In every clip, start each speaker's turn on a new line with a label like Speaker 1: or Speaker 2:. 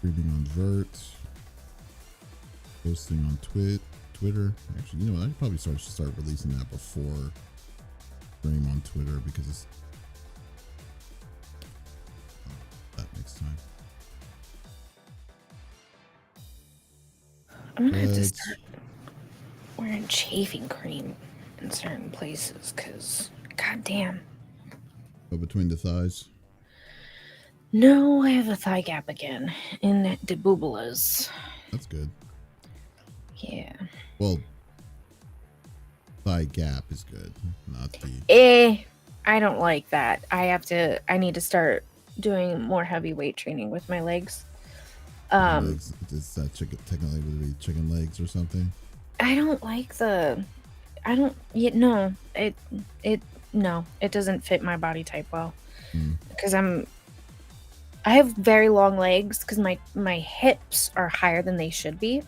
Speaker 1: Streaming on Vert. Posting on Twitter. Actually, you know what? I could probably start releasing that before stream on Twitter because it's that next time.
Speaker 2: I'm gonna have to start wearing shaving cream in certain places because, goddamn.
Speaker 1: Oh, between the thighs?
Speaker 2: No, I have a thigh gap again in the boobulas.
Speaker 1: That's good.
Speaker 2: Yeah.
Speaker 1: Well, thigh gap is good, not the.
Speaker 2: I don't like that. I need to start doing more heavy weight training with my legs.
Speaker 1: Legs, is that technically would be chicken legs or something?
Speaker 2: I don't like the. I don't. No, it doesn't fit my body type well because I have very long legs because my hips are higher than they should be.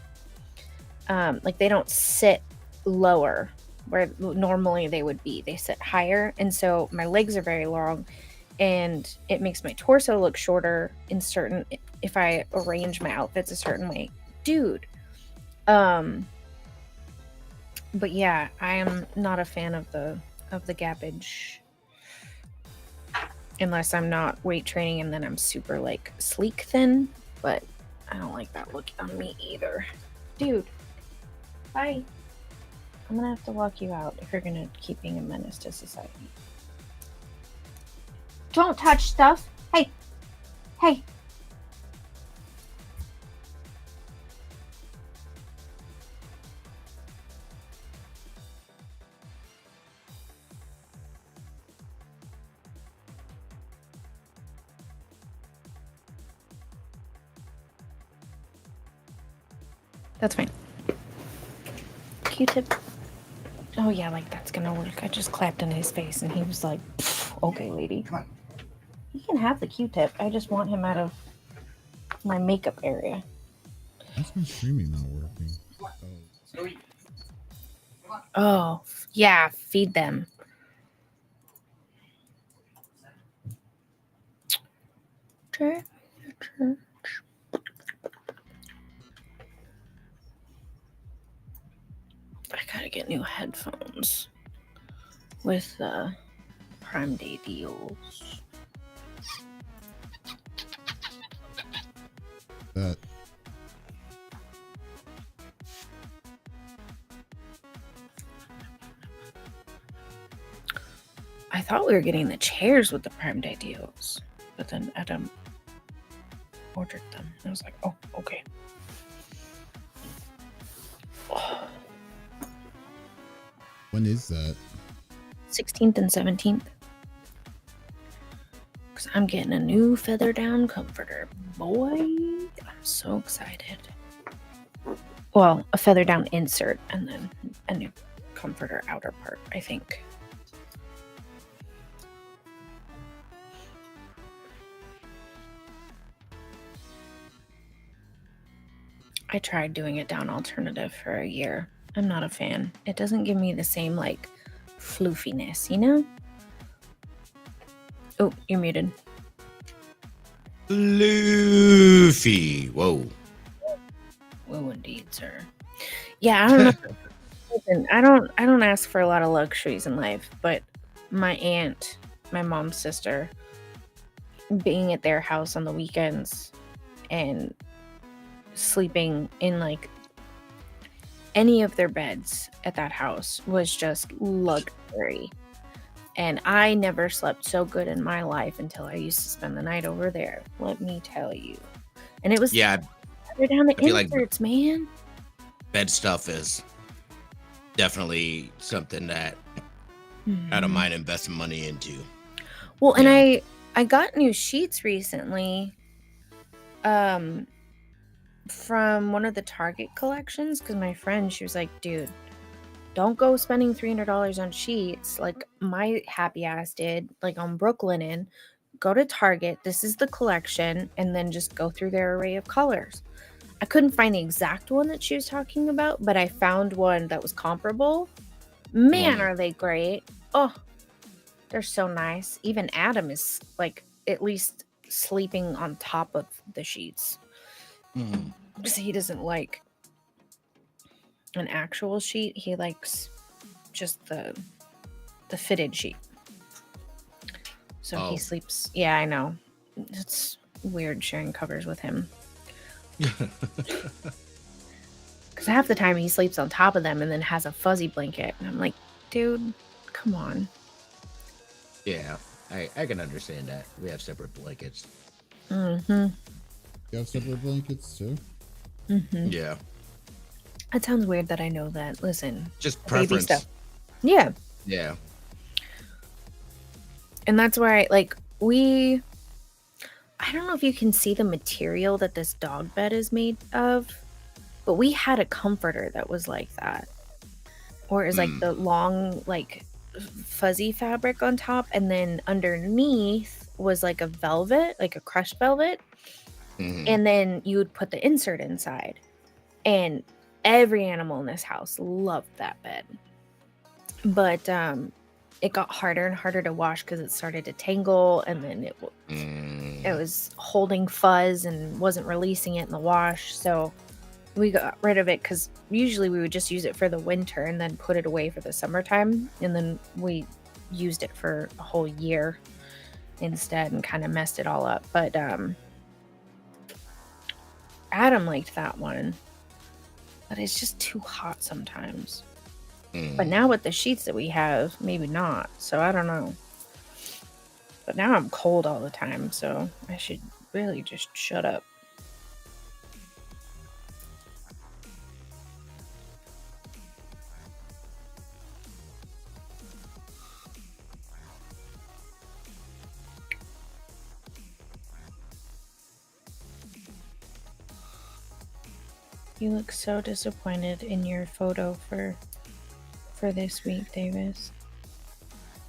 Speaker 2: Like they don't sit lower where normally they would be. They sit higher, and so my legs are very long, and it makes my torso look shorter in certain if I arrange my outfits a certain way. Dude. But yeah, I am not a fan of the gappage. Unless I'm not weight training and then I'm super like sleek thin, but I don't like that look on me either. Dude. Bye. I'm gonna have to walk you out if you're gonna keep being a menace to society. Don't touch stuff. Hey. Hey. That's fine. Q-tip. Oh yeah, like that's gonna work. I just clapped in his face and he was like, okay, lady. Come on. He can have the Q-tip. I just want him out of my makeup area.
Speaker 1: That's my streaming not working.
Speaker 2: Oh, yeah, feed them. I gotta get new headphones with Prime Day deals.
Speaker 1: That.
Speaker 2: I thought we were getting the chairs with the Prime Day deals, but then Adam ordered them. I was like, oh, okay. Oh.
Speaker 1: When is that?
Speaker 2: 16th and 17th. Because I'm getting a new feather down comforter. Boy, I'm so excited. Well, a feather down insert and then a new comforter outer part, I think. I tried doing it down alternative for a year. I'm not a fan. It doesn't give me the same, like, floofiness, you know? Oh, you're muted.
Speaker 3: Floofy. Whoa.
Speaker 2: Whoa, indeed, sir. Yeah, I don't know. Listen, I don't ask for a lot of luxuries in life, but my aunt, my mom's sister, being at their house on the weekends and sleeping in like any of their beds at that house was just luxury. And I never slept so good in my life until I used to spend the night over there. Let me tell you. And it was
Speaker 3: yeah.
Speaker 2: They're down the inserts, like man.
Speaker 3: Bed stuff is definitely something that I don't mind investing money into.
Speaker 2: Well, and I got new sheets recently. From one of the Target collections because my friend, she was like, dude, don't go spending $300 on sheets like my happy ass did, like on Brooklinen. Go to Target, this is the collection, and then just go through their array of colors. I couldn't find the exact one that she was talking about, but I found one that was comparable. Man, are they great. Oh, they're so nice. Even Adam is like at least sleeping on top of the sheets.
Speaker 3: Mhm.
Speaker 2: So he doesn't like an actual sheet. He likes just the fitted sheet. So he
Speaker 3: Oh.
Speaker 2: sleeps. Yeah, I know. It's weird sharing covers with him. Because half the time he sleeps on top of them and then has a fuzzy blanket. And I'm like, dude, come on.
Speaker 3: Yeah, I can understand that. We have separate blankets.
Speaker 2: Mm-hmm.
Speaker 1: You have separate blankets too?
Speaker 2: Mm-hmm.
Speaker 3: Yeah.
Speaker 2: It sounds weird that I know that. Listen.
Speaker 3: Just
Speaker 2: baby
Speaker 3: preference.
Speaker 2: stuff. Yeah.
Speaker 3: Yeah.
Speaker 2: And that's where I don't know if you can see the material that this dog bed is made of, but we had a comforter that was like that. Or is like the long, like fuzzy fabric on top, and then underneath was like a velvet, like a crushed velvet.
Speaker 3: Mhm.
Speaker 2: And then you would put the insert inside. And every animal in this house loved that bed. But it got harder and harder to wash because it started to tangle, and then it was holding fuzz and wasn't releasing it in the wash. So we got rid of it because usually we would just use it for the winter and then put it away for the summertime. And then we used it for a whole year instead and kind of messed it all up. But Adam liked that one, but it's just too hot sometimes. But now with the sheets that we have, maybe not. So I don't know. But now I'm cold all the time, so I should really just shut up. You look so disappointed in your photo for this week, Davis.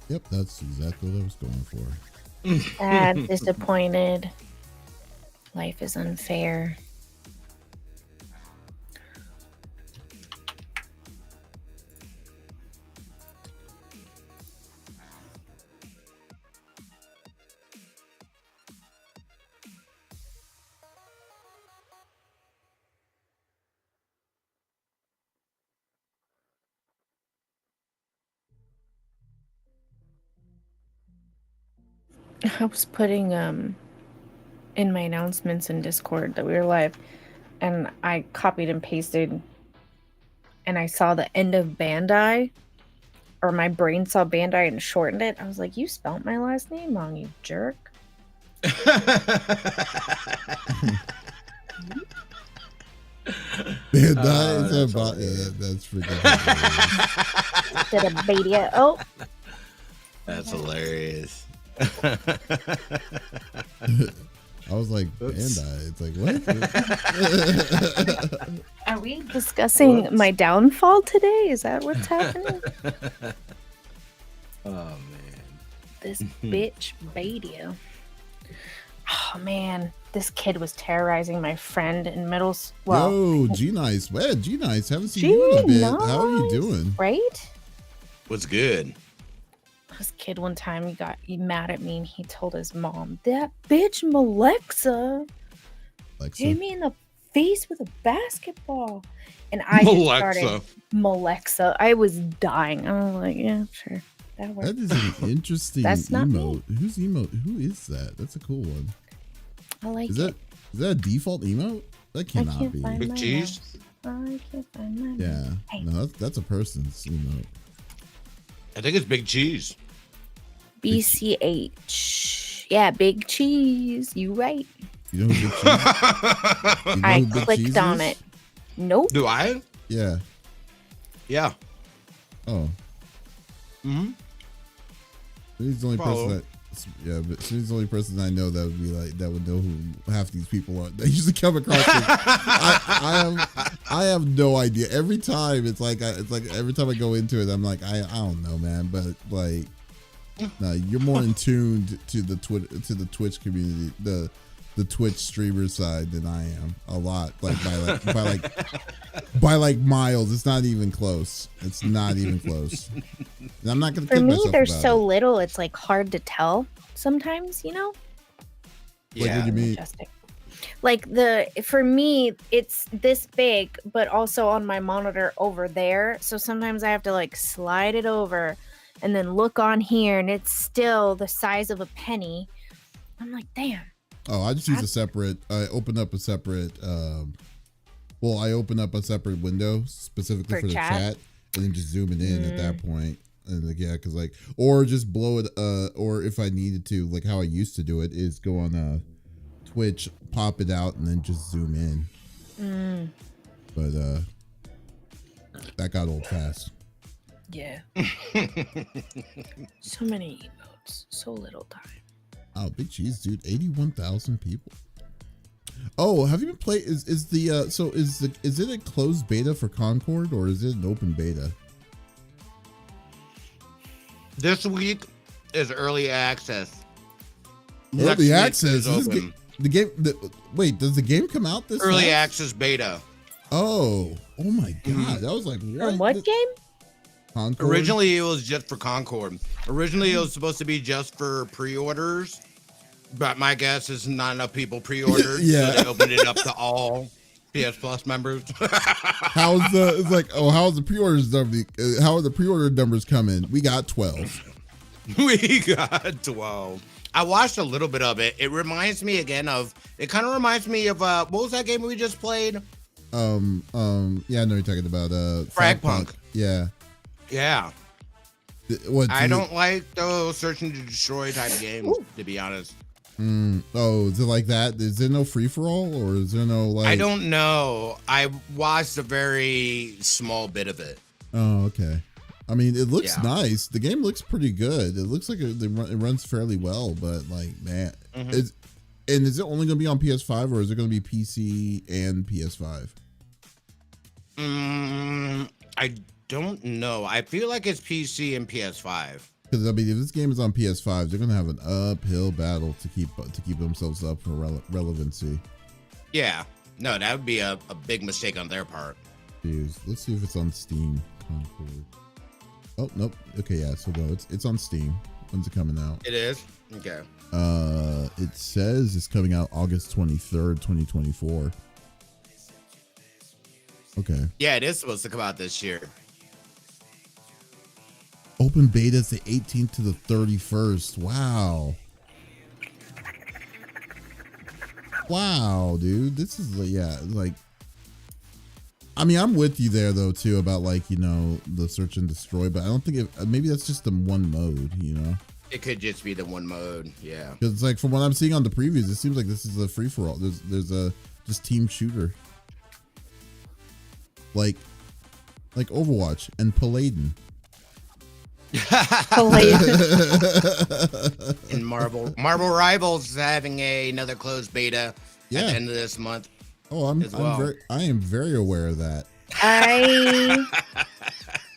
Speaker 1: Yep, that's exactly what I was going for.
Speaker 2: Sad, disappointed. Life is unfair. I was putting in my announcements in Discord that we were live, and I copied and pasted, and I saw the end of Bandai, or my brain saw Bandai and shortened it. I was like, you spelled my last name wrong, you jerk.
Speaker 1: That's freaking hilarious.
Speaker 2: Did a beta. Oh,
Speaker 3: That's hilarious.
Speaker 1: I was like, Bandai. It's like, what?
Speaker 2: are we discussing my downfall today? Is that what's happening?
Speaker 3: Oh man.
Speaker 2: This bitch beta. Oh man, this kid was terrorizing my friend in middle school. Well,
Speaker 1: Yo, G Nice. Well, G Nice. Haven't seen you in a bit. How are you doing?
Speaker 2: Right?
Speaker 3: What's good?
Speaker 2: This kid one time he mad at me and he told his mom, that bitch Malexa hit me in the face with a basketball. And I just started Malexa. I was dying. I was like, yeah, sure. That works.
Speaker 1: That is an interesting
Speaker 2: That's not
Speaker 1: emote. Who's emote? Who is that? That's a cool one.
Speaker 2: I like
Speaker 1: is
Speaker 2: it.
Speaker 1: Is that a default emote? That cannot be.
Speaker 3: Big cheese?
Speaker 2: I can't find my
Speaker 1: Yeah.
Speaker 2: Hey.
Speaker 1: No, that's a person's emote.
Speaker 3: I think it's Big Cheese.
Speaker 2: BCH. Yeah, Big Cheese. You right.
Speaker 1: You know who Big Cheese? You know
Speaker 2: I
Speaker 1: who Big
Speaker 2: clicked
Speaker 1: Cheese
Speaker 2: on
Speaker 1: is?
Speaker 2: it. Nope.
Speaker 3: Do I?
Speaker 1: Yeah.
Speaker 3: Yeah.
Speaker 1: Oh.
Speaker 3: Mm-hmm.
Speaker 1: He's the only
Speaker 3: Follow.
Speaker 1: person that. Yeah, but she's the only person I know that would be like that would know who half these people are. They usually come across. I have no idea. Every time it's like every time I go into it, I'm like I don't know, man. But like, no, you're more in tuned to the Twitch community, the Twitch streamer side than I am. A lot, like by miles. It's not even close. It's not even close. And I'm not gonna.
Speaker 2: For me, there's
Speaker 1: about
Speaker 2: so
Speaker 1: it.
Speaker 2: little. It's like hard to tell sometimes. You know.
Speaker 1: Like, what do you mean?
Speaker 2: Majestic. Like for me, it's this big, but also on my monitor over there. So sometimes I have to like slide it over and then look on here, and it's still the size of a penny. I'm like, damn.
Speaker 1: Oh, I just use a separate. I open up a separate. I open up a separate window specifically for the chat, and then just zoom it in at that point. And like, yeah, because like, or just blow it. Or if I needed to, like how I used to do it, is go on Twitch, pop it out, and then just zoom in. But that got old fast.
Speaker 2: Yeah. So many emotes, so little time.
Speaker 1: Oh, big cheese, dude! 81,000 people. Oh, have you been playing? Is it a closed beta for Concord, or is it an open beta?
Speaker 3: This week is early access.
Speaker 1: Early access. The game. Wait, does the game come out this?
Speaker 3: Early access beta.
Speaker 1: Oh my god! I was like,
Speaker 2: what game?
Speaker 1: Concord?
Speaker 3: Originally, it was just for Concord. Originally, it was supposed to be just for pre-orders, but my guess is not enough people pre-ordered.
Speaker 1: Yeah.
Speaker 3: So they opened it up to all PS Plus members.
Speaker 1: How's the pre-orders number? How are the pre-order numbers coming? We got 12.
Speaker 3: We got 12. I watched a little bit of it. It reminds me again of. It kind of reminds me of what was that game we just played?
Speaker 1: Yeah, I know you're talking about
Speaker 3: Fragpunk.
Speaker 1: Yeah.
Speaker 3: Yeah. I don't like those search and destroy type games, to be honest.
Speaker 1: Oh, is it like that? Is there no free for all, or is there no like?
Speaker 3: I don't know. I watched a very small bit of it.
Speaker 1: Oh, okay. I mean, it looks nice. The game looks pretty good. It looks like it runs fairly well, but like, man, is it only going to be on PS5, or is it going to be PC and PS5?
Speaker 3: I don't know. I feel like it's PC and PS5.
Speaker 1: Because I mean, if this game is on PS5, they're gonna have an uphill battle to keep themselves up for relevancy.
Speaker 3: Yeah, no, that would be a big mistake on their part.
Speaker 1: Jeez. Let's see if it's on Steam. Concord. Oh nope. Okay, yeah. So no, it's on Steam. When's it coming out?
Speaker 3: It is. Okay.
Speaker 1: It says it's coming out August 23rd, 2024. Okay.
Speaker 3: Yeah, it is supposed to come out this year.
Speaker 1: Open beta is the 18th to the 31st. Wow. Wow, dude. This is like. I mean, I'm with you there though too about like the search and destroy, but I don't think maybe that's just the one mode.
Speaker 3: It could just be the one mode. Yeah.
Speaker 1: Because like from what I'm seeing on the previews, it seems like this is a free for all. There's a just team shooter. Like Overwatch and Paladin.
Speaker 3: And Marvel Rivals is having another closed beta at the end of this month.
Speaker 1: Oh, I am very aware of that.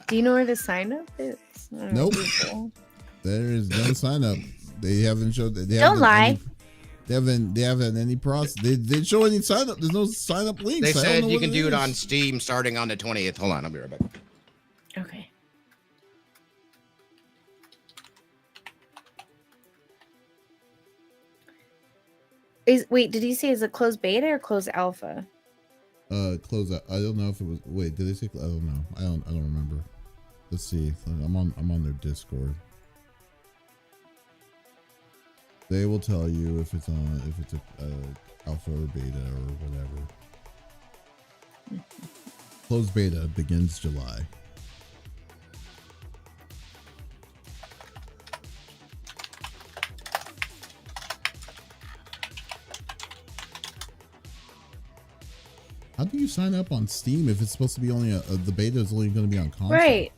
Speaker 2: Do you know where the sign up is?
Speaker 1: Nope. There is no sign up. They haven't showed that.
Speaker 2: Don't lie.
Speaker 1: They haven't any process. They didn't show any sign up. There's no sign up links.
Speaker 3: They said you can do it on Steam starting on the 20th. Hold on, I'll be right back.
Speaker 2: Okay. Wait, did he say is it closed beta or closed alpha?
Speaker 1: Close out. I don't know if it was. Wait, did they say? I don't know. I don't remember. Let's see. I'm on their Discord. They will tell you if it's a alpha or beta or whatever. Closed beta begins July. How do you sign up on Steam if it's supposed to be only the beta is only going to be on console?
Speaker 2: Right.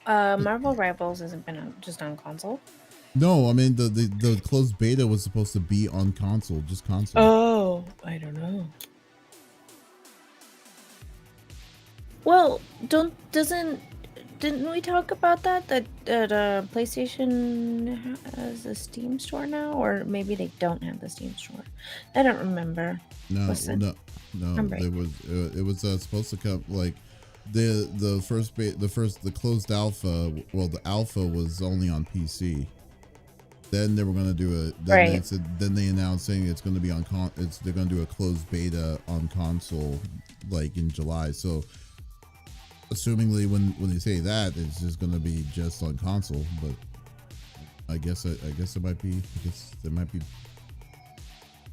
Speaker 2: Marvel Rivals hasn't been just on console.
Speaker 1: No, I mean the closed beta was supposed to be on console, just console.
Speaker 2: Oh, I don't know. Well, didn't we talk about that PlayStation has a Steam store now, or maybe they don't have the Steam store? I don't remember.
Speaker 1: No.
Speaker 2: Right.
Speaker 1: It was supposed to come like the closed alpha. Well, the alpha was only on PC. Then they were gonna do a.
Speaker 2: Right.
Speaker 1: Then they announced saying it's gonna be on they're gonna do a closed beta on console, like in July. So, assumingly, when they say that, it's just gonna be just on console. But I guess it might be. I guess they might be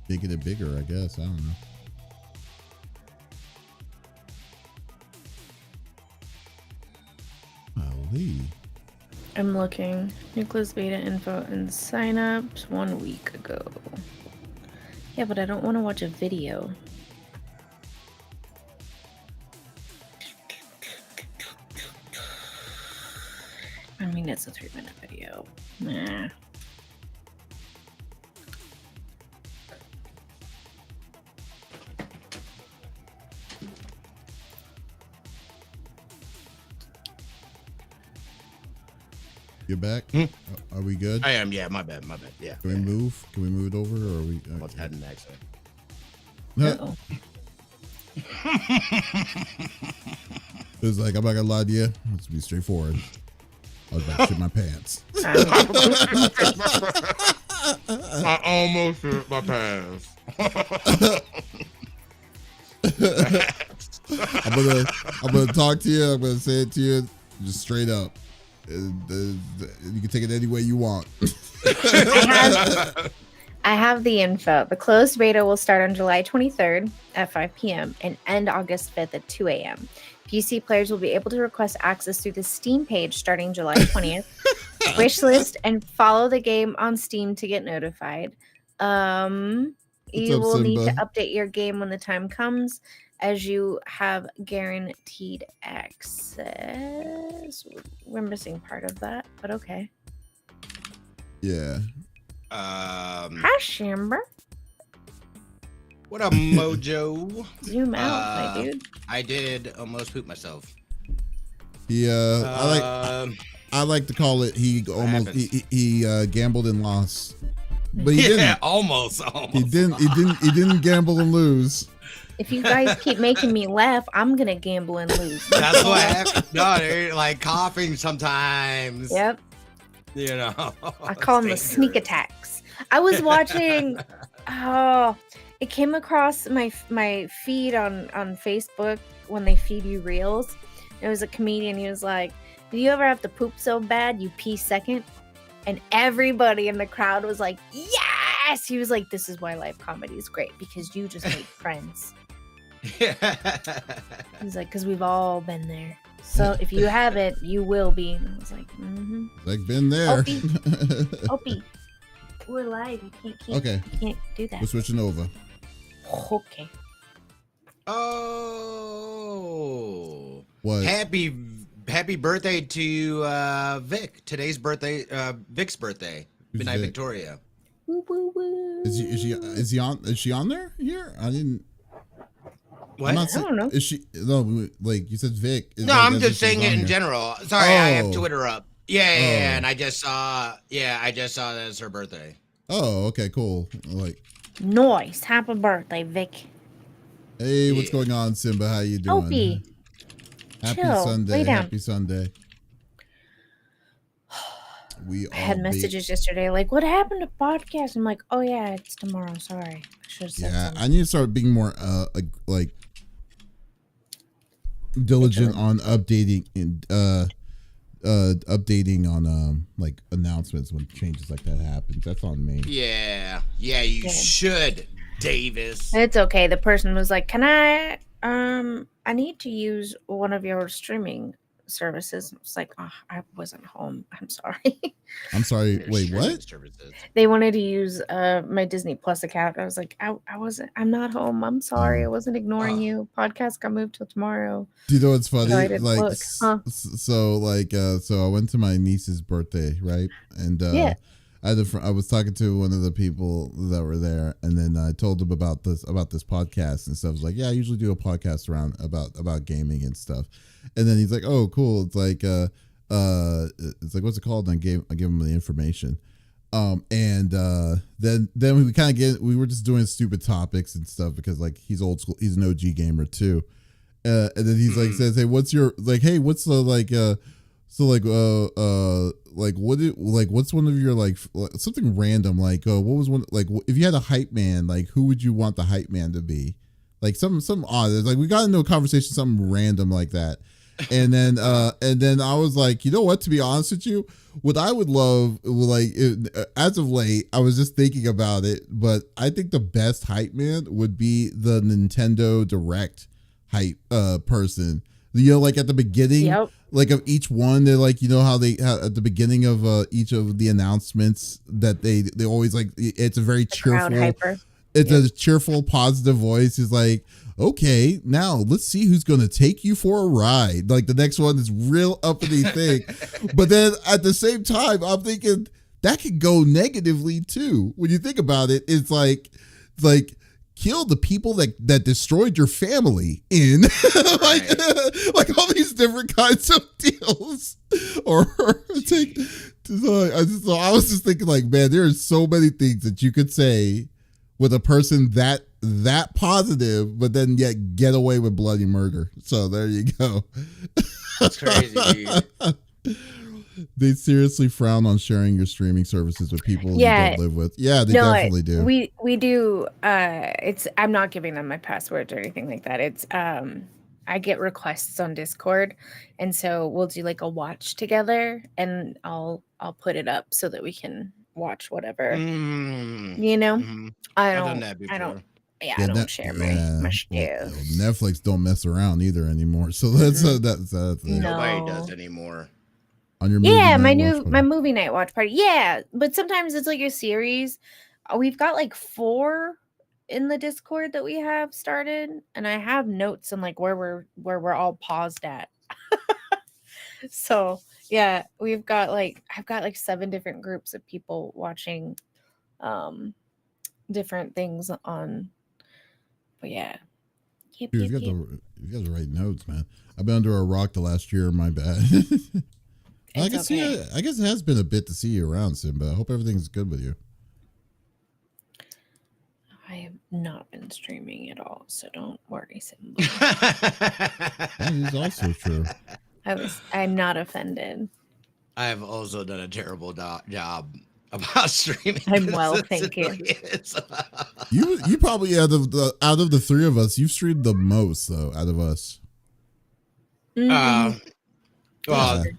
Speaker 1: making it bigger. I guess I don't know. Holy.
Speaker 2: I'm looking. New closed beta info and signups 1 week ago. Yeah, but I don't want to watch a video. I mean, it's a 3-minute video. Nah.
Speaker 1: You're back? Are we good?
Speaker 3: I am. Yeah, my bad. Yeah.
Speaker 1: Can we move? Can we move it over, or are we?
Speaker 3: What's heading next?
Speaker 2: Uh-oh.
Speaker 1: It's like, I'm not gonna lie to you. Let's be straightforward. I was about to shit my pants.
Speaker 3: I almost shit my pants.
Speaker 1: I'm gonna talk to you. I'm gonna say it to you just straight up. You can take it any way you want.
Speaker 2: I have the info. The closed beta will start on July 23rd at 5 p.m. and end August 5th at 2 a.m. PC players will be able to request access through the Steam page starting July 20th. Wishlist and follow the game on Steam to get notified. You will need to update your game when the time comes, as you have guaranteed access. We're missing part of that, but okay.
Speaker 1: Yeah.
Speaker 2: Hi, Shamber.
Speaker 3: What up, Mojo?
Speaker 2: Zoom out, my dude.
Speaker 3: I did almost poop myself.
Speaker 1: Yeah, I like to call it. He almost he gambled and lost, but he didn't.
Speaker 3: Almost.
Speaker 1: He didn't gamble and lose.
Speaker 2: If you guys keep making me laugh, I'm gonna gamble and lose.
Speaker 3: That's what happened. No, they're like coughing sometimes.
Speaker 2: Yep.
Speaker 3: You know.
Speaker 2: I call them the sneak attacks. I was watching. It came across my feed on Facebook when they feed you reels. It was a comedian. He was like, "Do you ever have to poop so bad you pee second?" And everybody in the crowd was like, "Yes!" He was like, "This is why live comedy is great, because you just make friends." He's like, "Because we've all been there. So if you haven't, you will be." And I was like, "Mm-hmm."
Speaker 1: Like, been there.
Speaker 2: Opie, we're live. You can't keep.
Speaker 1: Okay.
Speaker 2: You can't do that.
Speaker 1: We're switching over.
Speaker 2: Okay.
Speaker 3: Oh.
Speaker 1: What?
Speaker 3: Happy birthday to Vic. Today's birthday, Vic's birthday.
Speaker 1: Who's
Speaker 3: Midnight
Speaker 1: Vic?
Speaker 3: Victoria.
Speaker 2: Woo, woo, woo.
Speaker 1: Is she on there here? I didn't.
Speaker 3: What?
Speaker 1: I
Speaker 2: don't know.
Speaker 1: Is she? No, like you said, Vic.
Speaker 3: No, I'm just saying it in general. Sorry, I have Twitter up. Yeah, and I just saw that it's her birthday.
Speaker 1: Oh, okay, cool. Like,
Speaker 2: Nice. Happy birthday, Vic.
Speaker 1: hey, what's going on, Simba? How you doing?
Speaker 2: Opie.
Speaker 1: Happy
Speaker 2: chill.
Speaker 1: Sunday.
Speaker 2: Lay down.
Speaker 1: Happy Sunday.
Speaker 2: I had messages yesterday like, "What happened to podcast?" I'm like, "Oh yeah, it's tomorrow. Sorry, I should have said something."
Speaker 1: I need to start being more like diligent on updating on like announcements when changes like that happen. That's on me.
Speaker 3: Yeah, you should, Davis.
Speaker 2: It's okay. The person was like, "Can I need to use one of your streaming services." I was like, "Oh, I wasn't home. I'm sorry."
Speaker 1: I'm sorry. Wait, what?
Speaker 2: They wanted to use my Disney Plus account. I was like, I'm not home. I'm sorry. I wasn't ignoring you. Podcast got moved till tomorrow.
Speaker 1: Do you know what's funny?
Speaker 2: So I didn't look. Huh?
Speaker 1: So I went to my niece's birthday, right? And I was talking to one of the people that were there, and then I told him about this podcast and stuff. I was like, "Yeah, I usually do a podcast around about gaming and stuff." And then he's like, "Oh, cool." It's like what's it called? And I gave him the information. Then we were just doing stupid topics and stuff because like he's old school. He's an OG gamer too. And then he's like says, "Hey, what's the what's one of your like something random like what was one like if you had a hype man, like who would you want the hype man to be? Like some odd, like we got into a conversation, something random like that. And then I was like, you know what, to be honest with you, what I would love, like as of late, I was just thinking about it, but I think the best hype man would be the Nintendo Direct hype person. You know, like at the beginning,
Speaker 2: Yep.
Speaker 1: like of each one, they're like, you know how they at the beginning of each of the announcements that they always like, it's a very
Speaker 2: Crowd
Speaker 1: cheerful,
Speaker 2: hyper.
Speaker 1: it's a cheerful, positive voice. Is like, okay, now let's see who's going to take you for a ride. Like the next one is real uppity thing. But then at the same time, I'm thinking that could go negatively too. When you think about it, it's like kill the people that destroyed your family in like all these different kinds of deals. Or take, so I was just thinking like, man, there are so many things that you could say with a person that positive, but then yet get away with bloody murder. So there you go.
Speaker 3: That's crazy, dude.
Speaker 1: They seriously frown on sharing your streaming services with people you don't live with. Yeah, they definitely do.
Speaker 2: We do. I'm not giving them my passwords or anything like that. It's I get requests on Discord, and so we'll do like a watch together, and I'll put it up so that we can watch whatever. You know,
Speaker 3: I've done that before.
Speaker 2: I don't share my stuff.
Speaker 1: Netflix don't mess around either anymore. So that's
Speaker 3: nobody does anymore.
Speaker 1: On your
Speaker 2: my movie night watch party. Yeah, but sometimes it's like a series. We've got like 4 in the Discord that we have started, and I have notes on like where we're all paused at. So yeah, I've got like 7 different groups of people watching different things on. But yeah.
Speaker 1: You guys write notes, man. I've been under a rock the last year. My bad. I guess it has been a bit to see you around, Simba. I hope everything's good with you.
Speaker 2: I have not been streaming at all, so don't worry, Simba.
Speaker 1: That is also true.
Speaker 2: I'm not offended.
Speaker 3: I have also done a terrible job about streaming.
Speaker 2: I'm well, thank you.
Speaker 1: You probably out of the 3 of us, you've streamed the most though out of us.
Speaker 3: Well,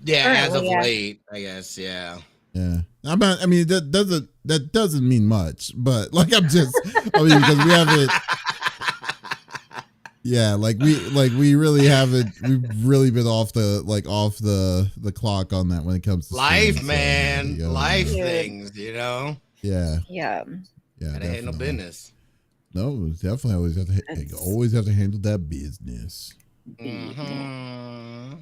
Speaker 3: yeah, as of late, I guess, yeah.
Speaker 1: Yeah, I mean that doesn't mean much, but like because we haven't. Yeah, we really haven't. We've really been off the clock on that when it comes to
Speaker 3: life,
Speaker 1: streaming,
Speaker 3: man.
Speaker 1: So
Speaker 3: life things, you know.
Speaker 1: Yeah.
Speaker 3: Gotta handle business.
Speaker 1: No, definitely always have to handle that business.
Speaker 2: My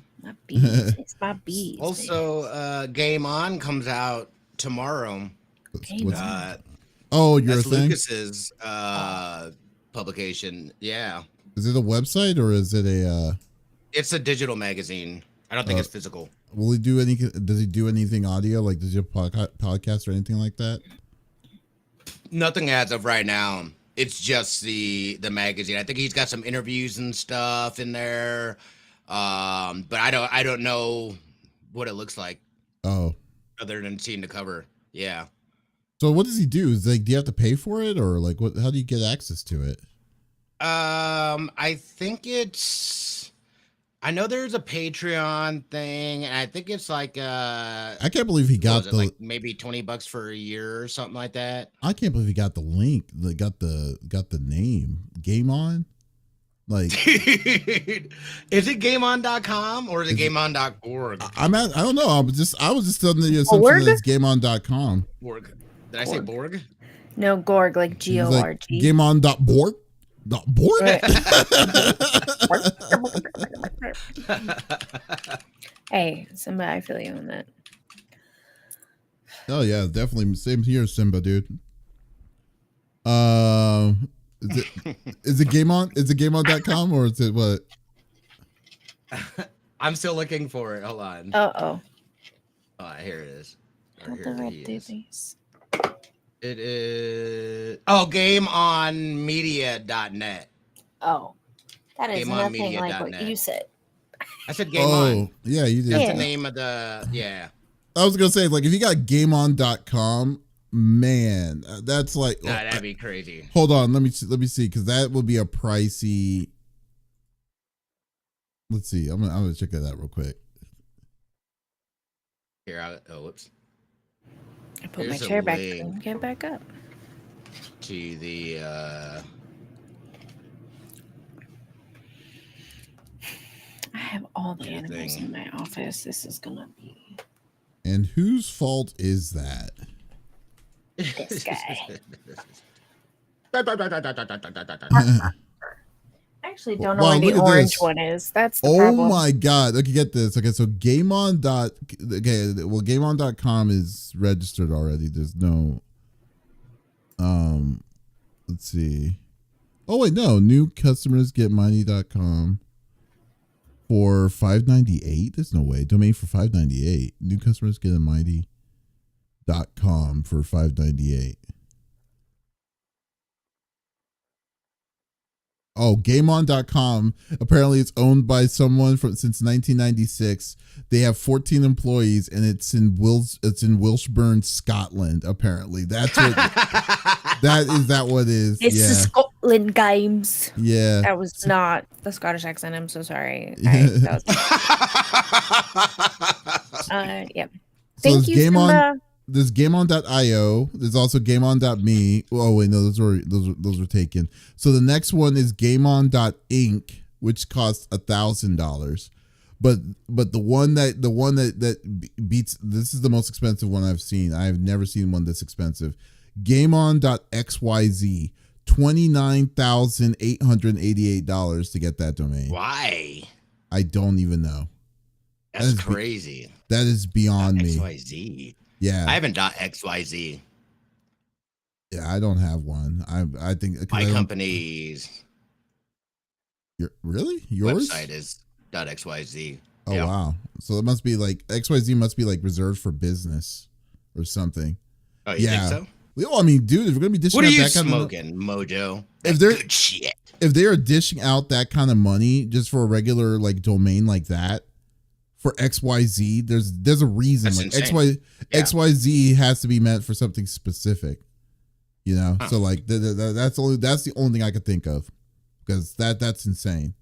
Speaker 2: bees. My bees.
Speaker 3: Also, Game On comes out tomorrow.
Speaker 2: You're
Speaker 1: a thing?
Speaker 3: Lucas's publication. Yeah.
Speaker 1: Is it a website or is it a?
Speaker 3: It's a digital magazine. I don't think it's physical.
Speaker 1: Will he do any? Does he do anything audio? Like, does he have podcast or anything like that?
Speaker 3: Nothing as of right now. It's just the magazine. I think he's got some interviews and stuff in there, but I don't know what it looks like.
Speaker 1: Oh,
Speaker 3: other than seeing the cover. Yeah.
Speaker 1: So what does he do? Is like, do you have to pay for it, or like what? How do you get access to it?
Speaker 3: I think I know there's a Patreon thing, and I think it's like
Speaker 1: I can't believe he got
Speaker 3: like maybe $20 for a year or something like that.
Speaker 1: I can't believe he got the link. Got the name Game On. Like,
Speaker 3: dude, is it GameOn.com or is it GameOn.org?
Speaker 1: I don't know. I was just under the assumption that it's GameOn.com.
Speaker 3: Borg. Did I say Borg?
Speaker 2: No, Gorg, like GORG.
Speaker 1: Like GameOn.borg. Borg.
Speaker 2: Hey, Simba, I feel you on that.
Speaker 1: Oh yeah, definitely. Same here, Simba, dude. Is it Game On? Is it GameOn.com or is it what?
Speaker 3: I'm still looking for it. Hold on.
Speaker 2: Oh,
Speaker 3: here it is.
Speaker 2: How do I do these?
Speaker 3: It is GameOnMedia.net.
Speaker 2: Oh, that is nothing like what you said.
Speaker 3: I said Game On.
Speaker 1: Yeah, you did.
Speaker 3: That's
Speaker 2: Yeah.
Speaker 3: the name of the
Speaker 1: I was gonna say, like, if you got GameOn.com, man, that's like.
Speaker 3: Nah, that'd be crazy.
Speaker 1: Hold on, let me see, because that would be a pricey. Let's see. I'm gonna check that out real quick.
Speaker 3: Here, whoops.
Speaker 2: I put
Speaker 3: Here's
Speaker 2: my
Speaker 3: a
Speaker 2: chair back
Speaker 3: link.
Speaker 2: and get back up.
Speaker 3: To the
Speaker 2: I have all the
Speaker 3: Good
Speaker 2: animals
Speaker 3: thing.
Speaker 2: in my office. This is gonna be
Speaker 1: And whose fault is that?
Speaker 2: this guy. I actually don't know
Speaker 1: Wow,
Speaker 2: where the
Speaker 1: look at
Speaker 2: orange
Speaker 1: this.
Speaker 2: one is. That's the
Speaker 1: Oh
Speaker 2: problem.
Speaker 1: my god. Okay, get this. Okay, so GameOn.com is registered already. There's no let's see. Oh wait, no. New customers get Mighty.com for $5.98. There's no way. Domain for $5.98. New customers get a Mighty.com for $5.98. Oh, GameOn.com. Apparently, it's owned by someone since 1996. They have 14 employees, and it's in Wilshburn, Scotland. Apparently, that's what that what it is.
Speaker 2: It's
Speaker 1: Yeah,
Speaker 2: the Scotland Games.
Speaker 1: yeah.
Speaker 2: That was not the Scottish accent. I'm so sorry.
Speaker 1: Yeah.
Speaker 2: Yeah.
Speaker 1: So
Speaker 2: Thank
Speaker 1: there's
Speaker 2: you,
Speaker 1: GameOn.
Speaker 2: Simba.
Speaker 1: There's GameOn.io. There's also GameOn.me. Oh wait, no, those were taken. So the next one is GameOn.inc, which costs $1,000. But the one that beats, this is the most expensive one I've seen. I've never seen one this expensive. GameOn.xyz, $29,888 to get that domain.
Speaker 3: Why?
Speaker 1: I don't even know.
Speaker 3: That's crazy.
Speaker 1: That is beyond me.
Speaker 3: XYZ.
Speaker 1: Yeah.
Speaker 3: I haven't .xyz.
Speaker 1: Yeah, I don't have one. I think
Speaker 3: My company's
Speaker 1: really yours
Speaker 3: website is .xyz.
Speaker 1: Oh yeah. Wow! So it must be like XYZ must be like reserved for business or something.
Speaker 3: Oh, you think so?
Speaker 1: Well, I mean, dude, if we're gonna be dishing
Speaker 3: What
Speaker 1: out
Speaker 3: are you
Speaker 1: that kind
Speaker 3: smoking, Mojo?
Speaker 1: If they're
Speaker 3: good shit.
Speaker 1: If they are dishing out that kind of money just for a regular like domain like that for XYZ, there's a reason.
Speaker 3: That's
Speaker 1: like
Speaker 3: insane.
Speaker 1: XYZ has to be meant for something specific. You know,
Speaker 3: Huh.
Speaker 1: so like that's the only thing I could think of, because that's insane.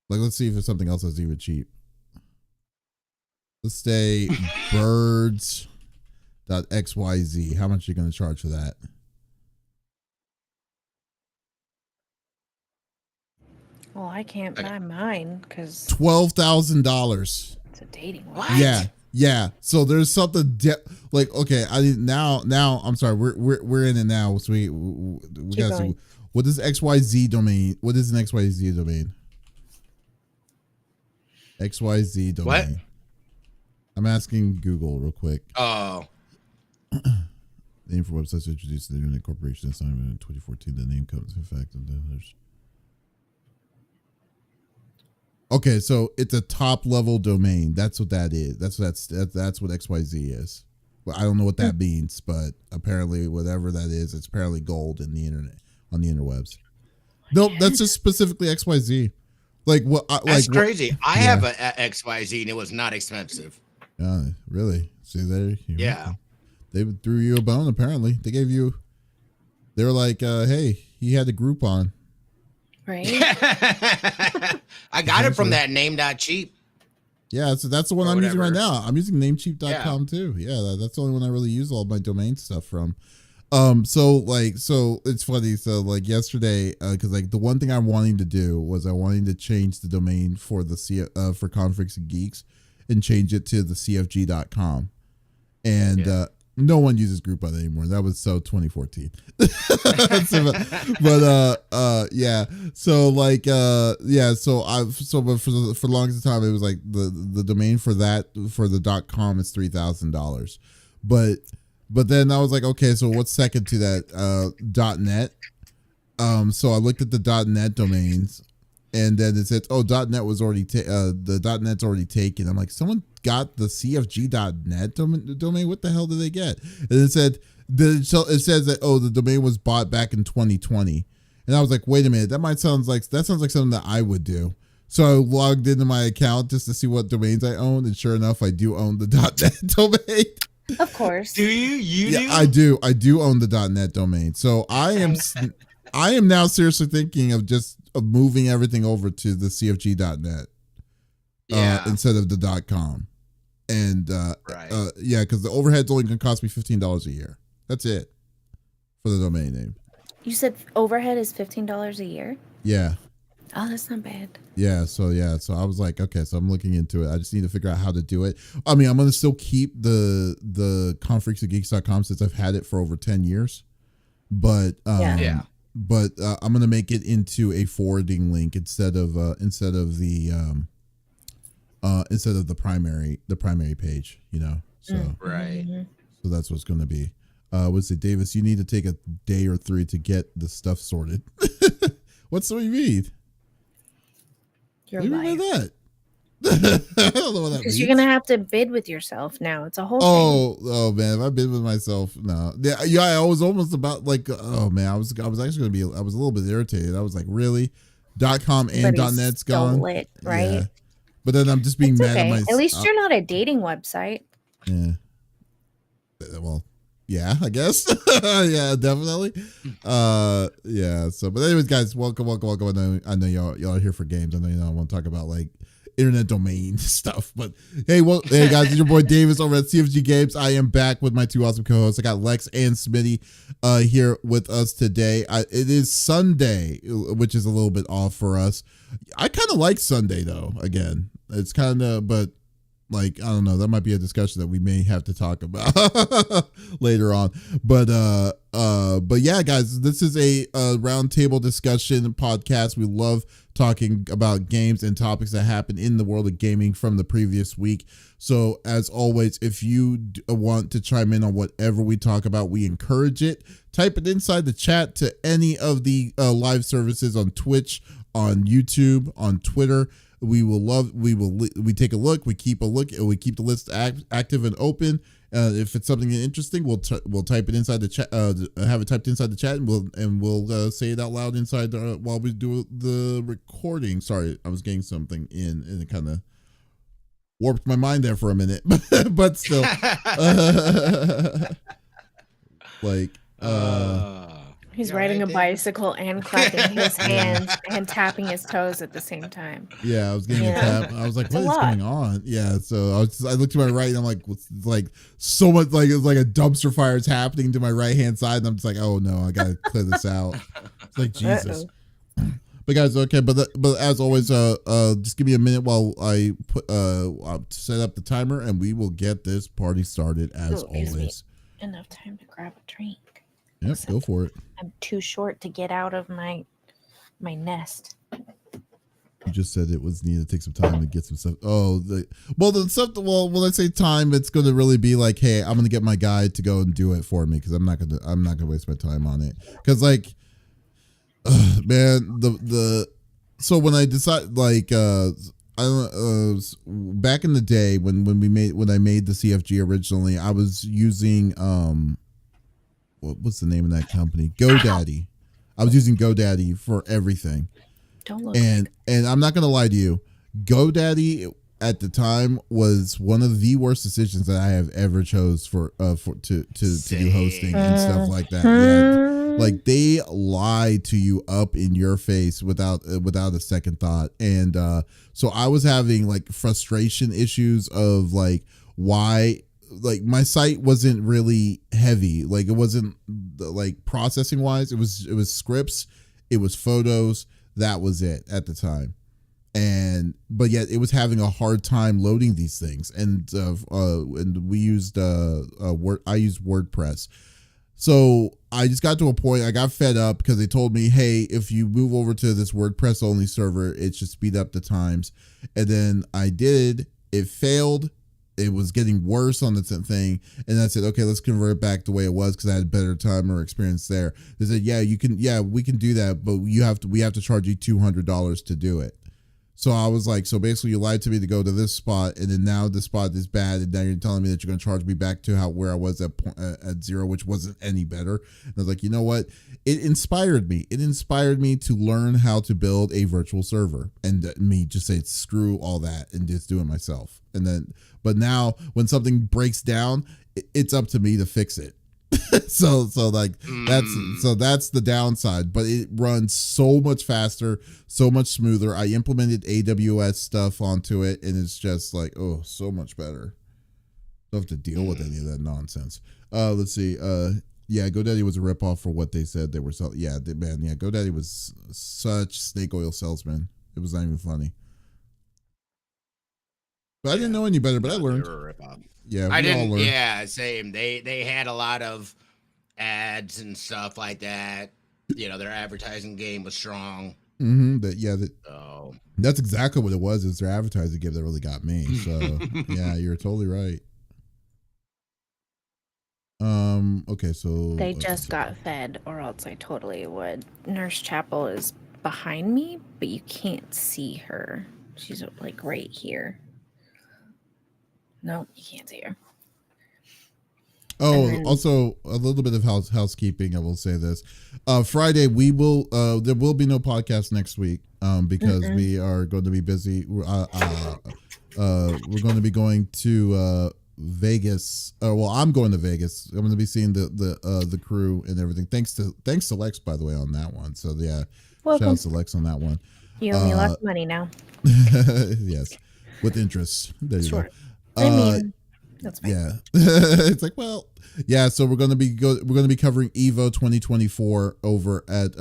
Speaker 1: Like, let's see if there's something else that's even cheap. Let's say birds.xyz. How much are you going to charge for that?
Speaker 2: Well, I can't buy mine because
Speaker 1: $12,000.
Speaker 2: it's a dating one.
Speaker 3: What?
Speaker 1: Yeah. So there's something like, okay, now I'm sorry, we're in it now. So we got to see what is XYZ domain. What is an XYZ domain? XYZ domain.
Speaker 3: What?
Speaker 1: I'm asking Google real quick.
Speaker 3: Oh.
Speaker 1: Name for websites introduced to the Internet Corporation assignment in 2014. The name comes in effect. Okay, so it's a top level domain. That's what that is. That's what XYZ is. Well, I don't know what that means, but apparently whatever that is, it's apparently gold in the internet, on the interwebs. Nope, that's just specifically XYZ. Like what?
Speaker 3: That's crazy. I have a XYZ and it was not expensive.
Speaker 1: Really? See there?
Speaker 3: Yeah.
Speaker 1: They threw you a bone. Apparently, they gave you. They were like, "Hey, he had a Groupon."
Speaker 2: Right.
Speaker 3: I got it from that name.cheap.
Speaker 1: Yeah, so that's the one I'm using right now. I'm using namecheap.com too. Yeah, that's the only one I really use all my domain stuff from. So it's funny. So like yesterday, because like the one thing I'm wanting to do was I wanted to change the domain for the for Conflicts and Geeks and change it to the CFG.com. And no one uses Groupon anymore. That was so 2014. Yeah. So like but for the longest time it was like the domain for that for the .com is $3,000. But then I was like, okay, so what's second to that? .net. So I looked at the .net domains, and then it said, oh, .net was already the .net's already taken. I'm like, someone got the CFG.net domain. What the hell did they get? And it said it says that, oh, the domain was bought back in 2020. And I was like, wait a minute, that sounds like something that I would do. So I logged into my account just to see what domains I owned, and sure enough, I do own the .net domain.
Speaker 2: Of course.
Speaker 3: Do you? You do?
Speaker 1: I do. I do own the .net domain. So I am now seriously thinking of moving everything over to the CFG.net instead of the .com. And
Speaker 3: right.
Speaker 1: yeah, because the overhead's only going to cost me $15 a year. That's it for the domain name.
Speaker 2: You said overhead is $15 a year?
Speaker 1: Yeah.
Speaker 2: Oh, that's not bad.
Speaker 1: Yeah, so I was like, okay, so I'm looking into it. I just need to figure out how to do it. I mean, I'm gonna still keep the confreaksandgeeks.com since I've had it for over 10 years. But but I'm gonna make it into a forwarding link instead of the primary page, you know. So
Speaker 3: right.
Speaker 1: So that's what's gonna be. What's it, Davis? You need to take a day or 3 to get the stuff sorted. What's what you mean?
Speaker 2: Your
Speaker 1: what do you
Speaker 2: life.
Speaker 1: mean by that? I don't know what that means.
Speaker 2: Because you're gonna have to bid with yourself now. It's a whole thing.
Speaker 1: Oh man, if I bid with myself, no. Yeah, I was almost about like, oh man, I was actually gonna be. I was a little bit irritated. I was like, really, .com and .net's gone,
Speaker 2: it, right?
Speaker 1: Yeah. But then I'm just being
Speaker 2: it's
Speaker 1: mad at myself.
Speaker 2: At least you're not a dating website.
Speaker 1: Yeah. Well, yeah, I guess. Yeah, definitely. Yeah. So, but anyways, guys, welcome. I know y'all are here for games. I know I want to talk about like internet domain stuff. But hey, hey guys, it's your boy Davis over at CFG Games. I am back with my 2 awesome co-hosts. I got Lex and Smitty here with us today. It is Sunday, which is a little bit off for us. I kind of like Sunday though. Again, it's kind of, but. Like, I don't know, that might be a discussion that we may have to talk about later on. But yeah, guys, this is a roundtable discussion podcast. We love talking about games and topics that happen in the world of gaming from the previous week. So as always, if you want to chime in on whatever we talk about, we encourage it. Type it inside the chat to any of the live services on Twitch, on YouTube, on Twitter. We take a look, we keep and we keep the list active and open. If it's something interesting, we'll type it inside the chat, have it typed inside the chat, and we'll say it out loud inside while we do the recording. Sorry, I was getting something in and it kind of warped my mind there for a minute, but still, like.
Speaker 2: He's riding a bicycle and clapping his hands and tapping his toes at the same time.
Speaker 1: Yeah, I was getting a tap. I was like, what is going on? Yeah, so I looked to my right and I'm like, what's like so much like it's like a dumpster fire is happening to my right hand side, and I'm just like, oh no, I gotta clear this out. It's like Jesus. But guys, okay, but as always, just give me a minute while I I'll set up the timer, and we will get this party started as always.
Speaker 2: Enough time to grab a drink.
Speaker 1: Yep, go for it.
Speaker 2: I'm too short to get out of my nest.
Speaker 1: You just said it was needed to take some time to get some stuff. When I say time, it's going to really be like, hey, I'm going to get my guy to go and do it for me because I'm not going to waste my time on it. Because like, man, so when I decide like back in the day when I made the CFG originally, I was using what's the name of that company? GoDaddy. I was using GoDaddy for everything.
Speaker 2: Don't look.
Speaker 1: And I'm not gonna lie to you, GoDaddy at the time was one of the worst decisions that I have ever chose to do hosting and stuff like that. Yeah, like they lie to you up in your face without a second thought. And so I was having like frustration issues of like why. Like my site wasn't really heavy, like it wasn't like processing wise. It was scripts, it was photos. That was it at the time, but yet it was having a hard time loading these things. And we used I used WordPress. So I just got to a point I got fed up because they told me, hey, if you move over to this WordPress only server, it should speed up the times. And then I did. It failed. It was getting worse on the thing, and I said, okay, let's convert it back the way it was because I had better time or experience there. They said, we can do that, but we have to charge you $200 to do it. So I was like, so basically you lied to me to go to this spot, and then now the spot is bad, and now you're telling me that you're going to charge me back to where I was at 0, which wasn't any better. And I was like, you know what? It inspired me. It inspired me to learn how to build a virtual server, and me just say screw all that and just do it myself. And then, but now when something breaks down, it's up to me to fix it. so like that's the downside, but it runs so much faster, so much smoother. I implemented AWS stuff onto it, and it's just like, oh, so much better. Don't have to deal with any of that nonsense. Let's see. Yeah, GoDaddy was a ripoff for what they said they were selling. Yeah, man. Yeah, GoDaddy was such snake oil salesman. It was not even funny. But I didn't know any better. But I learned. Yeah,
Speaker 3: I didn't. Yeah, same. They had a lot of ads and stuff like that. You know, their advertising game was strong.
Speaker 1: That's exactly what it was. Is their advertising game that really got me. So yeah, you're totally right. Okay, so
Speaker 2: they just got fed, or else I totally would. Nurse Chapel is behind me, but you can't see her. She's like right here. No, you can't see her.
Speaker 1: Oh, also a little bit of housekeeping. I will say this: Friday there will be no podcast next week because we are going to be busy. We're going to be going to Vegas. Well, I'm going to Vegas. I'm going to be seeing the crew and everything. Thanks to Lex, by the way, on that one. So yeah, shout out to Lex on that one.
Speaker 2: You owe me lots of money now.
Speaker 1: Yes, with interest. There you go. I mean,
Speaker 2: that's fine.
Speaker 1: Yeah. It's like, well, yeah, so we're going to be covering Evo 2024 over at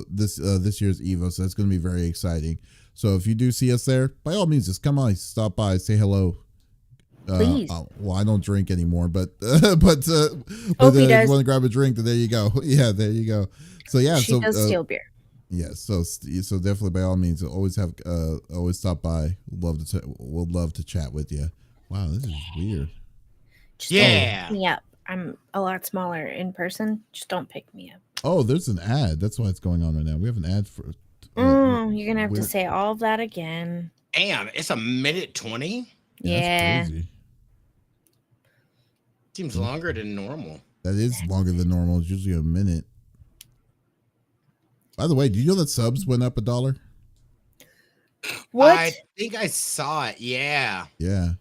Speaker 1: this year's Evo, so that's going to be very exciting. So if you do see us there, by all means, just come on, stop by, say hello.
Speaker 2: Please.
Speaker 1: Well, I don't drink anymore, but if you want to grab a drink, then there you go. Yeah, there you go. So yeah,
Speaker 2: she does steal beer.
Speaker 1: Yeah, so definitely by all means, always stop by. We'll love to chat with you. Wow, this is weird.
Speaker 2: Just don't pick me up. I'm a lot smaller in person. Just don't pick me up.
Speaker 1: Oh, there's an ad. That's why it's going on right now. We have an ad for.
Speaker 2: You're gonna have to say all of that again.
Speaker 3: Damn, it's 1:20.
Speaker 2: Yeah.
Speaker 1: That's crazy.
Speaker 3: Seems longer than normal.
Speaker 1: That is longer than normal. It's usually a minute. By the way, do you know that subs went up $1?
Speaker 2: What?
Speaker 3: I think I saw it. Yeah.
Speaker 1: Yeah.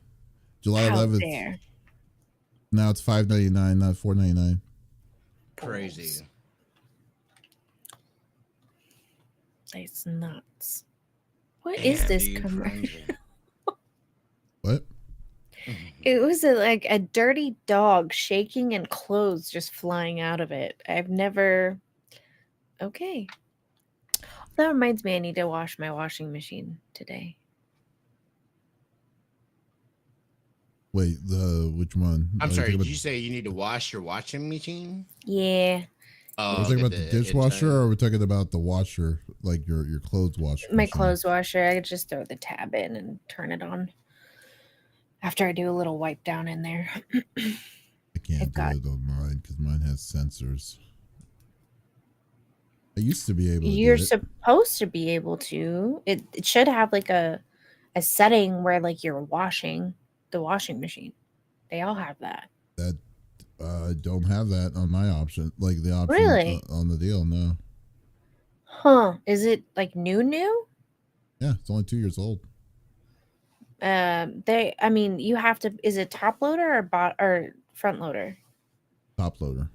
Speaker 1: July 11th. Now it's $5.99, not $4.99.
Speaker 3: Crazy.
Speaker 2: That's nuts. What is this commercial?
Speaker 1: What?
Speaker 2: It was a dirty dog shaking and clothes just flying out of it. I've never. Okay. That reminds me, I need to wash my washing machine today.
Speaker 1: Wait, which one?
Speaker 3: I'm sorry, did you say you need to wash your washing machine?
Speaker 2: Yeah.
Speaker 1: Are we talking about the dishwasher, or are we talking about the washer, like your clothes washer?
Speaker 2: My clothes washer. I just throw the tab in and turn it on. After I do a little wipe down in there.
Speaker 1: I can't do it on mine because mine has sensors. I used to be able to.
Speaker 2: You're supposed to be able to. It should have like a setting where like you're washing the washing machine. They all have that.
Speaker 1: That I don't have that on my option. Like the option
Speaker 2: really?
Speaker 1: On the deal, no.
Speaker 2: Huh? Is it like new?
Speaker 1: Yeah, it's only 2 years old.
Speaker 2: I mean, you have to. Is it top loader or front loader?
Speaker 1: Top loader.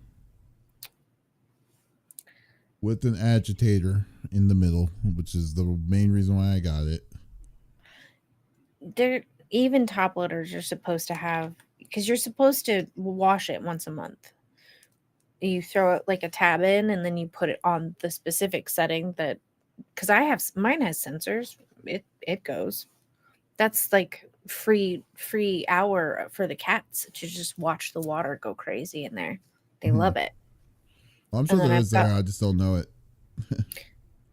Speaker 1: With an agitator in the middle, which is the main reason why I got it.
Speaker 2: Even top loaders are supposed to have, because you're supposed to wash it once a month. You throw it like a tab in, and then you put it on the specific setting that, because mine has sensors. It goes. That's like free hour for the cats to just watch the water go crazy in there. They love it.
Speaker 1: Well, I'm sure there is there. I just don't know it.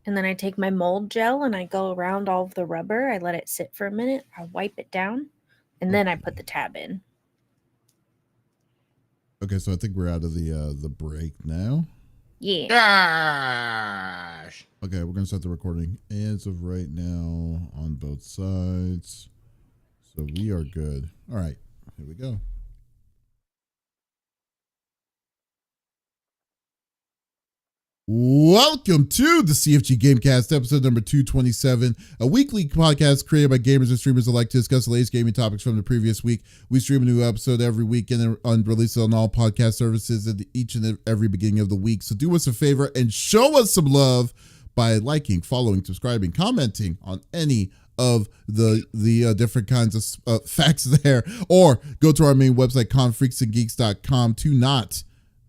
Speaker 2: And then I take my mold gel and I go around all of the rubber. I let it sit for a minute. I wipe it down, and then I put the tab in.
Speaker 1: Okay, so I think we're out of the break now.
Speaker 2: Yeah.
Speaker 3: Gosh.
Speaker 1: Okay, we're gonna start the recording as of right now on both sides. So we are good. All right, here we go. Welcome to the CFG Gamecast, episode number 227, a weekly podcast created by gamers and streamers alike to discuss the latest gaming topics from the previous week. We stream a new episode every week and release it on all podcast services at each and every beginning of the week. So do us a favor and show us some love by liking, following, subscribing, commenting on any of the different kinds of facts there, or go to our main website, confreaksandgeeks.com, to not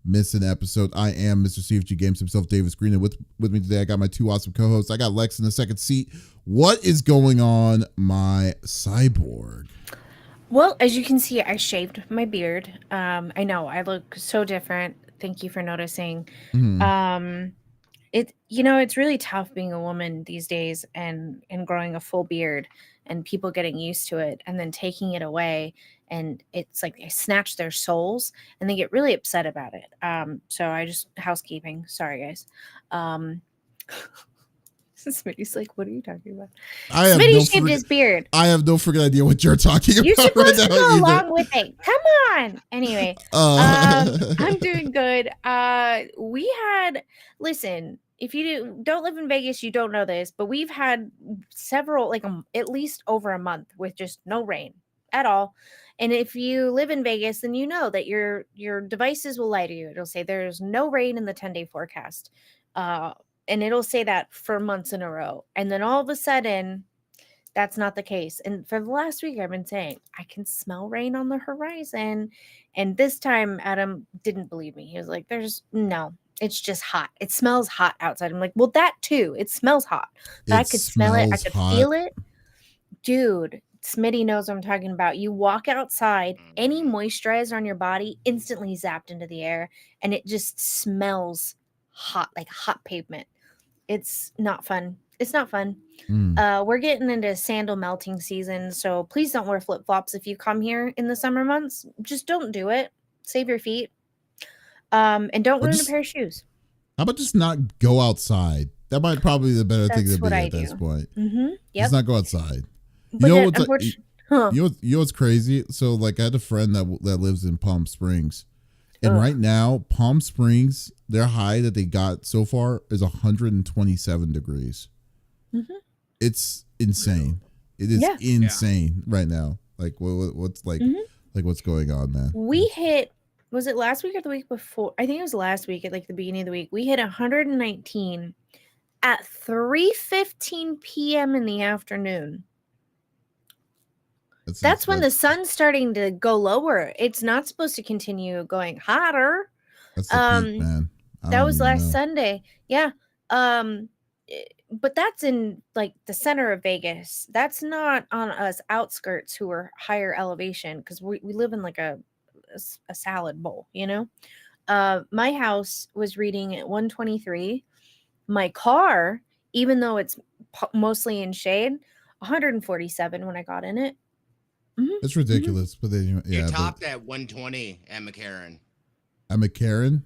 Speaker 1: miss an episode. I am Mr. CFG Games himself, Davis Green, and with me today, I got my two awesome co-hosts. I got Lex in the second seat. What is going on, my cyborg?
Speaker 2: Well, as you can see, I shaved my beard. I know I look so different. Thank you for noticing. It's really tough being a woman these days and growing a full beard and people getting used to it and then taking it away. And it's like they snatch their souls and they get really upset about it. So I just housekeeping. Sorry, guys. Smitty's like, what are you talking about? Smitty shaved his beard.
Speaker 1: I have no freaking idea what you're talking about.
Speaker 2: You're supposed to go along with it. Come on. Anyway, I'm doing good. Listen, if you don't live in Vegas, you don't know this, but we've had several, at least over a month with just no rain at all. And if you live in Vegas, then you know that your devices will lie to you. It'll say there's no rain in the 10-day forecast. And it'll say that for months in a row. And then all of a sudden, that's not the case. And for the last week, I've been saying, I can smell rain on the horizon. And this time, Adam didn't believe me. He was like, it's just hot. It smells hot outside. I'm like, well, that too. It smells hot. But I could smell it. I could feel it. Dude, Smitty knows what I'm talking about. You walk outside, any moisturizer on your body instantly zapped into the air. And it just smells hot, like hot pavement. It's not fun. It's not fun. We're getting into sandal melting season, so please don't wear flip-flops if you come here in the summer months. Just don't do it. Save your feet. And don't ruin a pair of shoes.
Speaker 1: How about just not go outside? That might probably be the better thing to be at this point.
Speaker 2: Mm-hmm. Yep.
Speaker 1: Just not go outside. You know what's crazy? So I had a friend that lives in Palm Springs. And right now, Palm Springs, their high that they got so far is 127 degrees. Mm-hmm. It's insane. It is insane right now. What's what's going on, man?
Speaker 2: We hit, was it last week or the week before? I think it was last week at the beginning of the week. We hit 119 at 3:15 p.m. in the afternoon. That's when the sun's starting to go lower. It's not supposed to continue going hotter.
Speaker 1: That's the peak, man.
Speaker 2: That was last Sunday. Yeah. But that's in the center of Vegas. That's not on us outskirts who are higher elevation because we live in a salad bowl, you know? My house was reading at 123. My car, even though it's mostly in shade, 147 when I got in it. Mm-hmm.
Speaker 1: It's ridiculous, but then
Speaker 3: you topped at 120 at McCarran.
Speaker 1: At McCarran?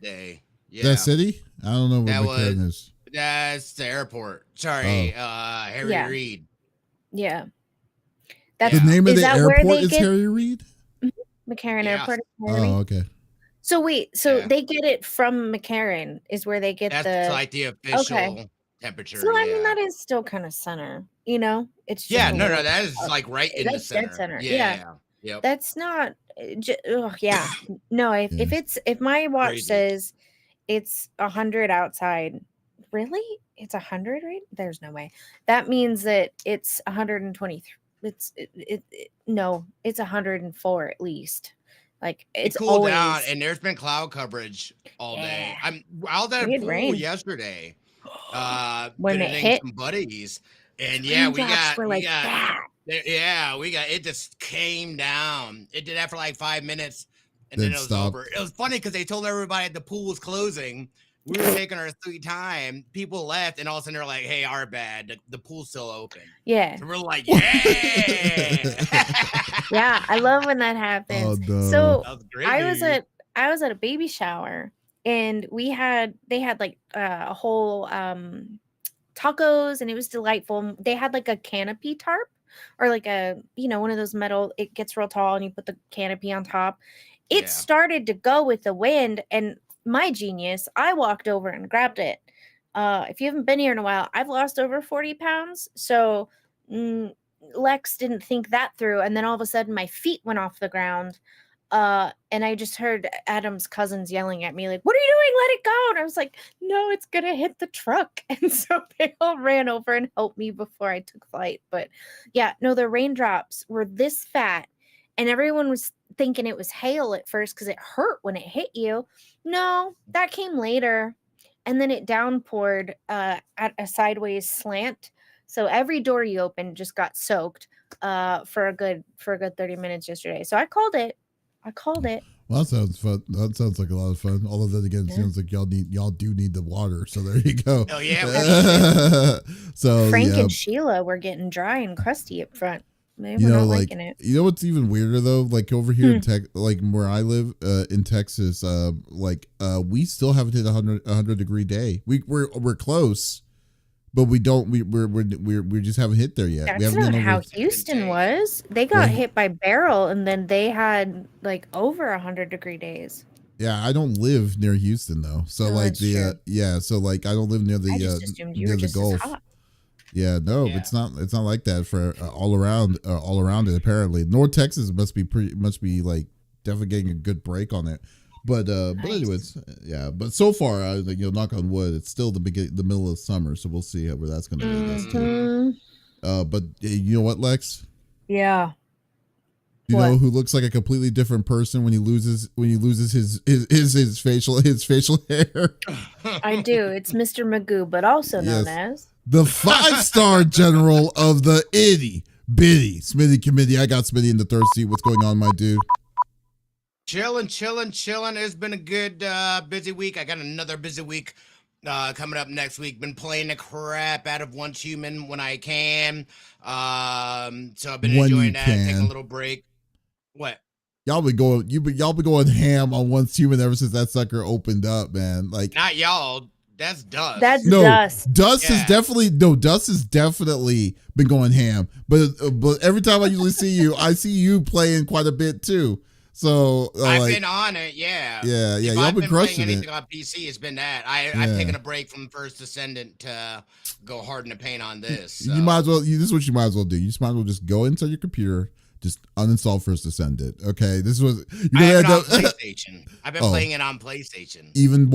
Speaker 3: Day. Yeah.
Speaker 1: That city? I don't know what McCarran is.
Speaker 3: That's the airport. Sorry, Harry Reid.
Speaker 2: Yeah.
Speaker 1: That's the name of the airport is Harry Reid?
Speaker 2: McCarran Airport.
Speaker 1: Oh, okay.
Speaker 2: So wait, they get it from McCarran is where they get
Speaker 3: that's the official temperature.
Speaker 2: So I mean that is still kind of center, you know? It's just
Speaker 3: that is right in the center.
Speaker 2: Dead center.
Speaker 3: Yeah. Yep.
Speaker 2: That's not No, if my watch says it's 100 outside, really? It's 100, right? There's no way. That means that it's 123. It's 104 at least. It's
Speaker 3: cooled
Speaker 2: always
Speaker 3: down, and there's been cloud coverage all day. I'm out at a pool yesterday.
Speaker 2: When it hit
Speaker 3: some buddies, and we got it just came down. It did that for 5 minutes, and then it was over. It was funny because they told everybody the pool was closing. We were taking our sweet time. People left, and all of a sudden they're like, "Hey, our bad. The pool's still open."
Speaker 2: Yeah,
Speaker 3: so we're like, "Yeah."
Speaker 2: Yeah, I love when that happens.
Speaker 1: Oh, no.
Speaker 2: So I was at a baby shower, and they had like a whole tacos, and it was delightful. They had like a canopy tarp, or like a, one of those metal, it gets real tall and you put the canopy on top. It
Speaker 3: Yeah.
Speaker 2: started to go with the wind, and my genius, I walked over and grabbed it. If you haven't been here in a while, I've lost over 40 pounds. So Lex didn't think that through. And then all of a sudden my feet went off the ground. And I just heard Adam's cousins yelling at me, like, "What are you doing? Let it go." And I was like, "No, it's going to hit the truck." And so they all ran over and helped me before I took flight. But yeah, no, the raindrops were this fat, and everyone was thinking it was hail at first because it hurt when it hit you. No, that came later. And then it downpoured at a sideways slant. So every door you opened just got soaked for a good 30 minutes yesterday. So I called it.
Speaker 1: Well, that sounds fun. That sounds like a lot of fun. Although then again, it sounds like y'all do need the water. So there you go.
Speaker 3: Oh yeah.
Speaker 1: So
Speaker 2: Frank and Sheila were getting dry and crusty up front. They were not liking it.
Speaker 1: You know what's even weirder though? Like over here in like where I live in Texas, we still haven't hit a 100-degree day. We're close, but we just haven't hit there yet.
Speaker 2: That's not how Houston was. They got hit by Beryl, and then they had like over 100-degree days.
Speaker 1: Yeah, I don't live near Houston though, so like so like I don't live near the near the Gulf. Yeah, no, it's not like that for all around it. Apparently, North Texas must be like definitely getting a good break on it. But anyways, yeah. But so far, knock on wood, it's still the middle of summer, so we'll see where that's going to lead us to. But you know what, Lex?
Speaker 2: Yeah.
Speaker 1: You know who looks like a completely different person when he loses his facial hair?
Speaker 2: I do. It's Mr. Magoo, but also known as
Speaker 1: the 5-star general of the itty bitty Smitty committee. I got Smitty in the third seat. What's going on, my dude?
Speaker 3: Chilling. It's been a good busy week. I got another busy week coming up next week. Been playing the crap out of Once Human when I can. So I've been enjoying that. Taking a little break. What?
Speaker 1: Y'all been going ham on Once Human ever since that sucker opened up, man. Like,
Speaker 3: not y'all. That's Dust.
Speaker 2: Dust.
Speaker 1: Dust has definitely been going ham. But every time I usually see you, I see you playing quite a bit too. So
Speaker 3: I've been on it, yeah.
Speaker 1: Y'all
Speaker 3: I've
Speaker 1: been crushing
Speaker 3: playing anything
Speaker 1: it.
Speaker 3: on PC. It's been that. I've taken a break from First Descendant to go hard in the paint on this. So.
Speaker 1: You might as well. This is what you might as well do. You just might as well just go into your computer. Just uninstall First Descendant. Okay, this was
Speaker 3: you're gonna have to. PlayStation. I've been playing it on PlayStation.
Speaker 1: Even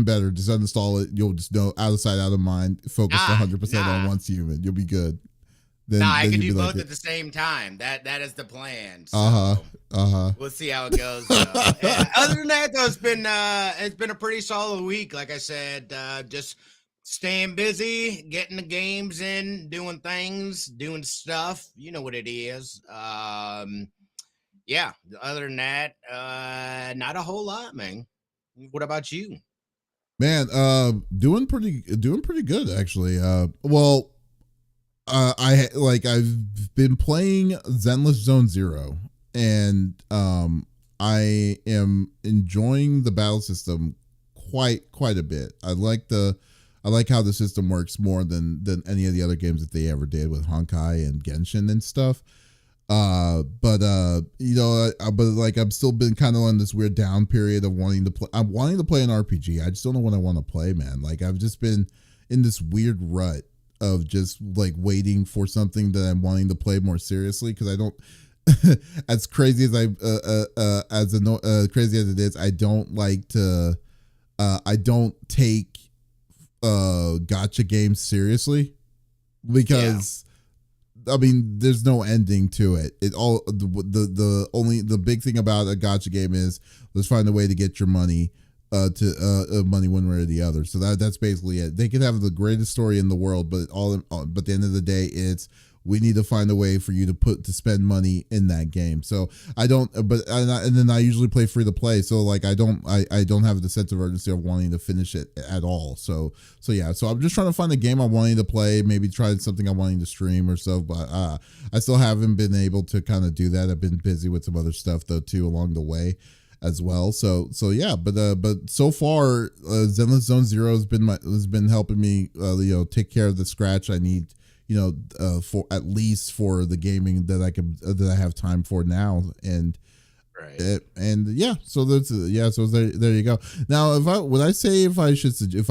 Speaker 1: better. Just uninstall it. You'll just know, out of sight, out of mind. Focus 100% on Once Human. You'll be good. Then
Speaker 3: I can do both at the same time. That is the plan. So we'll see how it goes. Other than that, though, it's been a pretty solid week. Like I said, just staying busy, getting the games in, doing things, doing stuff. You know what it is. Yeah. Other than that, not a whole lot, man. What about you?
Speaker 1: Man, doing pretty good actually. I've been playing Zenless Zone Zero, and I am enjoying the battle system quite a bit. I like how the system works more than any of the other games that they ever did with Honkai and Genshin and stuff. But I'm still been kind of on this weird down period of wanting to play. I'm wanting to play an RPG. I just don't know what I want to play, man. Like, I've just been in this weird rut of just like waiting for something that I'm wanting to play more seriously, because I don't. As crazy as crazy as it is, I don't like to. I don't take gacha games seriously, because I mean, there's no ending to it. It all the big thing about a gacha game is let's find a way to get your money money one way or the other. So that's basically it. They could have the greatest story in the world, but at the end of the day, it's we need to find a way for you to spend money in that game. So I don't, and then I usually play free to play. So like I don't have the sense of urgency of wanting to finish it at all. So yeah. So I'm just trying to find a game I'm wanting to play, maybe try something I'm wanting to stream or so. But I still haven't been able to kind of do that. I've been busy with some other stuff though too along the way. as well. So yeah, but so far, Zenless Zone Zero has been helping me, take care of the scratch I need, for at least for the gaming that I have time for now, and
Speaker 3: Right.
Speaker 1: so there you go. Now, if I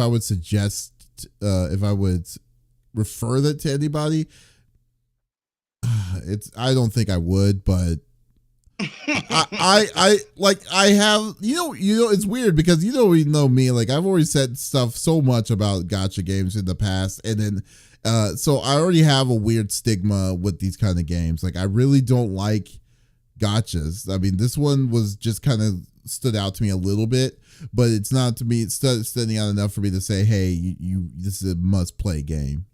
Speaker 1: would suggest, if I would refer that to anybody, I don't think I would, but I have, it's weird because we know me, like I've already said stuff so much about gacha games in the past, and then so I already have a weird stigma with these kind of games. Like I really don't like gotchas. I mean, this one was just kind of stood out to me a little bit, but it's not to me. It's standing out enough for me to say, "Hey, this is a must play game."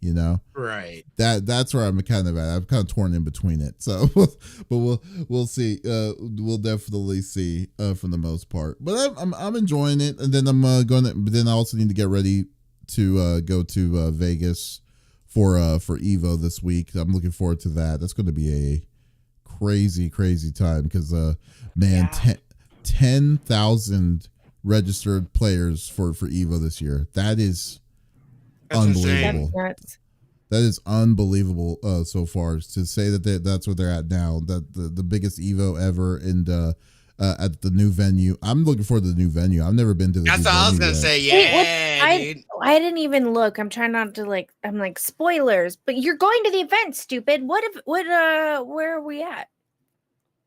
Speaker 3: Right.
Speaker 1: That's where I'm kind of at. I'm kind of torn in between it. So, but we'll see. We'll definitely see for the most part. But I'm enjoying it, and then I'm going to. But then I also need to get ready to go to Vegas for Evo this week. I'm looking forward to that. That's going to be a crazy time because man, 10,000 registered players for Evo this year. That's unbelievable. That is unbelievable so far. To say that's where they're at now, that the biggest Evo ever, and at the new venue. I'm looking forward to the new venue. I've never been to the
Speaker 3: That's
Speaker 1: new
Speaker 3: what I was
Speaker 1: venue
Speaker 3: gonna
Speaker 1: yet.
Speaker 3: say. Yeah, dude.
Speaker 2: I didn't even look. I'm trying not to I'm like spoilers, but you're going to the event, stupid. Where are we at?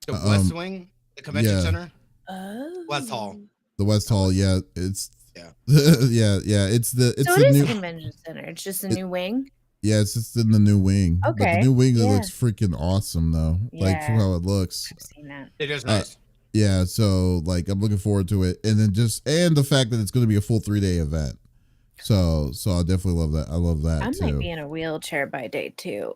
Speaker 3: The West Wing, the convention center.
Speaker 2: Oh,
Speaker 3: West Hall.
Speaker 1: The West Hall, yeah. It's
Speaker 3: Yeah.
Speaker 1: It's the new
Speaker 2: convention center. It's just a new wing.
Speaker 1: Yeah, it's just in the new wing. But the new wing, it looks freaking awesome though. Like from how it looks.
Speaker 2: I've seen that.
Speaker 3: It is nice.
Speaker 1: Yeah, so I'm looking forward to it, and then and the fact that it's going to be a full 3-day event. So I definitely love that. I love that.
Speaker 2: I
Speaker 1: too.
Speaker 2: might be in a wheelchair by day 2.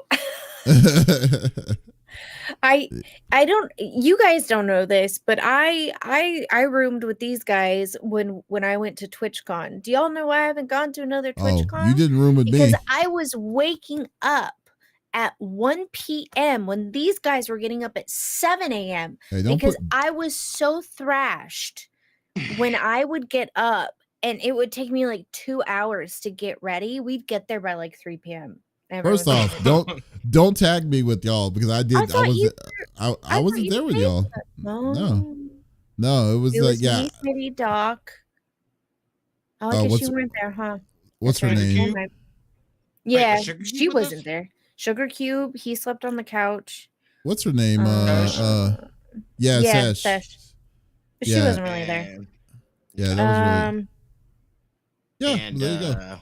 Speaker 2: I don't. You guys don't know this, but I roomed with these guys when I went to TwitchCon. Do y'all know why I haven't gone to another TwitchCon?
Speaker 1: You didn't room with me
Speaker 2: because I was waking up at 1 p.m. when these guys were getting up at 7 a.m. because I was so thrashed when I would get up, and it would take me like 2 hours to get ready. We'd get there by like 3 p.m.
Speaker 1: First off, don't tag me with y'all because I wasn't there with y'all. No, it was like
Speaker 2: me, Smitty, Doc. Oh, I guess you weren't there, huh?
Speaker 1: What's her name?
Speaker 2: Yeah, she wasn't there. Sugar Cube, he slept on the couch.
Speaker 1: What's her name? Sesh.
Speaker 2: But she wasn't really there.
Speaker 1: Yeah, that was really. Yeah,
Speaker 3: and,
Speaker 1: there you go.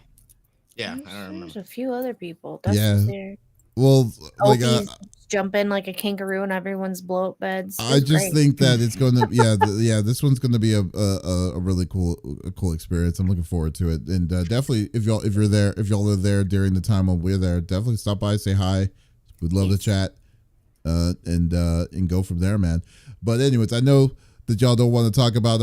Speaker 3: Yeah, I don't remember.
Speaker 2: There's a few other people. Dustin's there.
Speaker 1: Well, like
Speaker 2: jumping like a kangaroo in everyone's blow up beds.
Speaker 1: I just think that it's going to this one's going to be a really cool experience. I'm looking forward to it, and definitely if y'all are there during the time when we're there, definitely stop by, say hi. We'd love to chat, and go from there, man. But anyways, I know that y'all don't want to talk about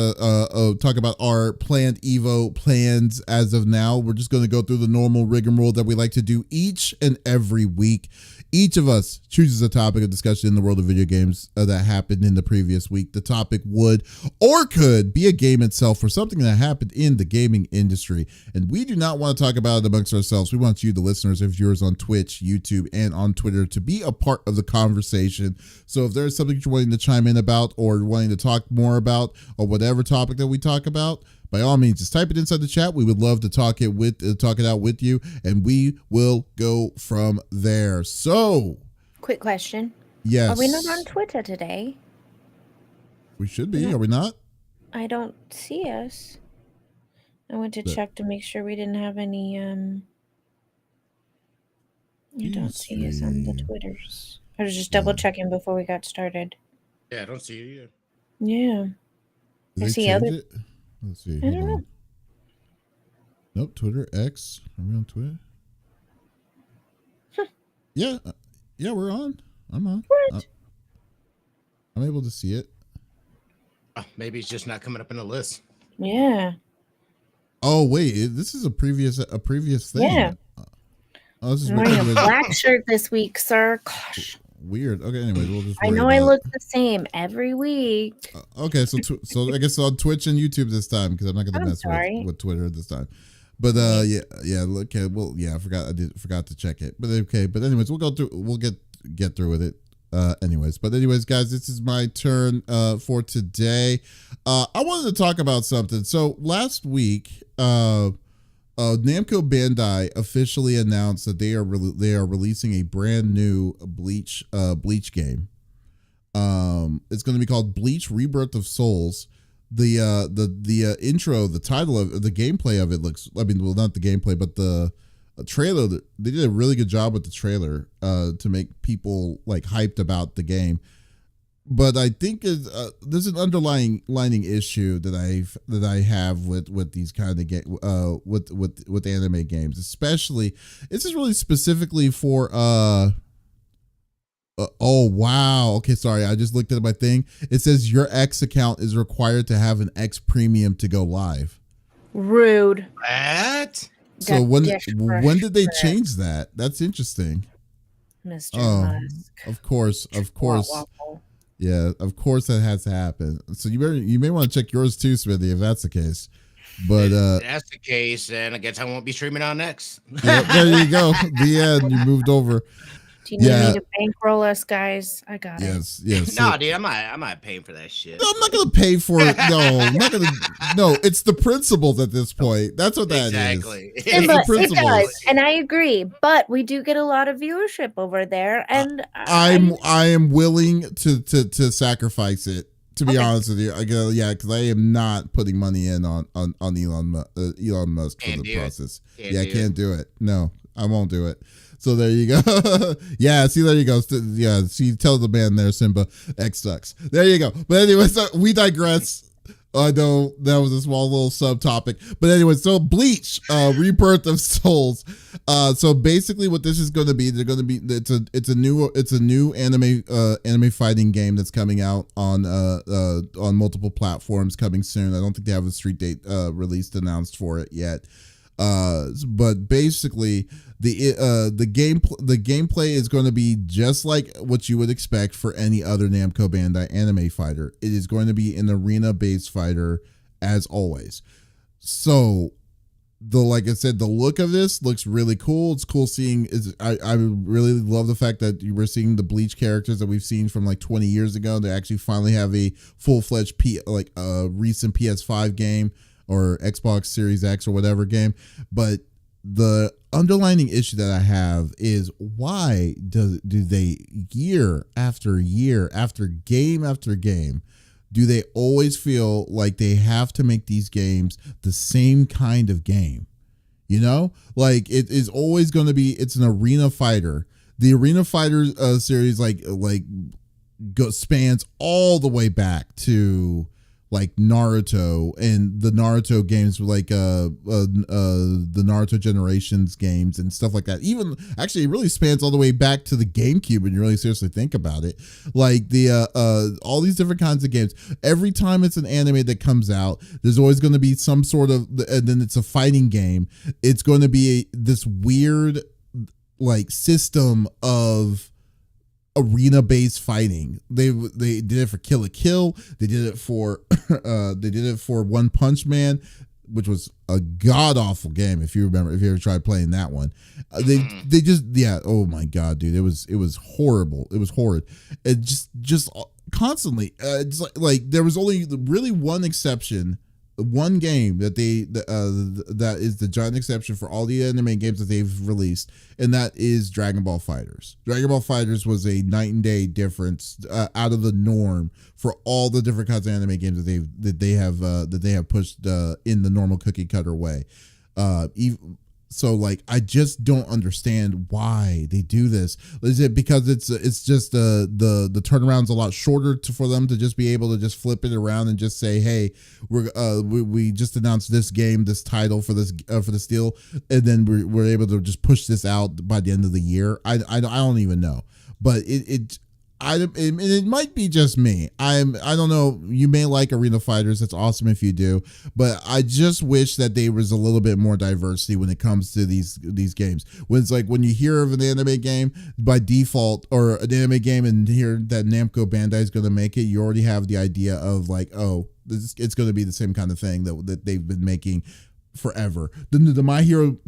Speaker 1: our planned Evo plans as of now. We're just going to go through the normal rigmarole that we like to do each and every week. Each of us chooses a topic of discussion in the world of video games that happened in the previous week. The topic would or could be a game itself or something that happened in the gaming industry. And we do not want to talk about it amongst ourselves. We want you, the listeners and viewers on Twitch, YouTube, and on Twitter, to be a part of the conversation. So if there's something you're wanting to chime in about or wanting to talk more about or whatever topic that we talk about, by all means, just type it inside the chat. We would love to talk it out with you, and we will go from there. So,
Speaker 2: quick question.
Speaker 1: Yes.
Speaker 2: Are we not on Twitter today?
Speaker 1: We should be. Are we not?
Speaker 2: I don't see us. I went to check to make sure we didn't have any. I don't see us on the Twitters. I was just double checking before we got started.
Speaker 3: Yeah, I don't see you either.
Speaker 2: Yeah. I see other.
Speaker 1: Let's see.
Speaker 2: I don't know.
Speaker 1: Nope. Twitter X. Are we on Twitter?
Speaker 2: Huh.
Speaker 1: Yeah. Yeah, we're on. I'm on.
Speaker 2: What?
Speaker 1: I'm able to see it.
Speaker 3: Maybe it's just not coming up in the list.
Speaker 2: Yeah.
Speaker 1: Oh wait, this is a previous thing.
Speaker 2: Yeah.
Speaker 1: This is
Speaker 2: I'm wearing a black shirt this week, sir. Gosh.
Speaker 1: weird. Okay, anyways, we'll just
Speaker 2: I
Speaker 1: worry
Speaker 2: know I
Speaker 1: about
Speaker 2: look the same every week.
Speaker 1: okay, so I guess on Twitch and YouTube this time because I'm not gonna
Speaker 2: I'm
Speaker 1: mess
Speaker 2: sorry.
Speaker 1: with Twitter this time. But yeah. Okay, well, yeah, I forgot to check it. But okay, but anyways, we'll go through. We'll get through with it. Anyways, guys, this is my turn for today. I wanted to talk about something. So last week, Namco Bandai officially announced that they are releasing a brand new Bleach game. It's going to be called Bleach Rebirth of Souls. The intro, the title of the gameplay of it looks, I mean, well, not the gameplay, but the trailer, they did a really good job with the trailer to make people like hyped about the game. But I think there's an underlying issue that I have with these kind of with anime games, especially this is really specifically for oh wow, okay, sorry, I just looked at my thing. It says your X account is required to have an X premium to go live.
Speaker 2: Rude.
Speaker 3: What?
Speaker 1: So when did they change that? That's interesting.
Speaker 2: Mr. Musk.
Speaker 1: Of course. Yeah, of course that has to happen. So you may want to check yours too, Smitty, if that's the case. But
Speaker 3: if that's the case, then I guess I won't be streaming on X.
Speaker 1: Yeah, there you go. The end. You moved over.
Speaker 2: Do you need me to bankroll us, guys? I got
Speaker 1: it. Yes.
Speaker 3: No, dude, I'm not paying for that shit.
Speaker 1: No, I'm not gonna pay for it. No, I'm not gonna. No, it's the principles at this point. That's what that
Speaker 3: exactly.
Speaker 1: is.
Speaker 2: It does, and I agree. But we do get a lot of viewership over there, and
Speaker 1: I am willing to sacrifice it. To be honest with you, because I am not putting money in on Elon Musk for the process. Can't do it. No, I won't do it. So there you go. Yeah, see, there you go. Yeah, see, tell the man there, Simba, X sucks. There you go. But anyway, so we digress. I know that was a small little subtopic. But anyway, so Bleach, Rebirth of Souls. So basically what this is going to be, it's a new anime fighting game that's coming out on multiple platforms coming soon. I don't think they have a street date released announced for it yet. But basically the gameplay is going to be just like what you would expect for any other Namco Bandai anime fighter. It is going to be an arena based fighter as always. So like I said, the look of this looks really cool. It's cool seeing I really love the fact that you were seeing the Bleach characters that we've seen from like 20 years ago. They actually finally have a full-fledged recent PS5 game or Xbox Series X or whatever game. But the underlining issue that I have is why do they year after year after game do they always feel like they have to make these games the same kind of game? You know, like it is always going to be, it's an arena fighter. The Arena Fighter series spans all the way back to like Naruto, and the Naruto games were like the Naruto Generations games and stuff like that. Even actually, it really spans all the way back to the GameCube when you really seriously think about it. Like the all these different kinds of games. Every time it's an anime that comes out, there's always going to be some sort of, and then it's a fighting game. It's going to be this weird like system of arena-based fighting. They did it for Kill la Kill. They did it for One Punch Man, which was a god-awful game. If you remember, if you ever tried playing that one, they just, yeah. Oh my god, dude, it was horrible. It was horrid. It just constantly. It's like there was only really one exception. One game that that is the giant exception for all the anime games that they've released, and that is Dragon Ball FighterZ. Dragon Ball FighterZ was a night and day difference out of the norm for all the different kinds of anime games that they have pushed in the normal cookie cutter way. So like I just don't understand why they do this. Is it because it's just the turnaround's a lot shorter for them to just be able to just flip it around and just say, hey, we just announced this game, this title for this deal, and then we're able to just push this out by the end of the year. I don't even know, but it might be just me. I don't know. You may like arena fighters. That's awesome if you do. But I just wish that there was a little bit more diversity when it comes to these games. When it's like when you hear of an anime game by default, or an anime game, and hear that Namco Bandai is going to make it, you already have the idea of like, oh, it's going to be the same kind of thing that they've been making forever. The My Hero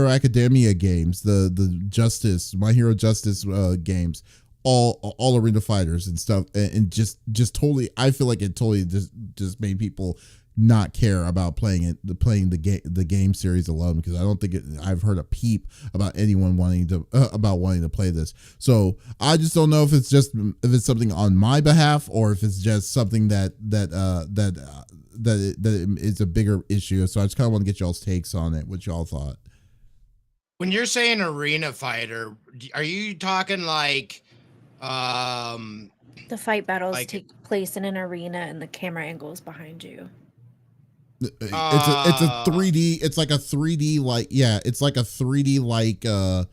Speaker 1: Academia games, the My Hero Justice games, all arena fighters and stuff, and just totally, I feel like it totally just made people not care about playing the game series alone, because I don't think I've heard a peep about anyone wanting to play this. So I just don't know if it's something on my behalf, or if it's just something that it's a bigger issue. So I just kind of want to get y'all's takes on it, what y'all thought.
Speaker 3: When you're saying arena fighter, are you talking like
Speaker 2: the fight battles take place in an arena and the camera angle is behind you?
Speaker 1: It's a 3D. It's like a 3D it's like a 3D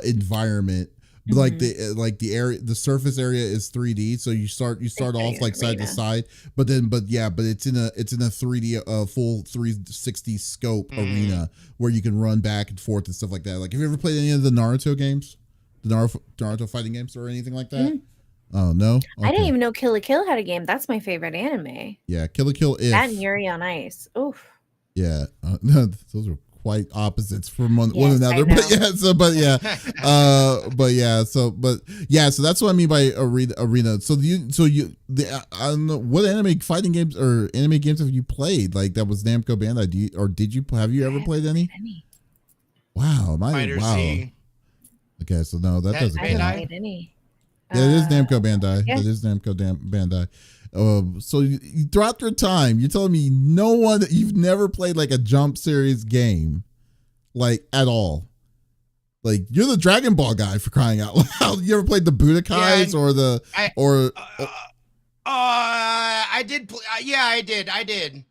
Speaker 1: environment. Like the area, the surface area is 3D, so you start off like side to side, but it's in a 3D full 360 scope arena where you can run back and forth and stuff like that. Like, have you ever played any of the Naruto games, the Naruto fighting games, or anything like that? Oh no, okay.
Speaker 2: I didn't even know Kill la Kill had a game. That's my favorite anime.
Speaker 1: Yeah, Kill la Kill.
Speaker 2: That and Yuri on Ice. Oof.
Speaker 1: Yeah, those are quite opposites from one another, so that's what I mean by arena. So I don't know, what anime fighting games or anime games have you played, like that was Namco Bandai? Have you ever played any? Wow,
Speaker 3: Z.
Speaker 1: Okay, so no, that doesn't count.
Speaker 2: I haven't played any.
Speaker 1: Yeah, it is Namco Bandai. Yeah. It is Namco Bandai. So throughout your time, you're telling me you've never played like a Jump series game, like at all? Like, you're the Dragon Ball guy, for crying out loud. You ever played the Budokais
Speaker 3: I did play. I did.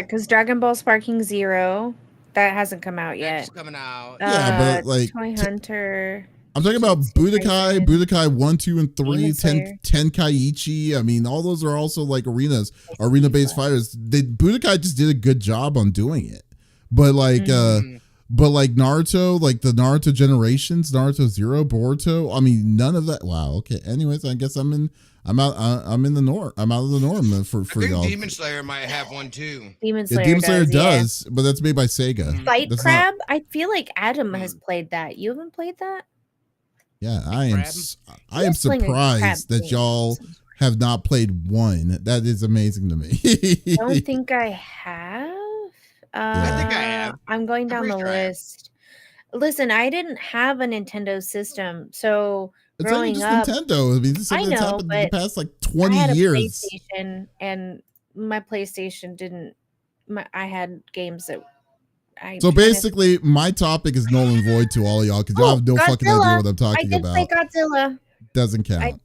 Speaker 2: Because Dragon Ball Sparking Zero, that hasn't come out yet.
Speaker 3: It's coming out.
Speaker 1: But like
Speaker 2: Toy Hunter.
Speaker 1: I'm talking about Budokai 1, 2, and 3, Tenkaichi. I mean, all those are also like arena-based fighters. Budokai just did a good job on doing it. But like Naruto, like the Naruto Generations, Naruto Zero, Boruto, I mean, none of that. Wow. Okay. Anyways, I guess I'm in the norm. I'm out of the norm for y'all.
Speaker 3: Demon Slayer might have one too.
Speaker 2: Demon Slayer
Speaker 1: does, but that's made by Sega.
Speaker 2: Fight Crab. I feel like Adam has played that. You haven't played that?
Speaker 1: Yeah, I am surprised that y'all have not played one. That is amazing to me.
Speaker 2: I don't think I have.
Speaker 3: I think I have.
Speaker 2: I'm going down the list. Listen, I didn't have a Nintendo system, so
Speaker 1: it's
Speaker 2: growing
Speaker 1: not just
Speaker 2: up,
Speaker 1: Nintendo. I mean, this is something that's happened in the past like 20
Speaker 2: I had
Speaker 1: years.
Speaker 2: A PlayStation, and my PlayStation didn't. I had games that.
Speaker 1: So basically, my topic is null and void to all of y'all, because y'all have no fucking idea what I'm talking about.
Speaker 2: I did play Godzilla.
Speaker 1: Doesn't count.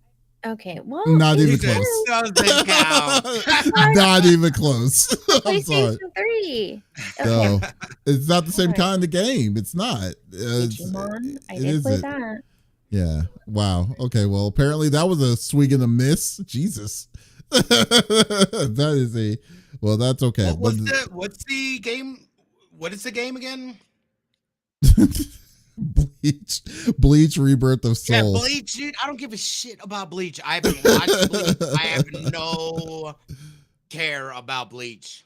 Speaker 2: Okay, well,
Speaker 1: not even close.
Speaker 3: Doesn't count.
Speaker 1: Not even close. I'm sorry.
Speaker 2: PlayStation 3. Okay.
Speaker 1: No, it's not the same kind of game. It's not.
Speaker 2: Digimon. I did play that.
Speaker 1: Yeah. Wow. Okay. Well, apparently that was a swing and a miss. Jesus. That is well, that's okay.
Speaker 3: What's the game? What is the game again?
Speaker 1: Bleach Rebirth of Soul.
Speaker 3: Yeah, Bleach, dude. I don't give a shit about Bleach. I haven't watched Bleach. I have no care about Bleach.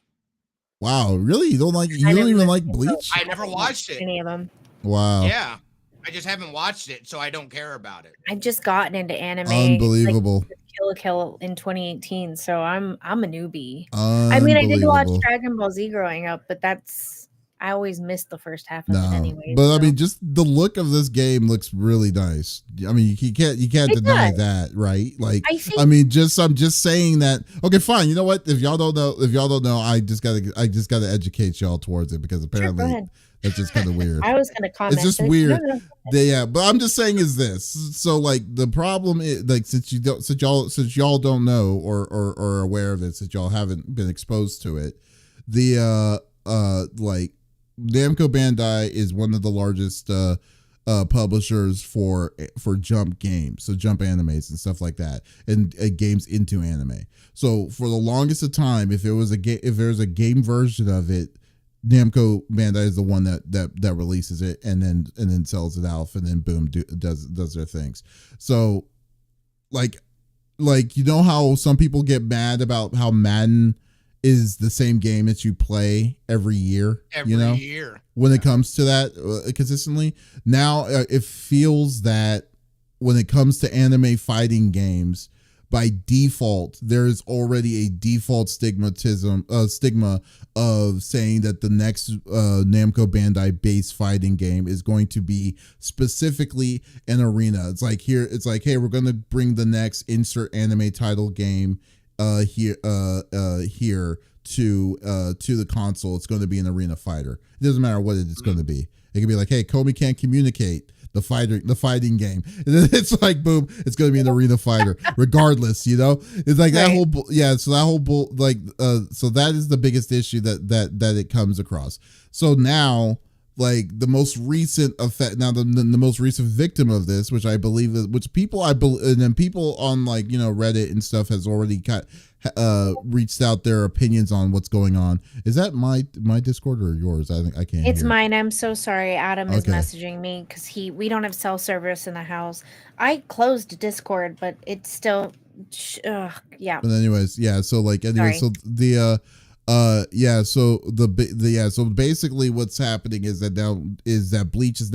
Speaker 1: Wow, really? You don't even like Bleach?
Speaker 3: I never watched it.
Speaker 2: Any of them.
Speaker 1: Wow.
Speaker 3: Yeah. I just haven't watched it, so I don't care about it.
Speaker 2: I've just gotten into anime.
Speaker 1: Unbelievable.
Speaker 2: Like, Kill la Kill in 2018, so I'm a newbie. I mean, I did watch Dragon Ball Z growing up, but I always missed the first half of it anyway.
Speaker 1: But so. I mean, just the look of this game looks really nice. I mean, you can't deny that, right? Like, I'm just saying that. Okay, fine. You know what? If y'all don't know, I just gotta educate y'all towards it, because apparently that's just kind of weird.
Speaker 2: I was gonna comment.
Speaker 1: It's just weird. No. Yeah, but I'm just saying is this. So like the problem is, like, since y'all don't know or are aware of it, since y'all haven't been exposed to it, the like Namco Bandai is one of the largest publishers for Jump games, so Jump animes and stuff like that, and games into anime. So for the longest of time, if there's a game version of it, Namco Bandai is the one that releases it and then sells it out, and then boom, does their things. So like you know how some people get mad about how Madden is the same game that you play every year, when it comes to that consistently. Now it feels that when it comes to anime fighting games, by default, there is already a default stigma of saying that the next Namco Bandai based fighting game is going to be specifically an arena. It's like, hey, we're going to bring the next insert anime title game here to the console. It's going to be an arena fighter. It doesn't matter what it's going to be. It can be like, hey, Comey can't communicate. The fighting game. It's like, boom, it's going to be an arena fighter regardless, it's like that whole so that is the biggest issue that it comes across. So now, like, the most recent effect, now the most recent victim of this, which I believe and then people on, like, Reddit and stuff has already reached out their opinions on what's going on. Is that my Discord or yours? I think I can't.
Speaker 2: It's mine. I'm so sorry. Adam is messaging me because we don't have cell service in the house. I closed Discord, but it's still yeah.
Speaker 1: But anyways, yeah. So like anyway, so the so basically what's happening is that Bleach is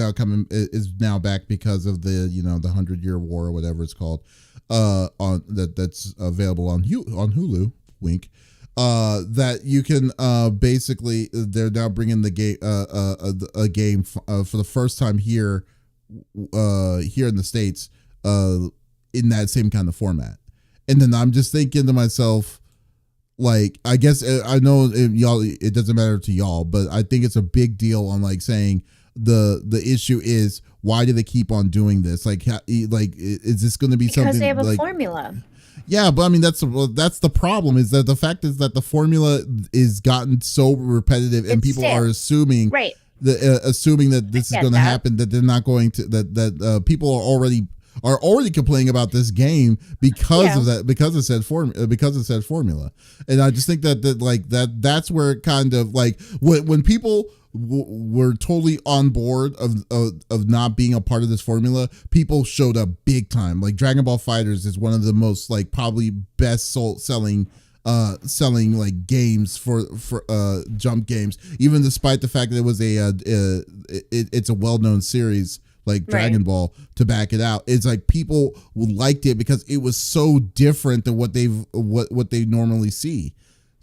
Speaker 1: now back because of the the 100-Year War or whatever it's called, that's available on Hulu, wink, that you can basically, they're now bringing the game a game for the first time here in the States in that same kind of format. And then I'm just thinking to myself, like, I guess I know it doesn't matter to y'all, but I think it's a big deal on, like, saying the issue is, why do they keep on doing this? Like is this going to be something?
Speaker 2: Because they have a formula.
Speaker 1: Yeah, but I mean that's the problem, is that the fact is that the formula is gotten so repetitive, and people are assuming that this is going to happen, that they're not going to, that people are already complaining about this game because of that, because of said formula. And I just think that's where it kind of, like, when people were totally on board of not being a part of this formula, people showed up big time. Like, Dragon Ball FighterZ is one of the most, like, probably best selling like games for Jump games, even despite the fact that it was it's a well-known series like Dragon Ball to back it out. It's like people liked it because it was so different than what they normally see.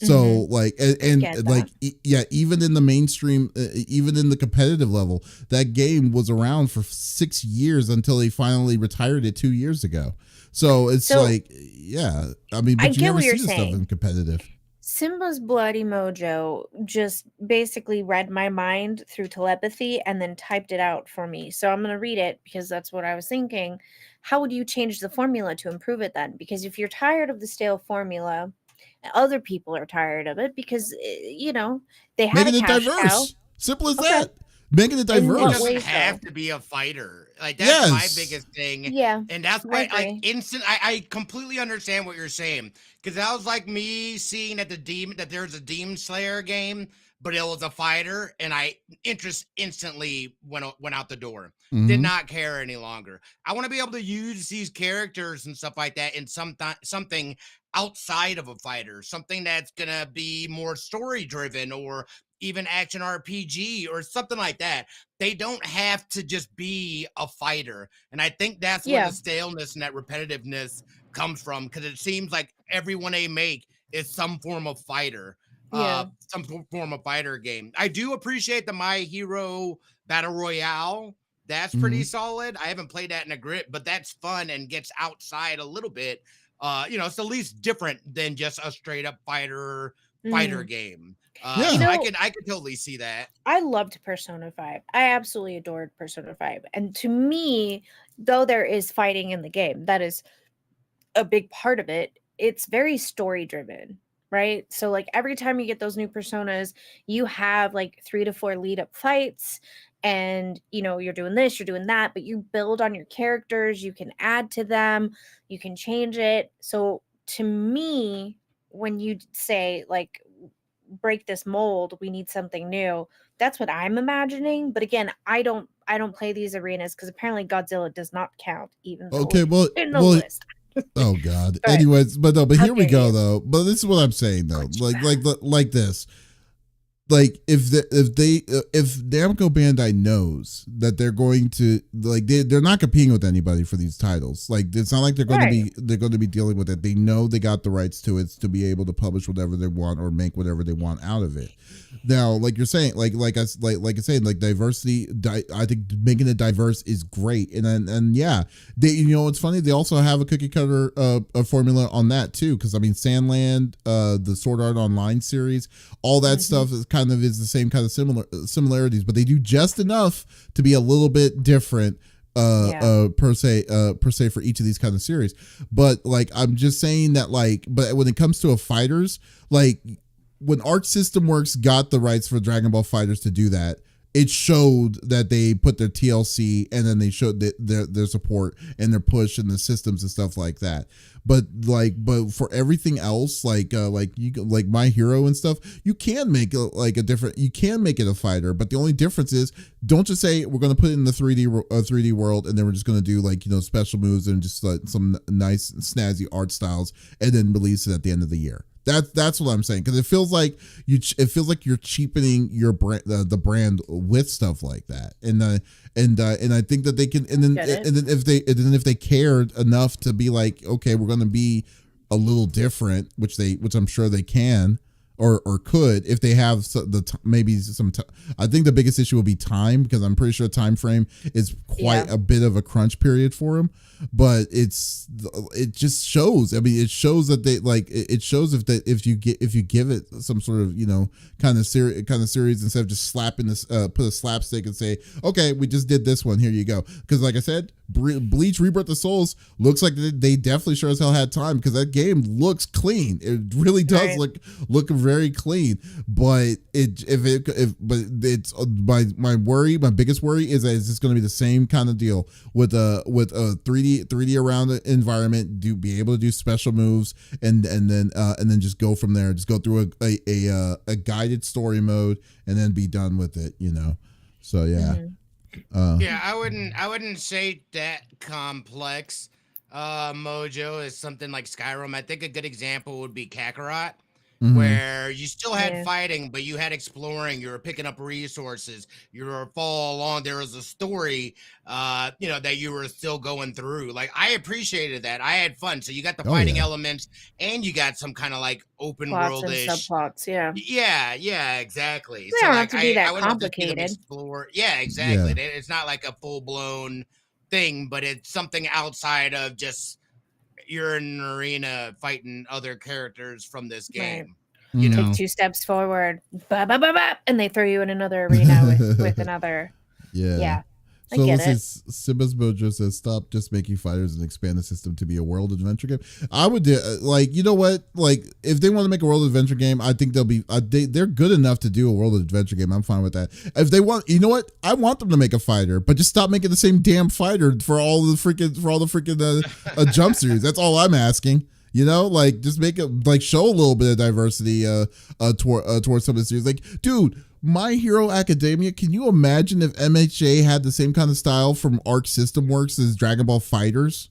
Speaker 1: So like, and like, even in the mainstream, even in the competitive level, that game was around for 6 years until they finally retired it 2 years ago. So it's like, I mean, but you never see this stuff in competitive.
Speaker 2: Simba's Bloody Mojo just basically read my mind through telepathy and then typed it out for me. So I'm going to read it because that's what I was thinking. How would you change the formula to improve it then? Because if you're tired of the stale formula, other people are tired of it because, they have
Speaker 1: making it diverse. Simple as that. Making it diverse.
Speaker 3: It doesn't have to be a fighter. Like, that's my biggest thing.
Speaker 2: Yeah.
Speaker 3: And that's why I completely understand what you're saying. Because that was like me seeing that there's a Demon Slayer game, but it was a fighter, and I instantly went out the door. Did not care any longer. I want to be able to use these characters and stuff like that in something outside of a fighter, something that's gonna be more story driven, or even action RPG or something like that. They don't have to just be a fighter. And I think that's where the staleness and that repetitiveness comes from, because it seems like everyone they make is some form of fighter, some form of fighter game. I do appreciate the My Hero Battle Royale. That's pretty solid. I haven't played that in a grip, but that's fun and gets outside a little bit. It's at least different than just a straight up fighter game. I could totally see that.
Speaker 2: I loved Persona 5. I absolutely adored Persona 5. And to me, though there is fighting in the game, that is a big part of it. It's very story driven, right? So like every time you get those new personas, you have like 3 to 4 lead up fights, and you're doing this, you're doing that, but you build on your characters, you can add to them, you can change it. So to me, when you say like break this mold, we need something new, that's what I'm imagining. But again, I don't play these arenas because apparently Godzilla does not count, even though
Speaker 1: Okay,
Speaker 2: it's in the
Speaker 1: well,
Speaker 2: list.
Speaker 1: oh God.
Speaker 2: But
Speaker 1: Anyways, but no, but
Speaker 2: how
Speaker 1: here we
Speaker 2: dare
Speaker 1: go
Speaker 2: you?
Speaker 1: though. But this is what I'm saying though.
Speaker 2: Punch
Speaker 1: Like this. Like if Namco Bandai knows that they're going to like they're not competing with anybody for these titles. Like it's not like they're going
Speaker 2: Right.
Speaker 1: to be dealing with it. They know they got the rights to it to be able to publish whatever they want or make whatever they want out of it. Now, like you're saying, like I saying, like diversity. I think making it diverse is great, and yeah, they it's funny. They also have a cookie cutter a formula on that too, because I mean, Sandland, the Sword Art Online series, all that stuff is the same kind of similarities, but they do just enough to be a little bit different per se for each of these kind of series. But like I'm just saying that but when it comes to a fighters, like when Arc System Works got the rights for Dragon Ball Fighters to do that, it showed that they put their TLC and then they showed their support and their push and the systems and stuff like that. But for everything else, like My Hero and stuff, you can make you can make it a fighter. But the only difference is, don't just say we're going to put it in the 3D world and then we're just going to do special moves and just some nice snazzy art styles and then release it at the end of the year. That's what I'm saying, because it feels like you're cheapening your brand, the brand with stuff like that, and I think that they can, and then if they cared enough to be like, okay, we're going to be a little different, which I'm sure they can or could, if they have maybe some. I think the biggest issue will be time, because I'm pretty sure time frame is quite a bit of a crunch period for them. But it just shows. I mean, it shows that they it shows if you give it some sort of kind of series instead of just slapping this put a slapstick and say, okay, we just did this one, here you go. Because like I said, Bleach Rebirth of Souls looks like they definitely sure as hell had time, because that game looks clean. It really does look very clean. But my biggest worry is that it's just going to be the same kind of deal with a 3D around the environment, be able to do special moves and then just go from there, just go through a guided story mode and then be done with it, so yeah.
Speaker 3: Yeah, I wouldn't say that complex. Mojo is something like Skyrim. I think a good example would be Kakarot, where you still had fighting, but you had exploring. You were picking up resources. You were following along. There was a story, that you were still going through. Like, I appreciated that. I had fun. So you got the fighting elements, and you got some kind of like open world-ish
Speaker 2: subplots.
Speaker 3: Yeah, exactly.
Speaker 2: They
Speaker 3: So
Speaker 2: don't
Speaker 3: like,
Speaker 2: have to be that
Speaker 3: I would love to see them
Speaker 2: complicated.
Speaker 3: explore. Yeah, exactly. It's not like a full-blown thing, but it's something outside of just you're in an arena fighting other characters from this game.
Speaker 2: Take 2 steps forward, and they throw you in another arena with another. I
Speaker 1: So
Speaker 2: get
Speaker 1: let's see, Simba's Mojo says, stop just making fighters and expand the system to be a world adventure game. I would do you know what, if they want to make a world adventure game, I think they'll be they're good enough to do a world adventure game. I'm fine with that. If they want, you know what, I want them to make a fighter, but just stop making the same damn fighter for all the freaking jump series. That's all I'm asking. Just make it, show a little bit of diversity towards some of the series. Dude, My Hero Academia, can you imagine if MHA had the same kind of style from Arc System Works as Dragon Ball Fighters?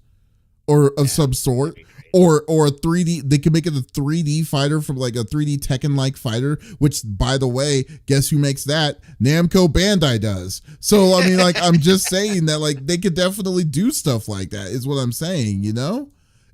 Speaker 1: Or of some sort? Or a 3D, they could make it a 3D fighter from a 3D Tekken-like fighter, which, by the way, guess who makes that? Namco Bandai does. So, I mean, I'm just saying that, they could definitely do stuff like that, is what I'm saying,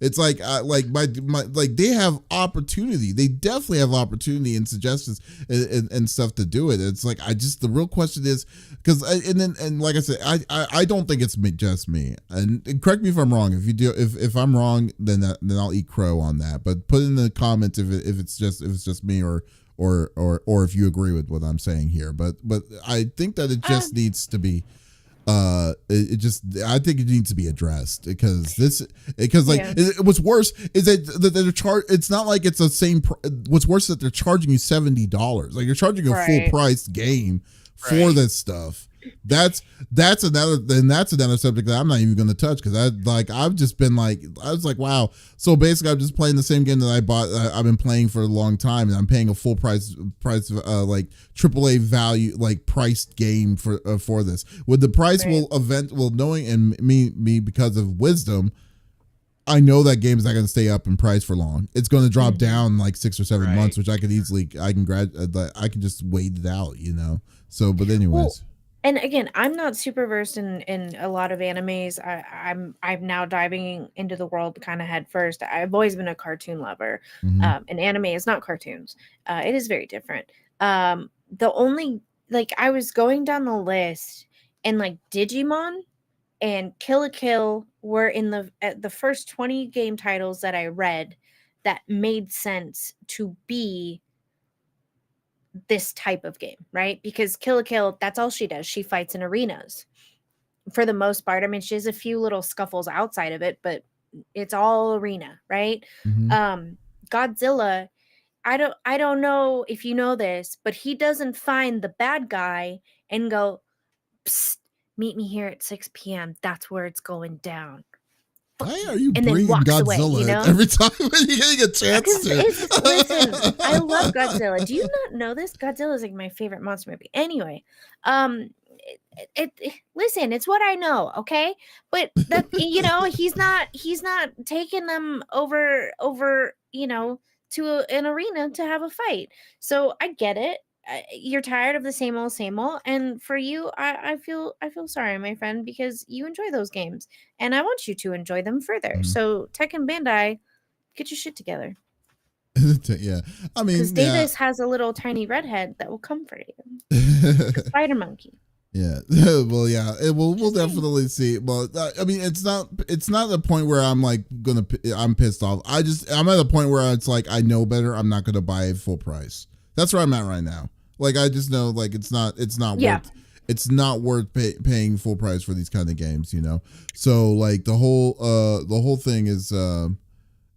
Speaker 1: It's they have opportunity. They definitely have opportunity and suggestions and stuff to do it. It's the real question is, because like I said, I don't think it's just me. And correct me if I'm wrong. If I'm wrong, then I'll eat crow on that. But put in the comments if it's just me or if you agree with what I'm saying here. But I think that it just needs to be it just, I think it needs to be addressed because
Speaker 2: Yeah.
Speaker 1: what's worse is that they're it's not like it's the same what's worse is that they're charging you $70. Like, you're charging a full
Speaker 2: Right.
Speaker 1: price game for
Speaker 3: Right.
Speaker 1: this stuff. That's another subject that I'm not even going to touch, because I've just been like, I was like, wow. So basically, I'm just playing the same game that I bought. I've been playing for a long time, and I'm paying a full price like AAA value, like priced game for this. With the price
Speaker 2: Right.
Speaker 1: knowing, and me because of wisdom, I know that game is not going to stay up in price for long. It's going to drop down like 6 or 7
Speaker 3: Right.
Speaker 1: months, which I can just wait it out, So, but anyways.
Speaker 2: Well, and again, I'm not super versed in a lot of animes. I'm now diving into the world kind of head first. I've always been a cartoon lover.
Speaker 1: Mhm.
Speaker 2: And anime is not cartoons. It is very different. The only, like, I was going down the list, and like Digimon and Kill la Kill were in the first 20 game titles that I read that made sense to be this type of game, right? Because Kill la Kill, that's all she does. She fights in arenas for the most part. I mean, she has a few little scuffles outside of it, but it's all arena, right?
Speaker 1: Mhm.
Speaker 2: Godzilla, I don't know if you know this, but he doesn't find the bad guy and go, psst, meet me here at 6 p.m. That's where it's going down.
Speaker 1: Why are you
Speaker 2: And then
Speaker 1: bringing
Speaker 2: walks away,
Speaker 1: Godzilla every time you're getting a chance to?
Speaker 2: Listen, I love Godzilla. Do you not know this? Godzilla is like my favorite monster movie. Anyway, listen, it's what I know, okay? But that, he's not taking them over, to an arena to have a fight. So I get it. You're tired of the same old, and for you, I feel sorry, my friend, because you enjoy those games, and I want you to enjoy them further.
Speaker 1: Mhm.
Speaker 2: So Tekken Bandai, get your shit together,
Speaker 1: Yeah, I
Speaker 2: because
Speaker 1: mean,
Speaker 2: Davis has a little tiny redhead that will comfort you,
Speaker 1: yeah.
Speaker 2: spider monkey.
Speaker 1: Yeah. Well, yeah. We'll
Speaker 2: Just saying.
Speaker 1: definitely see. Well, I mean, it's not a point where I'm like I'm pissed off. I'm at a point where it's like, I know better. I'm not gonna buy it full price. That's where I'm at right now. Like, I just know, like, it's not
Speaker 2: Yeah.
Speaker 1: worth paying full price for these kind of games, So, like, the whole thing is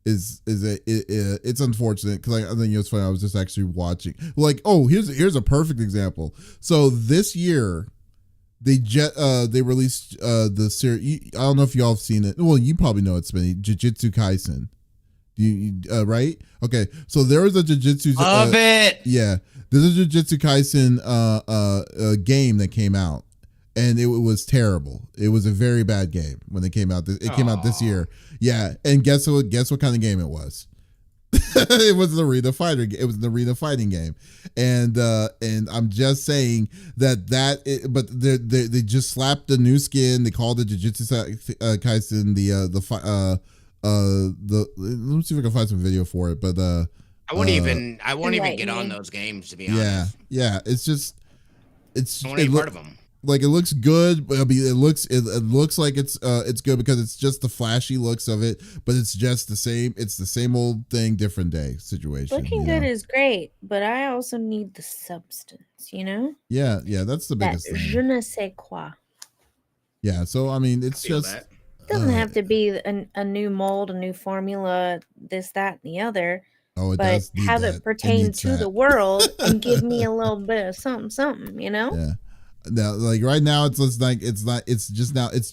Speaker 1: it's unfortunate, because I think it's funny. I was just actually watching, like, oh, here's a perfect example. So this year they released the series. I don't know if y'all have seen it. Well, you probably know it's Smitty, Jujutsu Kaisen. Right? Okay, so there was a Jujutsu.
Speaker 3: Love it.
Speaker 1: Yeah, there's a Jujutsu Kaisen game that came out, and it was terrible. It was a very bad game when it came out. It came out this year. Yeah, and guess what kind of game it was? It was an arena fighter. It was an arena fighting game, and I'm just saying but they just slapped the new skin. They called it Jujutsu Kaisen. Let me see if I can find some video for it. But
Speaker 3: I won't even get on
Speaker 2: Enlighten me.
Speaker 3: those games, to be honest.
Speaker 1: yeah, it's just
Speaker 3: I don't want any part of them.
Speaker 1: like, it looks good, but I mean, it looks like it's good because it's just the flashy looks of it, but it's just the same. It's the same old thing, different day situation.
Speaker 2: Looking good is great, but I also need the substance,
Speaker 1: Yeah, that's the
Speaker 2: that
Speaker 1: biggest
Speaker 2: je
Speaker 1: thing.
Speaker 2: ne sais quoi.
Speaker 1: Yeah, so I mean, it's
Speaker 3: Feel
Speaker 1: just
Speaker 3: that.
Speaker 2: Doesn't have to be a new mold, a new formula, this, that, and the other,
Speaker 1: it
Speaker 2: but
Speaker 1: does need
Speaker 2: have
Speaker 1: that.
Speaker 2: it pertain
Speaker 1: needs
Speaker 2: to
Speaker 1: that.
Speaker 2: the world and give me a little bit of something,
Speaker 1: Yeah. Now, like, right now, it's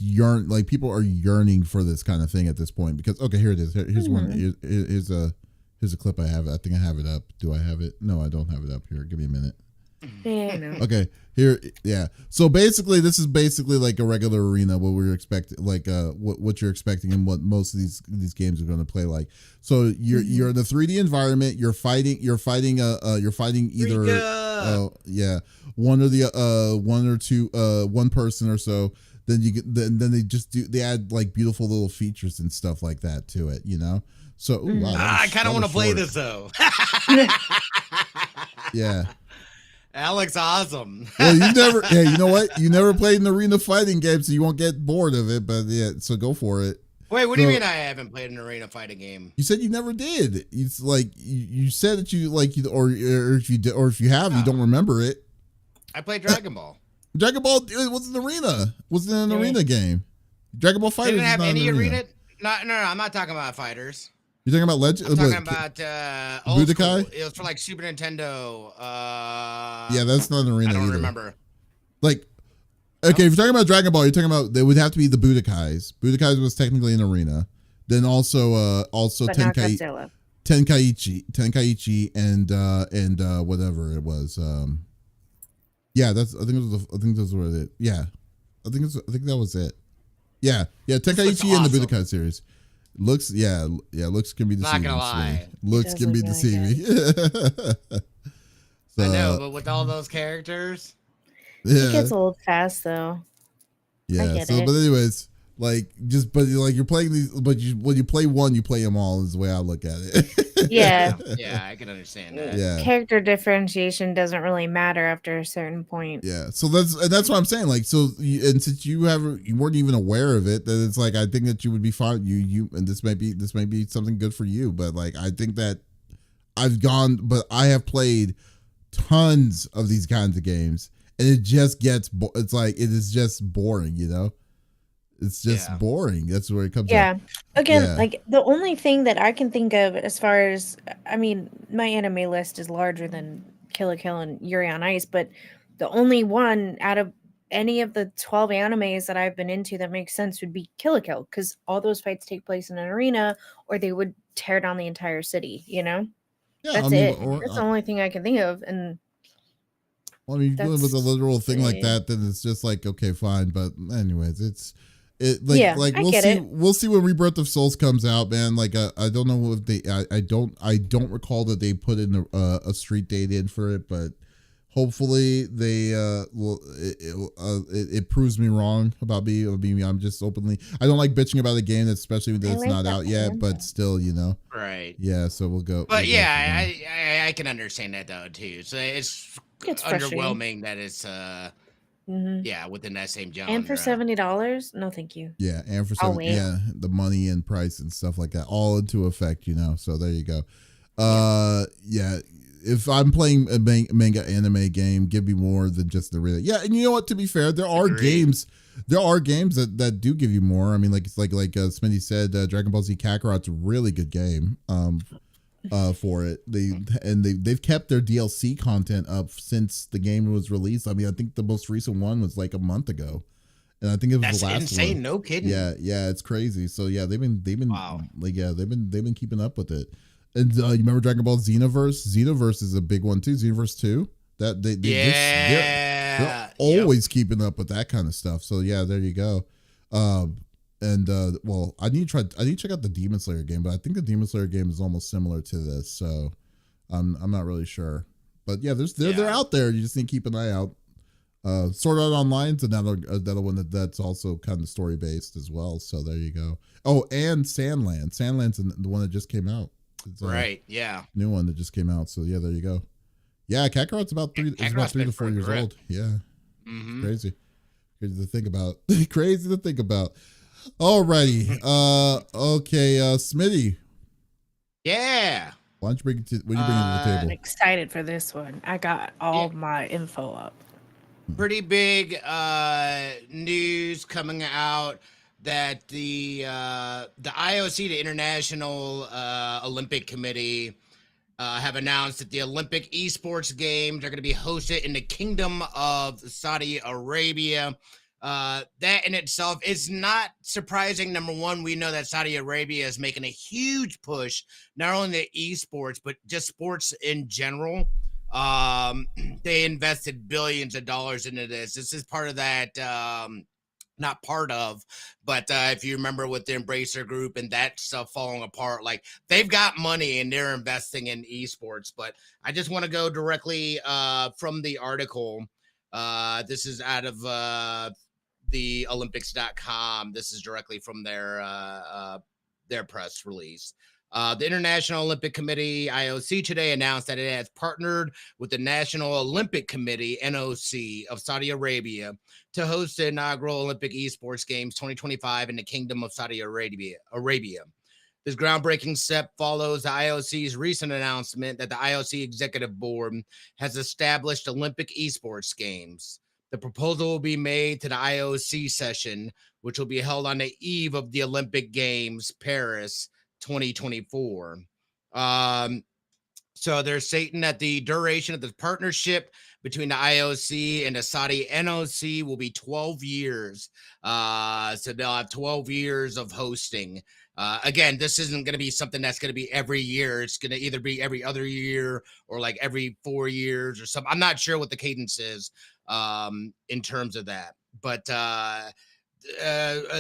Speaker 1: yearn, like, people are yearning for this kind of thing at this point, because, okay, here it is. Here's one. Here's a clip I have. I think I have it up. Do I have it? No, I don't have it up here. Give me a minute.
Speaker 2: Yeah, I know.
Speaker 1: Okay, here, yeah. So basically, this is basically like a regular arena, what we're expecting, like what you're expecting, and what most of these games are going to play like. So you're in a 3D environment. You're fighting either one or two, one person or so. Then then they add like beautiful little features and stuff like that to it, So wow,
Speaker 3: I kind of want to play this though.
Speaker 1: Yeah.
Speaker 3: That looks awesome.
Speaker 1: Well, you know what? You never played an arena fighting game, so you won't get bored of it. But yeah, so go for it.
Speaker 3: Wait, what do you mean I haven't played an arena fighting game?
Speaker 1: You said you never did. It's like you said that you like, or if you did, or if you have, you don't remember it.
Speaker 3: I played Dragon Ball.
Speaker 1: Dragon Ball it was an arena. Was an arena game. Dragon Ball Fighters
Speaker 3: Didn't have
Speaker 1: is not
Speaker 3: any
Speaker 1: an arena.
Speaker 3: No, I'm not talking about fighters.
Speaker 1: You're talking about Legend?
Speaker 3: I'm talking about old
Speaker 1: Budokai?
Speaker 3: school. It was for like Super Nintendo.
Speaker 1: Yeah, that's not an arena.
Speaker 3: I don't
Speaker 1: either.
Speaker 3: remember.
Speaker 1: Like, okay, if you're talking about Dragon Ball, you're talking about they would have to be the Budokais. Budokais was technically an arena. Then also Tenkaichi, and whatever it was. Yeah, that's I think that's what it is. Yeah, I think that was it. Yeah, Tenkaichi and the Budokai series. Looks looks can be deceiving.
Speaker 3: Not gonna lie.
Speaker 1: Looks can be deceiving.
Speaker 3: So, I know, but with all those characters,
Speaker 2: it gets old fast though.
Speaker 1: Yeah. So, but anyways, like you're playing these, but when you play one, you play them all. Is the way I look at it.
Speaker 2: Yeah.
Speaker 3: Yeah, I can understand that.
Speaker 1: Yeah.
Speaker 2: Character differentiation doesn't really matter after a certain point.
Speaker 1: Yeah. So that's what I'm saying. Like, and since you weren't even aware of it, that it's like I think that you would be fine. And this may be something good for you. But like I think that I have played tons of these kinds of games, and it just gets it's like it is just boring. It's just boring. That's where it comes.
Speaker 2: Yeah. Again, like the only thing that I can think of as far as, I mean, my anime list is larger than Kill la Kill and Yuri on Ice, but the only one out of any of the 12 animes that I've been into that makes sense would be Kill la Kill, because all those fights take place in an arena, or they would tear down the entire city. Yeah, that's it. That's the only thing I can think of, and.
Speaker 1: Well, I mean, you're dealing with a literal thing like that, then it's just like, okay, fine. But anyways, we'll see when Rebirth of Souls comes out, man. Like, I don't know if I don't recall that they put in a street date in for it, but hopefully they it proves me wrong about me. I'm just openly, I don't like bitching about a game, especially when it's not out yet, but still,
Speaker 3: Right.
Speaker 1: Yeah, so we'll go.
Speaker 3: But I can understand that though too. So it's underwhelming that it's within that same genre.
Speaker 2: And for $70, no, thank you.
Speaker 1: Yeah, and for the money and price and stuff like that all into effect, So there you go. If I'm playing a manga anime game, give me more than just the real. Yeah, and you know what? To be fair, there are games that do give you more. I mean, like Smitty said, Dragon Ball Z Kakarot's a really good game. For it, they've kept their DLC content up since the game was released. I mean, I think the most recent one was like a month ago, and I think it was the last
Speaker 3: insane.
Speaker 1: one.
Speaker 3: No kidding.
Speaker 1: Yeah, it's crazy. So yeah, they've been
Speaker 3: wow.
Speaker 1: Like they've been keeping up with it. And you remember Dragon Ball Xenoverse? Xenoverse is a big one too. Xenoverse 2. That they're always keeping up with that kind of stuff. So yeah, there you go. Well, I need to check out the Demon Slayer game, but I think the Demon Slayer game is almost similar to this, so I'm not really sure. But yeah, they're out there. You just need to keep an eye out. Sword Art Online's another one that's also kind of story based as well. So there you go. Oh, and Sandland. Sandland's the one that just came out. It's
Speaker 3: right. Yeah.
Speaker 1: New one that just came out. So yeah, there you go. Yeah, Kakarot's about 3 to 4 years old. Yeah.
Speaker 3: Mm-hmm.
Speaker 1: Crazy to think about. Crazy to think about. Alrighty. Okay. Smitty.
Speaker 3: Yeah.
Speaker 1: Why don't you bring it to the table?
Speaker 2: I'm excited for this one. I got all my info up.
Speaker 3: Pretty big news coming out that the IOC, the International Olympic Committee, have announced that the Olympic esports games are going to be hosted in the Kingdom of Saudi Arabia. That in itself is not surprising. Number one, we know that Saudi Arabia is making a huge push, not only the esports, but just sports in general. They invested billions of dollars into this. This is part of that, not part of, but if you remember with the Embracer Group and that stuff falling apart, like they've got money and they're investing in esports. But I just want to go directly from the article. This is out of the Olympics.com. This is directly from their press release. The International Olympic Committee, IOC, today announced that it has partnered with the National Olympic Committee, NOC, of Saudi Arabia to host the inaugural Olympic Esports Games 2025 in the Kingdom of Saudi Arabia. This groundbreaking step follows the IOC's recent announcement that the IOC Executive Board has established Olympic Esports Games. The proposal will be made to the IOC session, which will be held on the eve of the Olympic Games, Paris 2024. So they're stating that the duration of the partnership between the IOC and the Saudi NOC will be 12 years. So they'll have 12 years of hosting. Again, this isn't going to be something that's going to be every year. It's going to either be every other year or like every 4 years or something. I'm not sure what the cadence is in terms of that. But a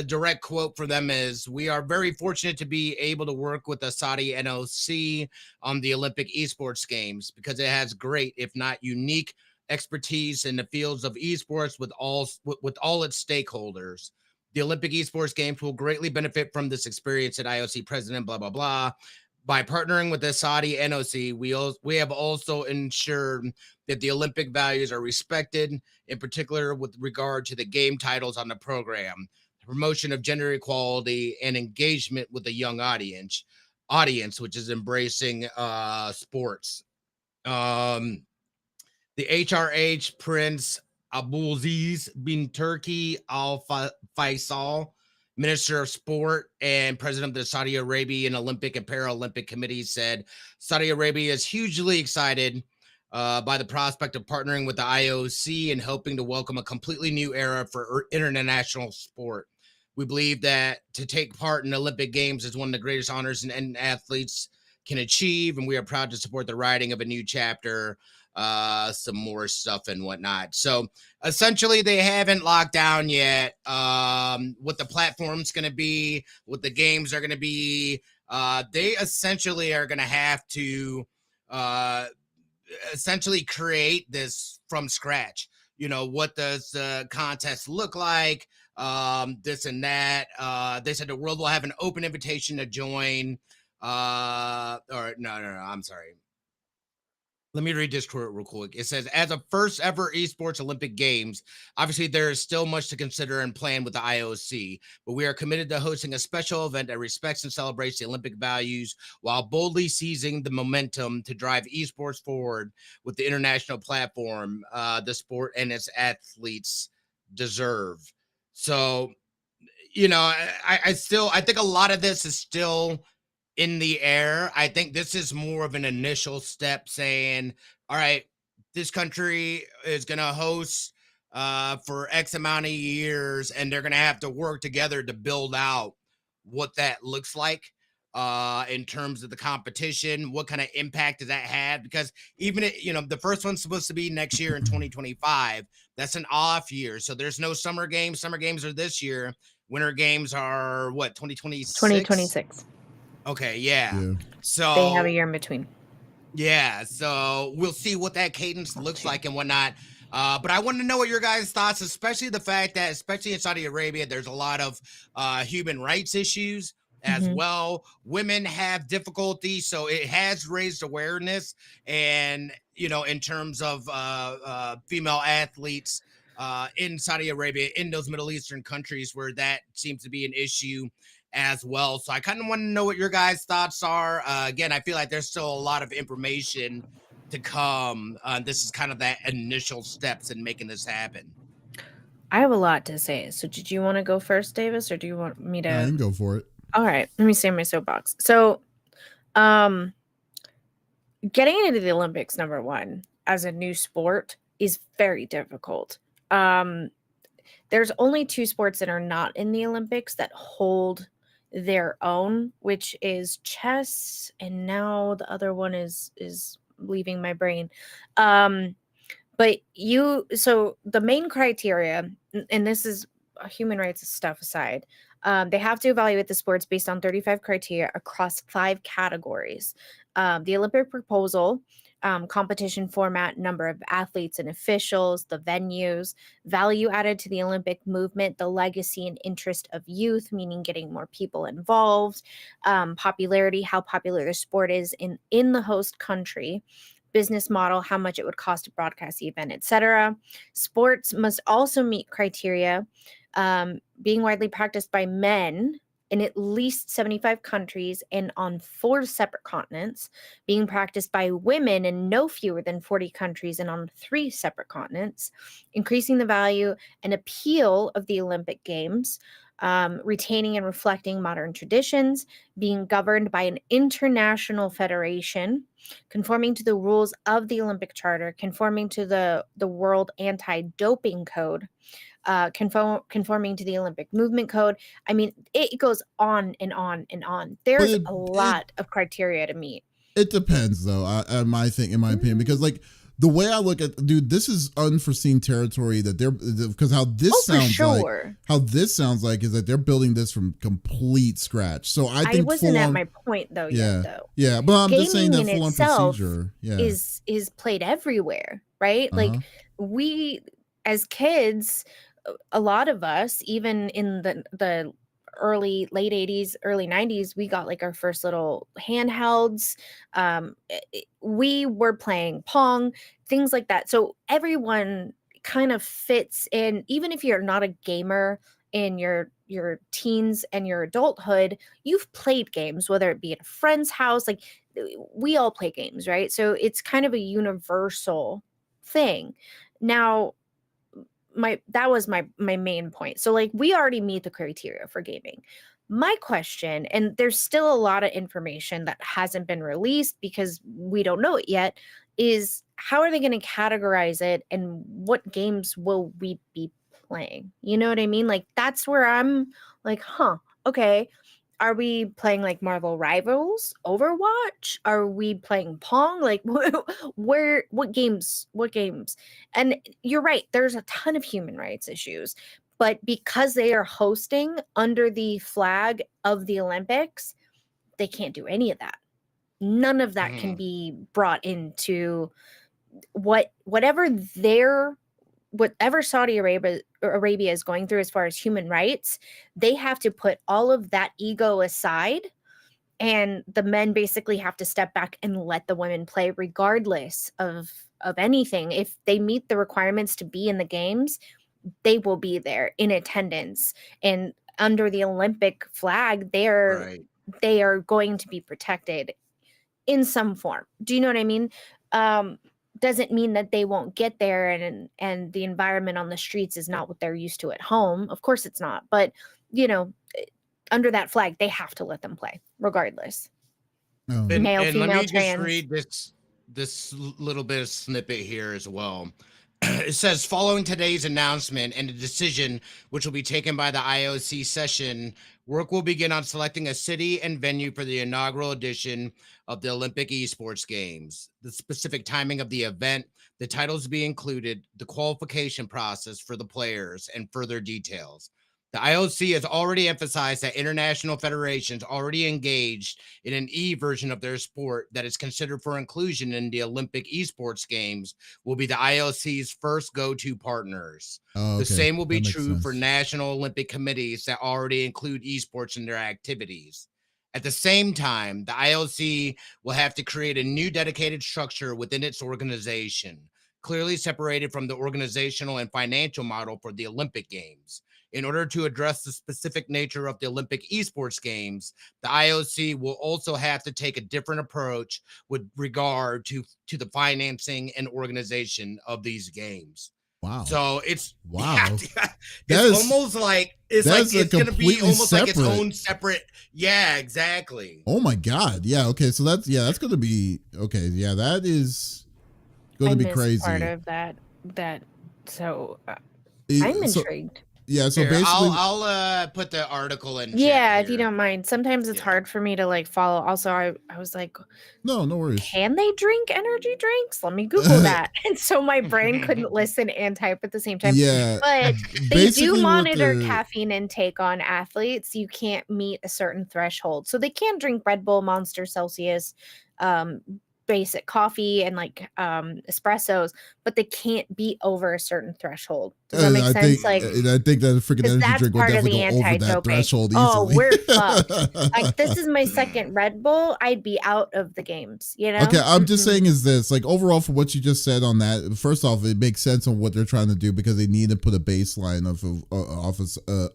Speaker 3: direct quote for them is, "We are very fortunate to be able to work with the Saudi NOC on the Olympic esports games because it has great, if not unique, expertise in the fields of esports with all its stakeholders. The Olympic esports games will greatly benefit from this experience," at IOC president, blah, blah, blah. "By partnering with the Saudi NOC, we have also ensured that the Olympic values are respected, in particular with regard to the game titles on the program, the promotion of gender equality, and engagement with the young audience, which is embracing sports." The HRH Prince Abdulaziz bin Turki Al Faisal, Minister of Sport and President of the Saudi Arabian Olympic and Paralympic Committee, said Saudi Arabia is hugely excited by the prospect of partnering with the IOC and hoping to welcome a completely new era for international sport. "We believe that to take part in Olympic Games is one of the greatest honors and athletes can achieve, and we are proud to support the writing of a new chapter," some more stuff and whatnot. So essentially, they haven't locked down yet what the platform's going to be, what the games are going to be. They essentially are going to have to essentially create this from scratch. What does the contest look like? This and that. They said the world will have an open invitation to join. Or no, I'm sorry. Let me read this quote real quick. It says, "As a first ever esports Olympic Games, obviously there is still much to consider and plan with the IOC, but we are committed to hosting a special event that respects and celebrates the Olympic values while boldly seizing the momentum to drive esports forward with the international platform the sport and its athletes deserve." So, I think a lot of this is still in the air. I think this is more of an initial step saying, all right, this country is going to host for X amount of years, and they're going to have to work together to build out what that looks like in terms of the competition. What kind of impact does that have? Because even, the first one's supposed to be next year in 2025. That's an off year. So there's no summer games. Summer games are this year. Winter games are what, 2026?
Speaker 2: 2026.
Speaker 3: Okay, yeah. So
Speaker 2: they have a year in between.
Speaker 3: Yeah, so we'll see what that cadence looks like and whatnot. But I want to know what your guys' thoughts, especially the fact that, especially in Saudi Arabia, there's a lot of human rights issues as well. Women have difficulty, so it has raised awareness. And, in terms of female athletes in Saudi Arabia, in those Middle Eastern countries where that seems to be an issue as well. So I kind of want to know what your guys' thoughts are. Again, I feel like there's still a lot of information to come. This is kind of that initial steps in making this happen.
Speaker 2: I have a lot to say. So did you want to go first, Davis, or do you want me to?
Speaker 1: I can go for it.
Speaker 2: All right. Let me stay in my soapbox. So getting into the Olympics, number one, as a new sport is very difficult. There's only two sports that are not in the Olympics that hold their own, which is chess, and now the other one is leaving my brain. So the main criteria, and this is human rights stuff aside, they have to evaluate the sports based on 35 criteria across 5 categories. The Olympic proposal, competition format, number of athletes and officials, the venues, value added to the Olympic movement, the legacy and interest of youth, meaning getting more people involved, popularity, how popular the sport is in the host country, business model, how much it would cost to broadcast the event, etc. Sports must also meet criteria being widely practiced by men in at least 75 countries and on 4 separate continents, being practiced by women in no fewer than 40 countries and on 3 separate continents, increasing the value and appeal of the Olympic Games, retaining and reflecting modern traditions, being governed by an international federation, conforming to the rules of the Olympic Charter, conforming to the World Anti-Doping Code, conforming to the Olympic Movement Code. I mean, it goes on and on and on. There's a lot of criteria to meet.
Speaker 1: It depends, though. In my opinion, because like the way I look at, dude, this is unforeseen territory that they're, because how this sounds like is that they're building this from complete scratch. So I think
Speaker 2: wasn't at my point though yet, though.
Speaker 1: Yeah, but I'm just saying that
Speaker 2: Gaming in
Speaker 1: full-on
Speaker 2: itself
Speaker 1: procedure
Speaker 2: is played everywhere, right? Like we as kids, a lot of us, even in the late 80s, early 90s, we got like our first little handhelds. We were playing Pong, things like that. So everyone kind of fits in, even if you're not a gamer in your teens and your adulthood, you've played games, whether it be at a friend's house. Like we all play games, right? So it's kind of a universal thing. Now, that was my main point. So like we already meet the criteria for gaming. My question, and there's still a lot of information that hasn't been released because we don't know it yet, is how are they going to categorize it and what games will we be playing? You know what I mean? Like that's where I'm like, okay. Are we playing like Marvel Rivals, Overwatch? Are we playing Pong? Like what games? And you're right, there's a ton of human rights issues, but because they are hosting under the flag of the Olympics, they can't do any of that. None of that can be brought into whatever Saudi Arabia is going through as far as human rights. They have to put all of that ego aside, and the men basically have to step back and let the women play regardless of anything. If they meet the requirements to be in the games, they will be there in attendance, and under the Olympic flag, they are going to be protected in some form. Do you know what I mean? Doesn't mean that they won't get there and the environment on the streets is not what they're used to at home. Of course it's not. But, under that flag, they have to let them play regardless. Male, female,
Speaker 3: let me
Speaker 2: trans.
Speaker 3: just read this little bit of snippet here as well. It says, following today's announcement and a decision which will be taken by the IOC session, work will begin on selecting a city and venue for the inaugural edition of the Olympic Esports Games. The specific timing of the event, the titles to be included, the qualification process for the players, and further details. The IOC has already emphasized that international federations already engaged in an version of their sport that is considered for inclusion in the Olympic Esports Games will be the IOC's first go-to partners. The same will be true for national Olympic committees that already include esports in their activities. At the same time, the IOC will have to create a new dedicated structure within its organization, clearly separated from the organizational and financial model for the Olympic Games. In order to address the specific nature of the Olympic Esports Games, the IOC will also have to take a different approach with regard to the financing and organization of these games.
Speaker 1: Wow.
Speaker 3: So it's
Speaker 1: it's
Speaker 3: almost like it's going to be almost like its own separate. Yeah, exactly.
Speaker 1: Oh my God. Yeah. Okay. So that's going to be okay. Yeah, that is going to be crazy.
Speaker 2: Part of that. So I'm intrigued.
Speaker 1: Yeah, so
Speaker 3: here,
Speaker 1: basically,
Speaker 3: I'll put the article in.
Speaker 2: Yeah, if you don't mind. Sometimes it's hard for me to like follow. Also, I was like,
Speaker 1: no worries.
Speaker 2: Can they drink energy drinks? Let me Google that. And so my brain couldn't listen and type at the same time.
Speaker 1: Yeah,
Speaker 2: but they do monitor caffeine intake on athletes. You can't meet a certain threshold, so they can drink Red Bull, Monster, Celsius, basic coffee and like espressos, but they can't be over a certain threshold. Does that make sense?
Speaker 1: I think that a freaking energy drink will definitely go over that threshold easily.
Speaker 2: Oh, we're fucked. Like, this is my second Red Bull. I'd be out of the games, you know?
Speaker 1: Okay, I'm just saying is this, like, overall for what you just said on that, first off, it makes sense on what they're trying to do because they need to put a baseline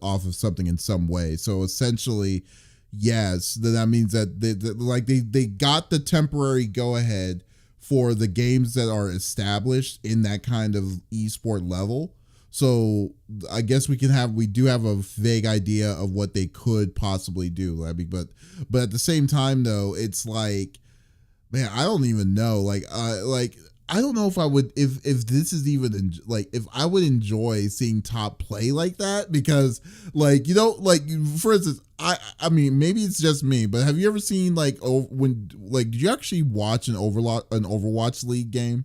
Speaker 1: off of something in some way. So essentially, yes, that means that they got the temporary go ahead for the games that are established in that kind of esport level. So I guess we do have a vague idea of what they could possibly do. I mean, but at the same time though, it's like, man, I don't even know. Like I don't know if I would, if this is even like, if I would enjoy seeing top play like that, because like, you know, like for instance, I mean, maybe it's just me, but have you ever seen like, did you actually watch an Overwatch League game?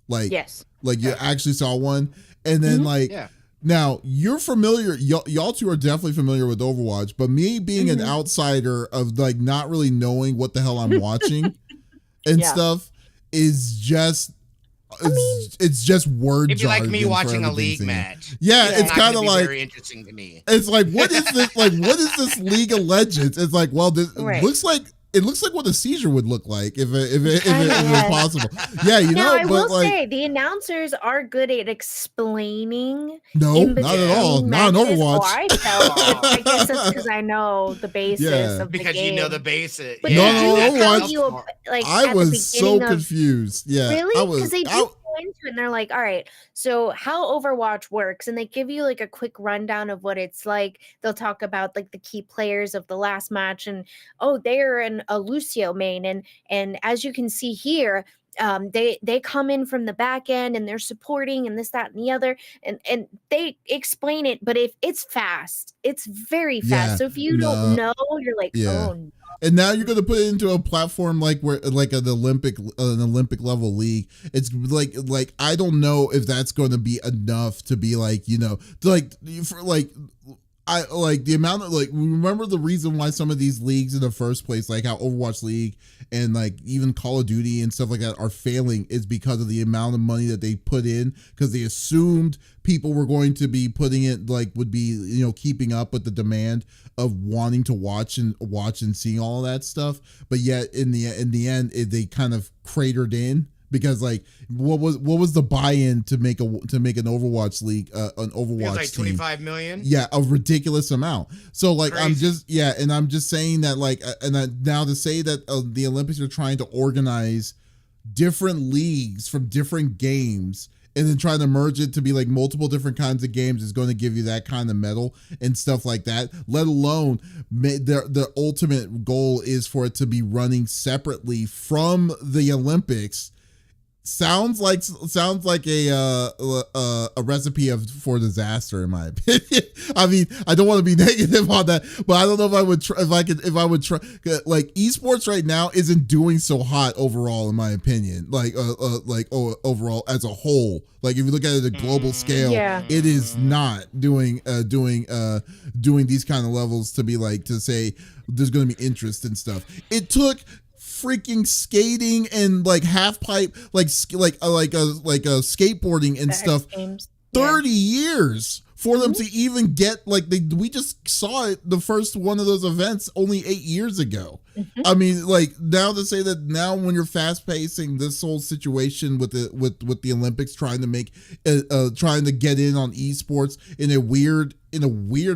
Speaker 1: Like,
Speaker 2: yes.
Speaker 1: Like you actually saw one, and then now you're familiar. Y'all two are definitely familiar with Overwatch, but me being an outsider of like not really knowing what the hell I'm watching and stuff is just. It's just word.
Speaker 3: It'd be like me watching a league match.
Speaker 1: Yeah, it's kind of like
Speaker 3: very interesting to me.
Speaker 1: It's like, what is this? Like, what is this League of Legends? It's like, well, this looks like. It looks like what a seizure would look like if it was possible. Yeah, you know.
Speaker 2: I will say the announcers are good at explaining.
Speaker 1: No, not at all. Not in Overwatch.
Speaker 2: I guess it's because I know the basis of the game.
Speaker 3: Because you know the basis.
Speaker 2: But
Speaker 1: Overwatch. I was so confused. Yeah,
Speaker 2: really? Because they do into it and they're like, all right, so how Overwatch works, and they give you like a quick rundown of what it's like. They'll talk about like the key players of the last match, and they're a Lucio main, and as you can see here, they come in from the back end and they're supporting and this, that, and the other, and they explain it, but if it's fast, it's very fast. So if you don't know, you're like, oh no.
Speaker 1: And now you're going to put it into a platform like an Olympic level league. It's like I don't know if that's going to be enough to be like, you know, I like the amount of, like, remember the reason why some of these leagues in the first place, like how Overwatch League and like even Call of Duty and stuff like that are failing, is because of the amount of money that they put in, because they assumed people were going to be putting it, like, would be, you know, keeping up with the demand of wanting to watch and seeing all of that stuff. But yet in the end, they kind of cratered in. Because like, what was the buy-in to make an Overwatch League, an Overwatch
Speaker 3: like
Speaker 1: team?
Speaker 3: 25 million.
Speaker 1: Yeah, a ridiculous amount. So like,
Speaker 3: Crazy.
Speaker 1: I'm just saying that, like, now to say that the Olympics are trying to organize different leagues from different games and then trying to merge it to be like multiple different kinds of games is going to give you that kind of medal and stuff like that. Let alone the ultimate goal is for it to be running separately from the Olympics. Sounds like a recipe for disaster, in my opinion. I mean, I don't want to be negative on that, but I don't know if I would try. Like, esports right now isn't doing so hot overall, in my opinion. Like overall as a whole. Like, if you look at it at a global scale, it is not doing these kind of levels to be like, to say there's going to be interest and stuff. It took freaking skating and like half pipe, like skateboarding and stuff, 30 years for them to even get, like, we just saw it, the first one of those events only 8 years ago. I mean, like, now to say that now when you're fast pacing this whole situation with the Olympics, trying to make trying to get in on esports in a weird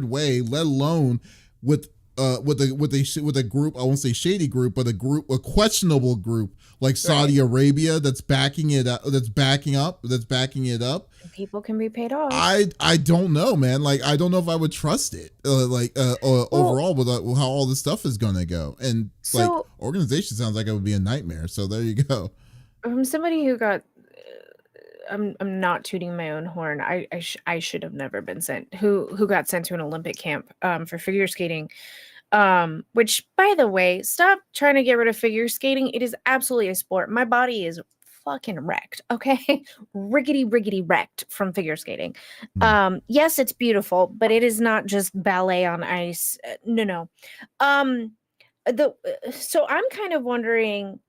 Speaker 1: way, let alone with a group, I won't say shady group, but a questionable group like Saudi Arabia that's backing it up, that's backing it up.
Speaker 2: People can be paid off.
Speaker 1: I don't know, man. Like, I don't know if I would trust it. Overall with how all this stuff is gonna go, and like, organization sounds like it would be a nightmare. So there you go.
Speaker 2: From somebody who got. I'm not tooting my own horn. I should have never been sent. Who got sent to an Olympic camp for figure skating, which, by the way, stop trying to get rid of figure skating. It is absolutely a sport. My body is fucking wrecked. Okay, riggedy wrecked from figure skating. Yes, it's beautiful, but it is not just ballet on ice. No. So I'm kind of wondering.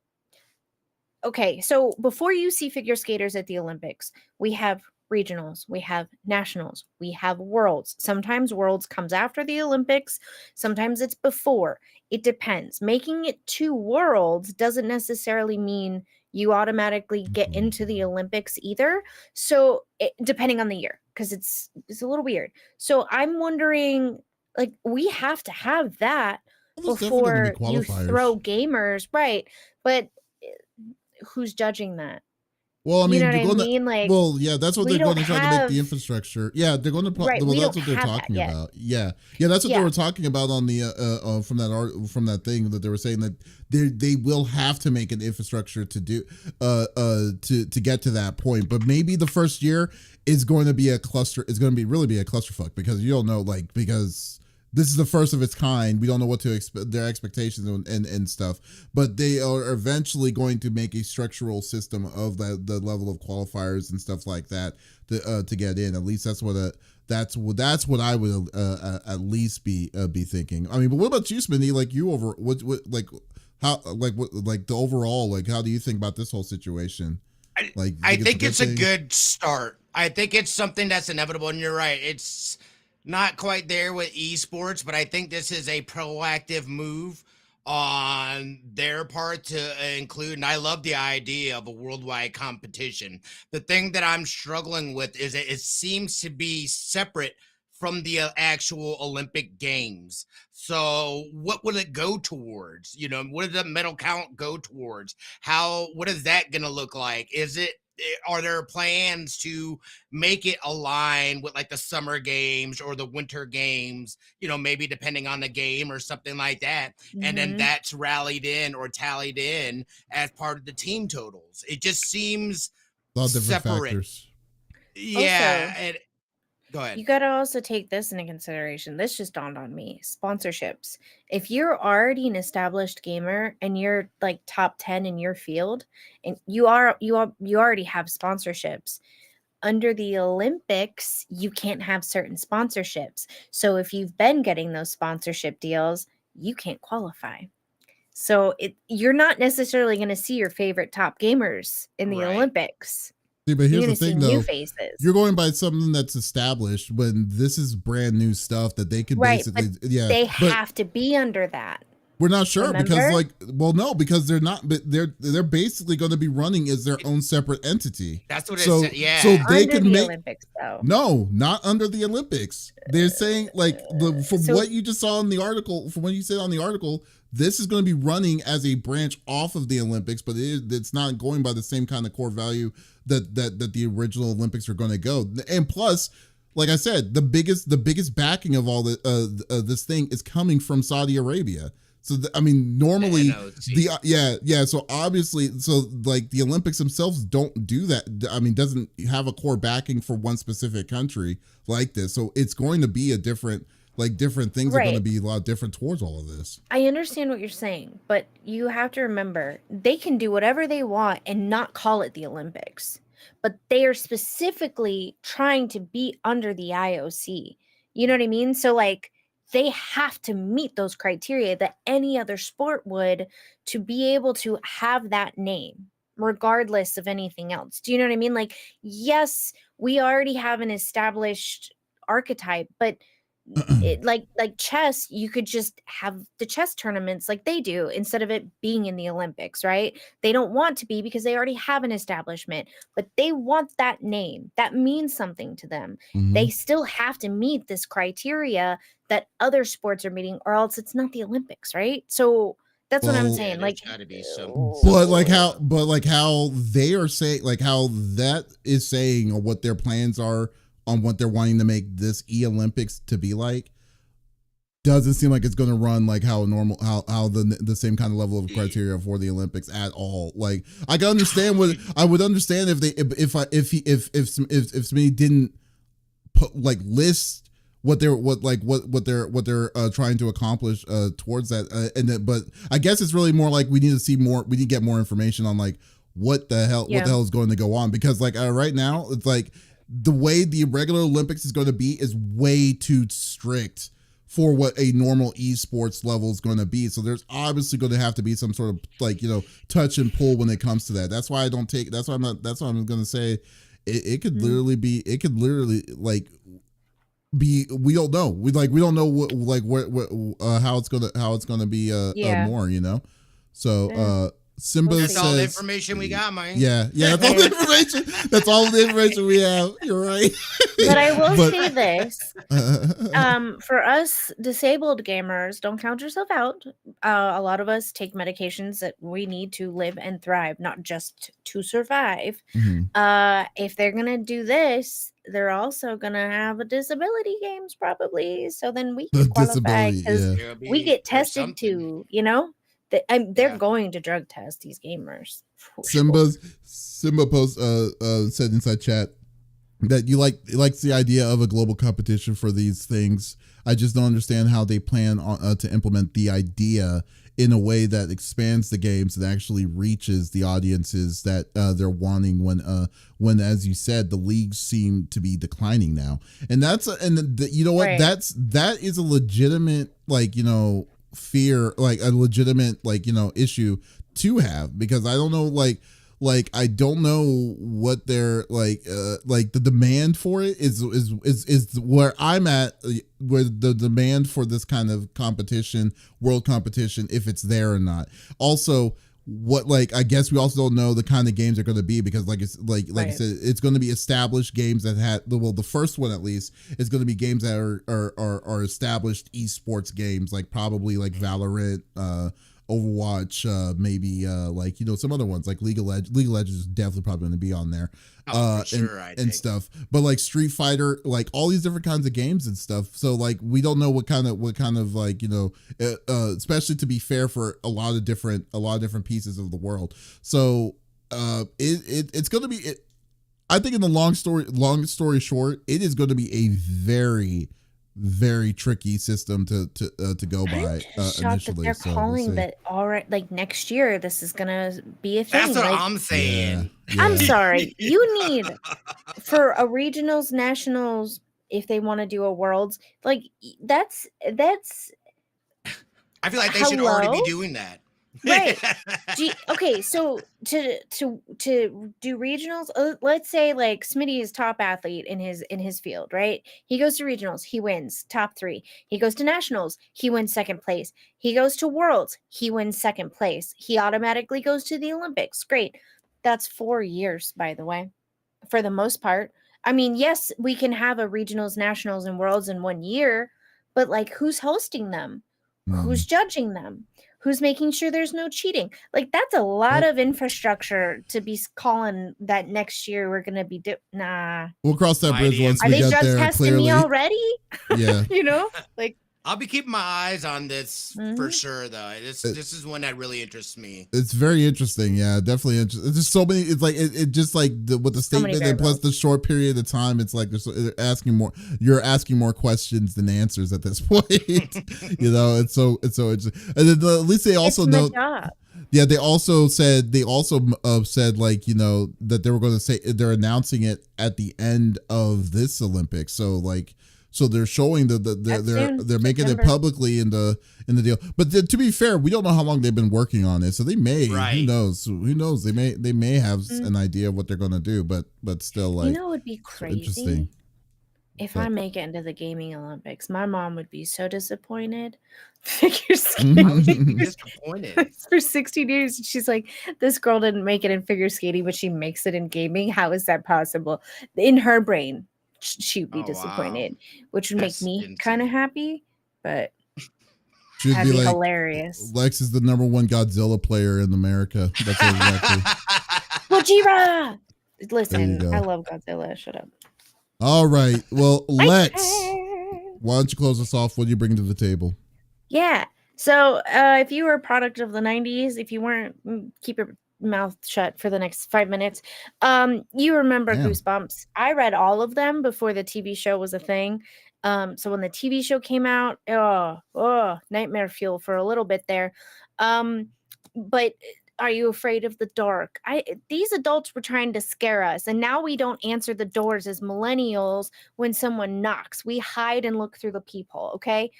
Speaker 2: okay, so before you see figure skaters at the Olympics, we have regionals, we have nationals, we have worlds. Sometimes worlds comes after the Olympics, sometimes it's before. It depends. Making it 2 worlds doesn't necessarily mean you automatically get into the Olympics either. So, depending on the year, because it's a little weird. So, I'm wondering, like, we have to have that
Speaker 1: Well, there's definitely gonna be
Speaker 2: before you throw
Speaker 1: qualifiers.
Speaker 2: gamers, right? But who's judging that?
Speaker 1: Well, I
Speaker 2: You know
Speaker 1: mean,
Speaker 2: what
Speaker 1: you're
Speaker 2: I
Speaker 1: going to.
Speaker 2: mean? Like,
Speaker 1: Well, yeah, that's what
Speaker 2: we
Speaker 1: they're going
Speaker 2: don't
Speaker 1: to try to make the
Speaker 2: have
Speaker 1: infrastructure. Yeah, they're going to.
Speaker 2: right,
Speaker 1: Well,
Speaker 2: we
Speaker 1: that's
Speaker 2: don't
Speaker 1: what they're
Speaker 2: have that
Speaker 1: talking
Speaker 2: yet.
Speaker 1: about. Yeah, yeah, that's what they
Speaker 2: Yeah.
Speaker 1: were talking about on the from that art from that thing that they were saying that they will have to make an infrastructure to do to get to that point. But maybe the first year is going to be a cluster. It's going to be really be a clusterfuck because you don't know because this is the first of its kind. We don't know what to expect, their expectations and stuff. But they are eventually going to make a structural system of the level of qualifiers and stuff like that to get in. At least that's what I would at least be thinking. I mean, but what about you, Smitty? Like you over what like how like what like the overall like how do you think about this whole situation? Like
Speaker 3: I think it's a
Speaker 1: thing?
Speaker 3: good start. I think it's something that's inevitable, and you're right. It's not quite there with esports, but I think this is a proactive move on their part to include, and I love the idea of a worldwide competition. The thing that I'm struggling with is it seems to be separate from the actual Olympic Games. So what will it go towards? You know, what does the medal count go towards? What is that going to look like? Are there plans to make it align with like the summer games or the winter games, you know, maybe depending on the game or something like that. And then
Speaker 2: Mhm.
Speaker 3: that's rallied in or tallied in as part of the team totals. It just seems
Speaker 1: A lot of different
Speaker 3: separate.
Speaker 1: factors.
Speaker 3: Yeah.
Speaker 2: Also,
Speaker 3: And go ahead.
Speaker 2: you got to also take this into consideration. This just dawned on me. Sponsorships. If you're already an established gamer and you're like top 10 in your field and you already have sponsorships, under the Olympics, you can't have certain sponsorships. So if you've been getting those sponsorship deals, you can't qualify. So you're not necessarily going to see your favorite top gamers in the
Speaker 3: Right.
Speaker 2: Olympics.
Speaker 1: See, but
Speaker 2: You're
Speaker 1: here's the
Speaker 2: going to see
Speaker 1: thing,
Speaker 2: new
Speaker 1: though.
Speaker 2: faces.
Speaker 1: You're going by something that's established when this is brand new stuff that they could
Speaker 2: Right, but
Speaker 1: basically, yeah.
Speaker 2: they
Speaker 1: But
Speaker 2: have to be under that.
Speaker 1: we're not sure because,
Speaker 2: Remember?
Speaker 1: like, well, no, because they're not. But they're basically going to be running as their own separate entity.
Speaker 3: That's what it
Speaker 1: So
Speaker 3: said. Yeah.
Speaker 1: so they
Speaker 2: Under
Speaker 1: can
Speaker 2: the
Speaker 1: make
Speaker 2: Olympics, though.
Speaker 1: no, not under the Olympics. They're saying like from
Speaker 2: So-
Speaker 1: what you just saw in the article, from what you said on the article, this is going to be running as a branch off of the Olympics, but it's not going by the same kind of core value that the original Olympics are going to go. And plus, like I said, the biggest backing of all this thing is coming from Saudi Arabia. So I mean, normally so obviously, so like the Olympics themselves don't do that. I mean, doesn't have a core backing for one specific country like this. So it's going to be a different things are going to
Speaker 2: Right.
Speaker 1: be a lot different towards all of this.
Speaker 2: I understand what you're saying, but you have to remember they can do whatever they want and not call it the Olympics. But they are specifically trying to be under the IOC. You know what I mean? So like they have to meet those criteria that any other sport would to be able to have that name regardless of anything else. Do you know what I mean? Like yes, we already have an established archetype, but like chess, you could just have the chess tournaments like they do instead of it being in the Olympics, right? They don't want to be because they already have an establishment, but they want that name. That means something to them. They still have to meet this criteria that other sports are meeting, or else it's not the Olympics, right? So that's what I'm
Speaker 1: Well,
Speaker 2: saying.
Speaker 3: There's
Speaker 2: Like,
Speaker 3: got to be some.
Speaker 1: but like how they are saying, like how that is saying or what their plans are on what they're wanting to make this Olympics to be like, doesn't seem like it's going to run like how the same kind of level of criteria for the Olympics at all. Like I can understand what I would understand if somebody didn't put like list what they're trying to accomplish towards that and then, but I guess it's really more like we need to get more information on like what the hell is going to go on, because like right now it's like the way the regular Olympics is going to be is way too strict for what a normal esports level is going to be. So there's obviously going to have to be some sort of like, touch and pull when it comes to that. That's why I don't take, that's why I'm going to say it could literally be, like be, we don't know. We don't know how it's going to be more, So Simba
Speaker 3: That's
Speaker 1: says,
Speaker 3: all the information we got, man.
Speaker 1: Yeah, that's all the information. That's all the information we have. You're right.
Speaker 2: But I will say this: for us disabled gamers, don't count yourself out. A lot of us take medications that we need to live and thrive, not just to survive. If they're gonna do this, they're also gonna have a disability games probably. So then we can qualify because we get tested too. They're going to drug test these gamers.
Speaker 1: Simba post said inside chat that he likes the idea of a global competition for these things. I just don't understand how they plan on to implement the idea in a way that expands the games and actually reaches the audiences that they're wanting when, as you said, the leagues seem to be declining now. And that is a legitimate fear, like a legitimate issue to have, because I don't know I don't know what their the demand for it is where I'm at, where the demand for this kind of competition, world competition, if it's there or not. Also, what I guess we also don't know the kind of games are going to be, because I said, it's going to be established games that had the first one at least is going to be games that are established esports games, like probably Valorant, Overwatch, maybe some other ones like League of Legends is definitely probably going to be on there, and stuff. But Street Fighter, all these different kinds of games and stuff. So we don't know what kind of especially to be fair for a lot of different pieces of the world. So it's going to be. I think in the long story short, it is going to be a very, very tricky system to go by initially.
Speaker 2: They're calling that already. Next year, this is gonna be a thing.
Speaker 3: That's what I'm saying.
Speaker 1: Yeah.
Speaker 2: I'm sorry. You need for a regionals, nationals, if they want to do a worlds, that's.
Speaker 3: I feel like they should already be doing that.
Speaker 2: Right. Okay, so to do regionals, let's say Smitty is top athlete in his field, right? He goes to regionals, he wins top 3. He goes to nationals, he wins second place. He goes to worlds, he wins second place. He automatically goes to the Olympics. Great. That's 4 years, by the way, for the most part. I mean, yes, we can have a regionals, nationals, and worlds in 1 year, but who's hosting them? Who's judging them? Who's making sure there's no cheating? That's a lot of infrastructure to be calling that next year we're going to be nah.
Speaker 1: We'll cross that bridge once we get there. Are they drug testing
Speaker 2: me already?
Speaker 1: Yeah.
Speaker 3: I'll be keeping my eyes on this for sure, though. This is one that really interests me.
Speaker 1: It's very interesting. Yeah, definitely interesting. It's just so many. It's it just with the statement and plus the short period of time. It's they're asking more. You're asking more questions than answers at this point. It's so interesting. And then at least they also know. Yeah, they also said that they were going to say they're announcing it at the end of this Olympics. So they're showing they're making it publicly in the deal. But to be fair, we don't know how long they've been working on it. So they may, who knows? They may have an idea of what they're going to do. But still,
Speaker 2: it would be crazy if I make it into the gaming Olympics. My mom would be so disappointed. Figure skating.
Speaker 3: Disappointed
Speaker 2: for 16 years. She's like, this girl didn't make it in figure skating, but she makes it in gaming. How is that possible? In her brain, she'd be disappointed, which would make me kind of happy, but that'd be hilarious.
Speaker 1: Lex is the #1 Godzilla player in America. That's exactly.
Speaker 2: Gojira! Listen, I love Godzilla. Shut up.
Speaker 1: All right. Well, Lex, why don't you close us off? What do you bring to the table?
Speaker 2: Yeah. So if you were a product of the 90s, if you weren't, keep your mouth shut for the next 5 minutes. You remember Goosebumps. I read all of them before the TV show was a thing. So when the TV show came out, nightmare fuel for a little bit there. But are you afraid of the dark? These adults were trying to scare us, and now we don't answer the doors as millennials when someone knocks. We hide and look through the peephole, okay?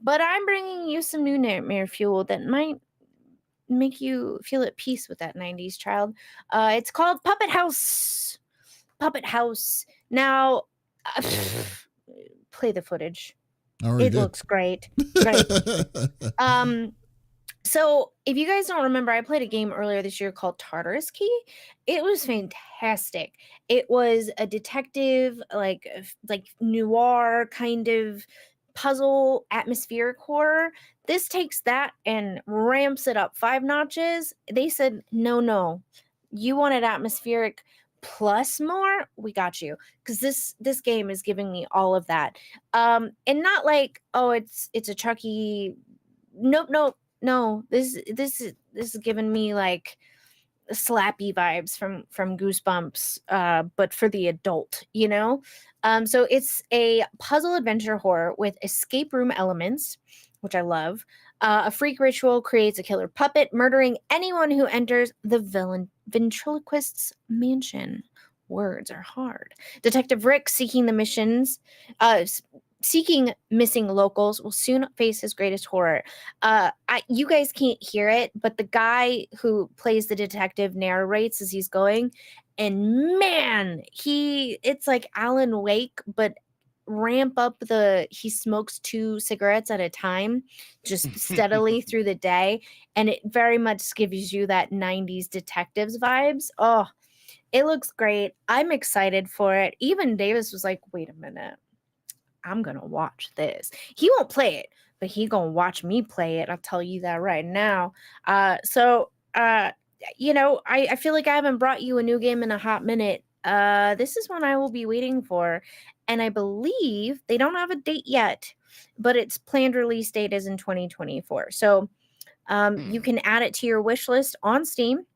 Speaker 2: But I'm bringing you some new nightmare fuel that might make you feel at peace with that 90s child. It's called Puppet House. Puppet House. Now, play the footage. It looks great. Right. So if you guys don't remember, I played a game earlier this year called Tartarus Key. It was fantastic. It was a detective, like noir kind of puzzle, atmospheric horror. This takes that and ramps it up 5 notches. They said, no, you wanted atmospheric plus more, we got you, because this game is giving me all of that, and not like, oh, it's a Chucky. Nope, no, this is giving me like slappy vibes from Goosebumps, but for the adult, you know. So it's a puzzle adventure horror with escape room elements, which I love. A freak ritual creates a killer puppet, murdering anyone who enters the ventriloquist's mansion. Words are hard. Detective Rick, seeking missing locals, will soon face his greatest horror. You guys can't hear it, but the guy who plays the detective narrates as he's going, and man, it's like Alan Wake, but ramp up he smokes 2 cigarettes at a time, just steadily through the day, and it very much gives you that 90s detectives vibes. Oh, it looks great. I'm excited for it. Even Davis was like, wait a minute, I'm gonna watch this. He won't play it, but he gonna watch me play it. I'll tell you that right now. So I feel like I haven't brought you a new game in a hot minute. This is one I will be waiting for, and I believe they don't have a date yet, but its planned release date is in 2024. So you can add it to your wish list on Steam.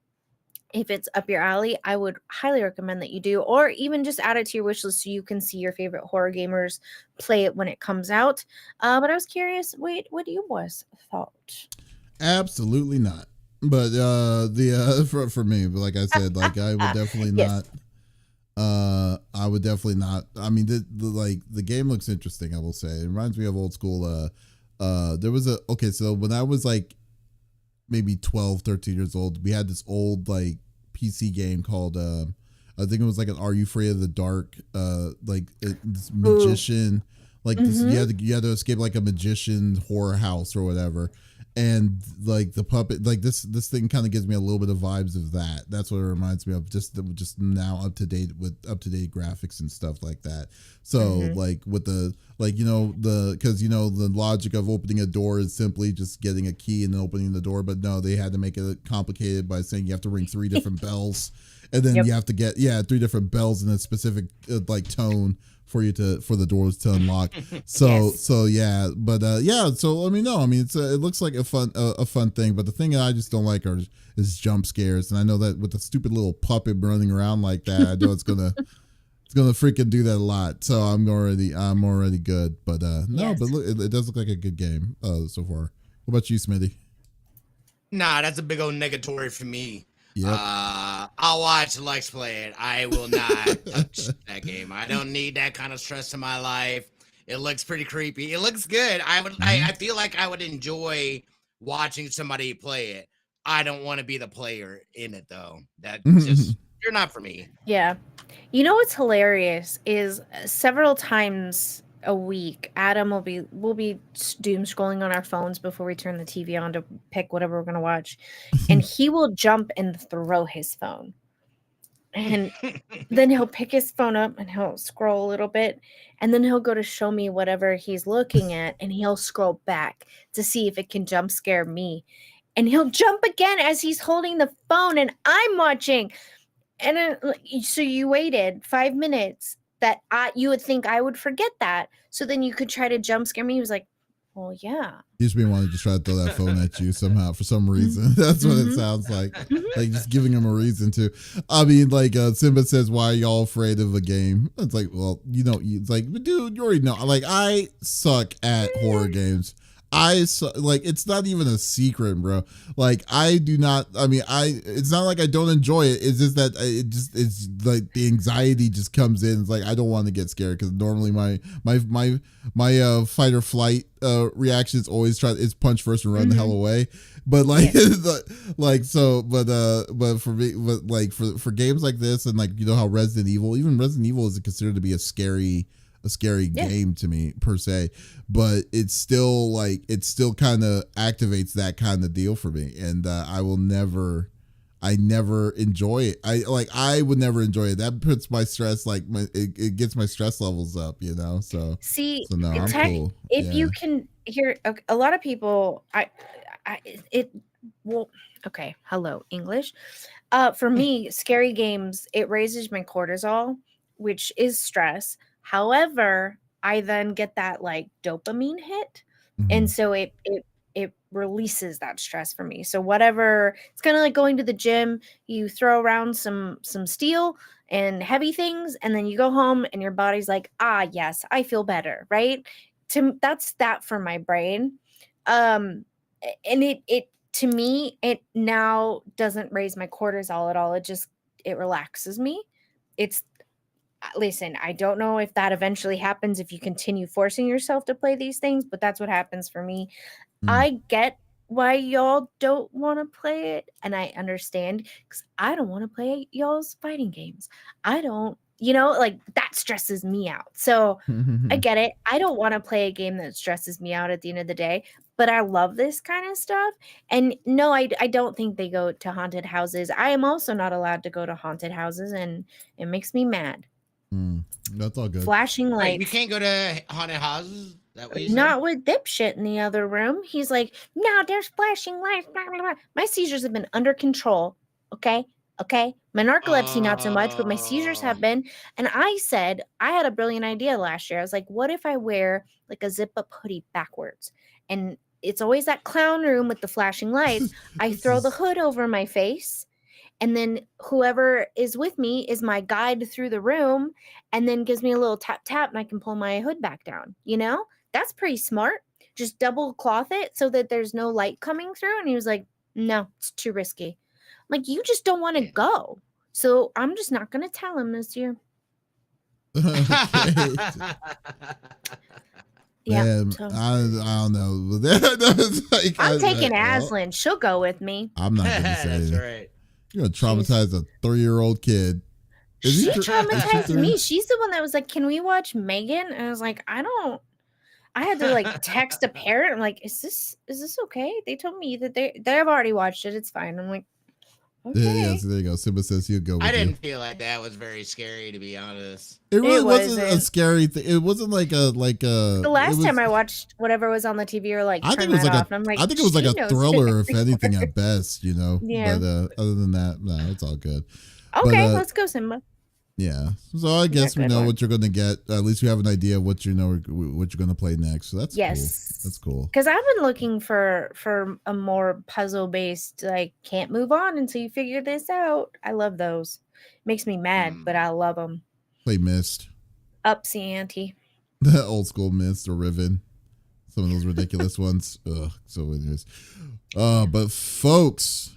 Speaker 2: If it's up your alley, I would highly recommend that you do, or even just add it to your wish list so you can see your favorite horror gamers play it when it comes out. But I was curious, what you boys thought?
Speaker 1: Absolutely not. But for me, but like I said, like I would definitely
Speaker 2: Yes.
Speaker 1: not. I would definitely not. I mean, the game looks interesting. I will say it reminds me of old school. There was so when I was like maybe 12, 13 years old, we had this old like PC game called I think it was like an Are You Afraid of the Dark? This magician, like this, you had to escape like a magician horror house or whatever. And like the puppet, like this thing kind of gives me a little bit of vibes of that. That's what it reminds me of. Just now up to date graphics and stuff like that. So like with the because the logic of opening a door is simply just getting a key and then opening the door, but no, they had to make it complicated by saying you have to ring 3 different bells, and then you have to get 3 different bells in a specific like tone for the doors to unlock. So let me know. I mean, it looks like a fun thing, but the thing that I just don't like is jump scares, and I know that with the stupid little puppet running around like that, I know it's gonna freaking do that a lot. So I'm already good, but but look, it does look like a good game so far. What about you, Smitty?
Speaker 3: Nah, that's a big old negatory for me.
Speaker 1: Yep.
Speaker 3: I'll watch Lex play it. I will not touch that game. I don't need that kind of stress in my life. It looks pretty creepy. It looks good. I feel like I would enjoy watching somebody play it. I don't want to be the player in it though. That just you're not for me.
Speaker 2: Yeah. You know what's hilarious is several times a week, Adam will be doom scrolling on our phones before we turn the TV on to pick whatever we're gonna watch, and he will jump and throw his phone, and then he'll pick his phone up and he'll scroll a little bit, and then he'll go to show me whatever he's looking at, and he'll scroll back to see if it can jump scare me, and he'll jump again as he's holding the phone and I'm watching, and then, so you waited 5 minutes that you would think I would forget that. So then you could try to jump scare me. He was like, well, yeah.
Speaker 1: You just been wanting to try to throw that phone at you somehow for some reason. That's what it sounds like. Like just giving him a reason to. I mean, like Simba says, why are y'all afraid of a game? It's like, well, it's like, dude, you already know. Like, I suck at horror games. like it's not even a secret, bro. Like I do not. I mean, it's not like I don't enjoy it. It's just that it's like the anxiety just comes in. It's like I don't want to get scared because normally my fight or flight reaction is always is punch first and run the hell away. But like, but for me, but like for games like this and like how Resident Evil is considered to be a scary game to me per se, but it's still kind of activates that kind of deal for me, and I never enjoy it. I would never enjoy it. That puts my stress it gets my stress levels up, so
Speaker 2: see,
Speaker 1: so no, I'm cool.
Speaker 2: If you can hear a lot of people, okay, hello English. For me, scary games, it raises my cortisol, which is stress. However, I then get that like dopamine hit, and so it releases that stress for me. So whatever, it's kind of like going to the gym. You throw around some steel and heavy things, and then you go home, and your body's like, yes, I feel better, right? That's that for my brain, and it to me, it now doesn't raise my cortisol at all. It relaxes me. Listen, I don't know if that eventually happens if you continue forcing yourself to play these things, but that's what happens for me. I get why y'all don't want to play it, and I understand because I don't want to play y'all's fighting games. I don't, like that stresses me out. So I get it. I don't want to play a game that stresses me out at the end of the day, but I love this kind of stuff. And no, I don't think they go to haunted houses. I am also not allowed to go to haunted houses, and it makes me mad.
Speaker 1: That's all good.
Speaker 2: Flashing lights.
Speaker 3: Wait, you can't go to haunted houses? That way
Speaker 2: not with dipshit in the other room. He's like, no, there's flashing lights. Blah, blah, blah. My seizures have been under control. Okay. My narcolepsy, not so much, but my seizures have been. And I said, I had a brilliant idea last year. I was like, what if I wear like a zip up hoodie backwards? And it's always that clown room with the flashing lights. I throw the hood over my face, and then whoever is with me is my guide through the room, and then gives me a little tap, and I can pull my hood back down. That's pretty smart. Just double cloth it so that there's no light coming through. And he was like, no, it's too risky. I'm like, you just don't want to go. So I'm just not going to tell him this year. Yeah,
Speaker 1: man,
Speaker 2: so.
Speaker 1: I don't know.
Speaker 2: I'm taking Aslan. She'll go with me.
Speaker 1: I'm not going to say
Speaker 3: That's
Speaker 1: it.
Speaker 3: right.
Speaker 1: You're going to traumatize a 3-year-old kid.
Speaker 2: She traumatized me. She's the one that was like, can we watch Megan? And I was like, I had to like text a parent. I'm like, is this okay? They told me that they've already watched it. It's fine. I'm like, okay.
Speaker 1: Yeah, so there you go. Simba says he'll go with you.
Speaker 3: I didn't feel like that was very scary, to be honest.
Speaker 1: It really wasn't a scary thing. It wasn't like a the
Speaker 2: last time I watched whatever was on the TV, or like
Speaker 1: I think it was like
Speaker 2: off, and I'm like,
Speaker 1: I think it was like a thriller, if anything, at best.
Speaker 2: Yeah.
Speaker 1: But other than that, no, it's all good.
Speaker 2: Okay, let's go, Simba.
Speaker 1: Yeah, so I guess we know what you're going to get. At least you have an idea of what what you're going to play next. So that's cool. That's cool.
Speaker 2: Because I've been looking for a more puzzle based, like can't move on until you figure this out. I love those. Makes me mad, but I love them.
Speaker 1: Play Myst.
Speaker 2: Ups the ante.
Speaker 1: The old school Myst or Riven. Some of those ridiculous ones. Ugh. So anyways, but folks,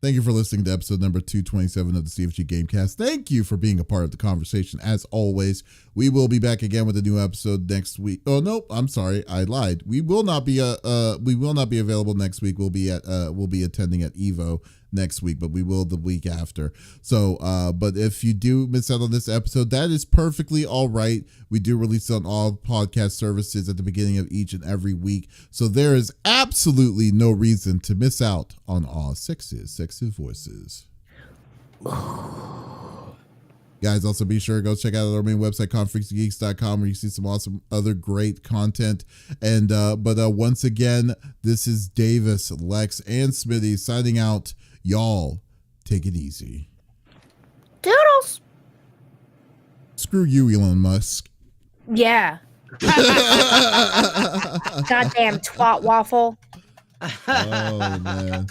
Speaker 1: thank you for listening to episode number 227 of the CFG Gamecast. Thank you for being a part of the conversation. As always, we will be back again with a new episode next week. Oh no, I'm sorry, I lied. We will not be available next week. We'll be attending at Evo next week, but we will the week after. So, but if you do miss out on this episode, that is perfectly all right. We do release it on all podcast services at the beginning of each and every week. So there is absolutely no reason to miss out on all sexy voices. Guys, also be sure to go check out our main website, confreaksgeeks.com, where you see some awesome other great content. And but once again, this is Davis, Lex, and Smitty signing out. Y'all, take it easy.
Speaker 2: Doodles.
Speaker 1: Screw you, Elon Musk.
Speaker 2: Yeah. Goddamn twat waffle.
Speaker 1: Oh, man.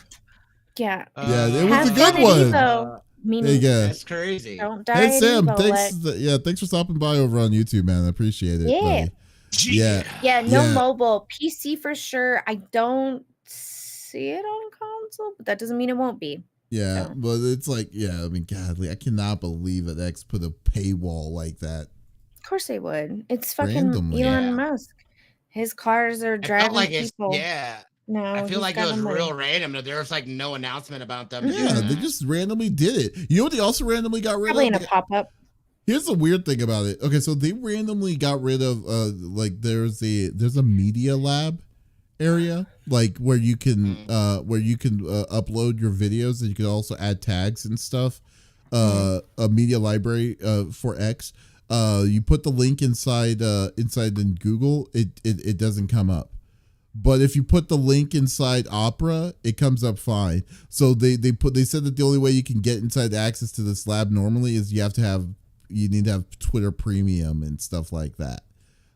Speaker 2: Yeah.
Speaker 1: Yeah, it was a good one. There you go.
Speaker 3: That's crazy.
Speaker 2: Don't die.
Speaker 1: Hey, Sam,
Speaker 2: Evo,
Speaker 1: thanks for stopping by over on YouTube, man. I appreciate it.
Speaker 2: Yeah.
Speaker 1: Yeah.
Speaker 2: Yeah, no
Speaker 1: Yeah.
Speaker 2: mobile. PC for sure. I don't see it on console, but that doesn't mean it won't be.
Speaker 1: Yeah,
Speaker 2: So.
Speaker 1: but it's like, yeah, I mean, godly, I cannot believe that X put a paywall like that.
Speaker 2: Of course they would. It's fucking
Speaker 1: Randomly.
Speaker 2: Elon
Speaker 3: Yeah.
Speaker 2: Musk. His cars are
Speaker 3: I felt
Speaker 2: driving
Speaker 3: like it's
Speaker 2: people.
Speaker 3: I
Speaker 2: No,
Speaker 3: feel
Speaker 2: he's
Speaker 3: like it
Speaker 2: got
Speaker 3: was
Speaker 2: no money.
Speaker 3: real random. There was like no announcement about them doing
Speaker 1: Yeah,
Speaker 3: that.
Speaker 1: they just randomly did it. You know what they also randomly got rid
Speaker 2: Probably
Speaker 1: of?
Speaker 2: in a pop-up.
Speaker 1: Here's the weird thing about it. Okay, so they randomly got rid of like there's a media lab area, like where you can upload your videos, and you can also add tags and stuff. A media library for X. You put the link inside in Google, it doesn't come up. But if you put the link inside Opera, it comes up fine. So they said that the only way you can get inside access to this lab normally is you need to have Twitter Premium and stuff like that.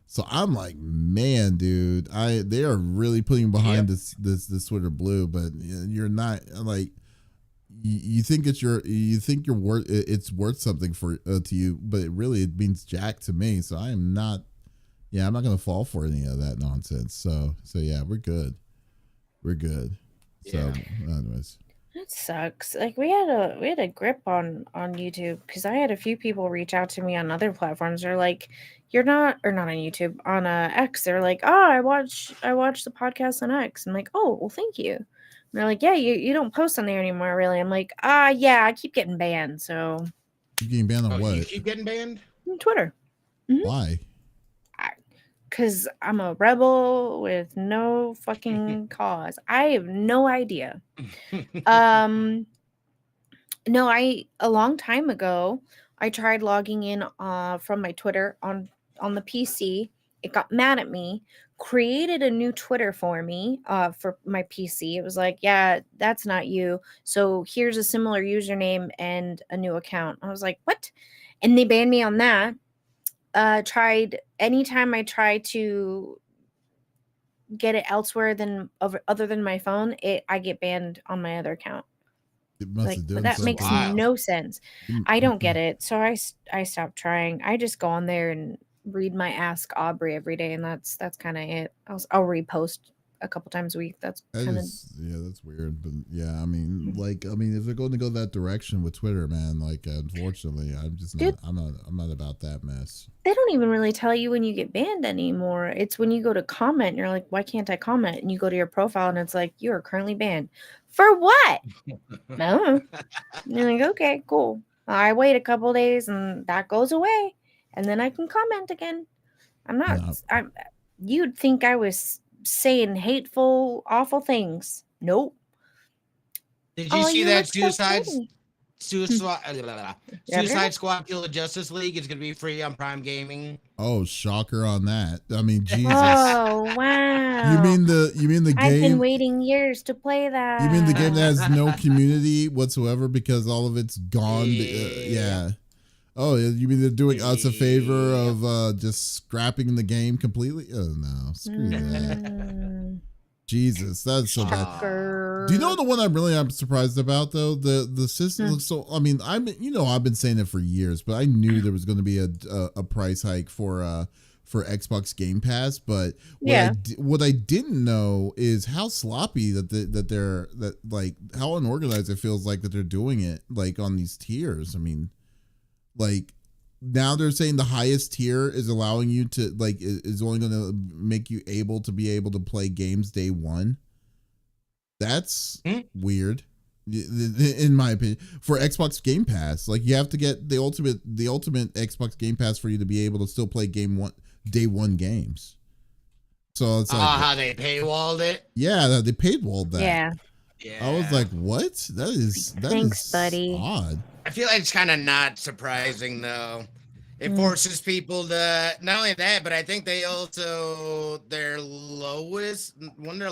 Speaker 1: So I'm like, man, dude, they are really putting behind this Twitter Blue, but you're not like you think it's worth something for to you, but it means jack to me. So I'm not gonna fall for any of that nonsense. So yeah, we're good. So anyways.
Speaker 2: That sucks. Like we had a grip on YouTube because I had a few people reach out to me on other platforms. They're like, "You're not," or not on YouTube, on X. They're like, "Oh, I watch the podcast on X." I'm like, "Oh, well, thank you." And they're like, "Yeah, you don't post on there anymore, really." I'm like, yeah, I keep getting banned. So
Speaker 1: you getting banned on what?
Speaker 3: You keep getting banned?
Speaker 2: On Twitter.
Speaker 1: Mm-hmm. Why?
Speaker 2: Because I'm a rebel with no fucking cause. I have no idea. No, a long time ago, I tried logging in from my Twitter on the PC. It got mad at me, created a new Twitter for me for my PC. It was like, yeah, that's not you. So here's a similar username and a new account. I was like, what? And they banned me on that. Anytime I try to get it elsewhere other than my phone, I get banned on my other account. But that makes no sense. I don't get it. So I stopped trying. I just go on there and read my Ask Aubrey every day, and that's kind of it. I'll repost a couple times a week. That's
Speaker 1: weird. But yeah, I mean, if they're going to go that direction with Twitter, man, like unfortunately, I'm just not. I'm not about that mess.
Speaker 2: They don't even really tell you when you get banned anymore. It's when you go to comment and you're like, why can't I comment? And you go to your profile and it's like, you are currently banned. For what? No. You're like, okay, cool. I wait a couple days and that goes away, and then I can comment again. You'd think I was saying hateful, awful things. Nope.
Speaker 3: Did you see that Suicide Squad Kill the Justice League is going to be free on Prime Gaming?
Speaker 1: Oh, shocker on that. I mean, Jesus.
Speaker 2: Oh, wow.
Speaker 1: You mean the game?
Speaker 2: I've been waiting years to play that.
Speaker 1: You mean the game that has no community whatsoever because all of it's gone? Yeah. Oh, you mean they're doing us a favor of just scrapping the game completely? Oh, no. Screw that. Jesus, that's so bad. Do you know the one I'm surprised about though? The system looks so. I mean, I've been saying it for years, but I knew there was going to be a price hike for Xbox Game Pass. But what I didn't know is how sloppy how unorganized it feels like that they're doing it like on these tiers. I mean, like. Now they're saying the highest tier is allowing you to is only going to make you able to play games day one. That's weird, in my opinion. For Xbox Game Pass, like you have to get the ultimate Xbox Game Pass for you to be able to still play day one games. So it's
Speaker 3: how they paywalled it.
Speaker 1: Yeah, they paywalled that.
Speaker 2: Yeah.
Speaker 1: I was like, what? Thanks,
Speaker 2: buddy.
Speaker 1: Odd.
Speaker 3: I feel like it's kind of not surprising though. It forces people to not only that, but I think they also one of their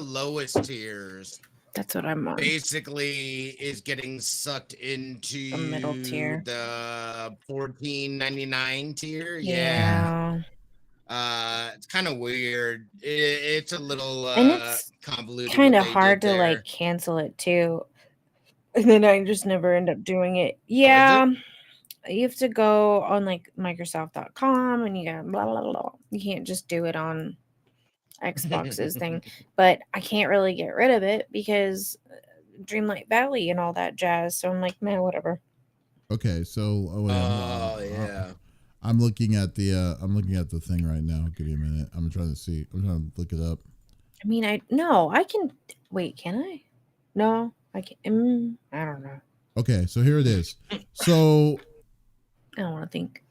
Speaker 3: lowest tiers.
Speaker 2: That's what I'm on.
Speaker 3: Basically, is getting sucked into
Speaker 2: the middle tier,
Speaker 3: the $14.99 tier.
Speaker 2: Yeah.
Speaker 3: It's kind of weird. It's a little
Speaker 2: and it's
Speaker 3: convoluted.
Speaker 2: Kind of hard to cancel it too. And then I just never end up doing it. Yeah. You have to go on like Microsoft.com and you got blah blah blah. You can't just do it on Xbox's thing. But I can't really get rid of it because Dreamlight Valley and all that jazz. So I'm like, man, whatever.
Speaker 1: Okay, so
Speaker 3: Yeah.
Speaker 1: I'm looking at the thing right now. Give me a minute. I'm trying to look it up.
Speaker 2: I mean, I can wait. Can I? No, I can. I don't know.
Speaker 1: Okay, so here it is. So
Speaker 2: I don't want to think.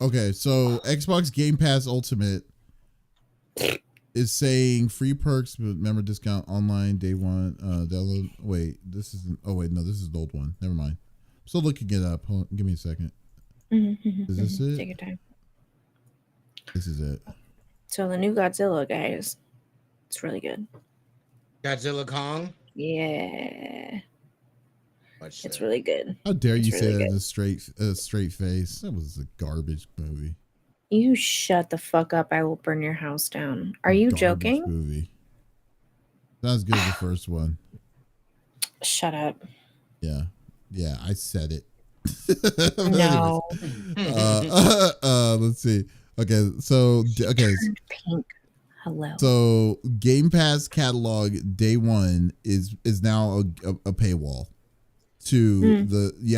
Speaker 1: okay, so Xbox Game Pass Ultimate is saying free perks with member discount online day one. Download. Wait, this isn't. Oh wait, no, this is the old one. Never mind. I'm still looking it up. Hold on, give me a second. Is this it?
Speaker 2: Take your time.
Speaker 1: This is it.
Speaker 2: So the new Godzilla, guys, it's really good.
Speaker 3: Godzilla Kong.
Speaker 2: Yeah,
Speaker 3: Watch
Speaker 2: it's
Speaker 3: that.
Speaker 2: really good.
Speaker 1: How dare you
Speaker 2: really
Speaker 1: say that
Speaker 2: good.
Speaker 1: as a straight face? That was a garbage movie.
Speaker 2: You shut the fuck up! I will burn your house down. Are you
Speaker 1: Garbage
Speaker 2: joking?
Speaker 1: Movie. Not as good as the first one.
Speaker 2: Shut up.
Speaker 1: Yeah, I said it.
Speaker 2: No.
Speaker 1: Let's see. Okay, so
Speaker 2: Pink. Hello.
Speaker 1: So Game Pass catalog day one is now a paywall. You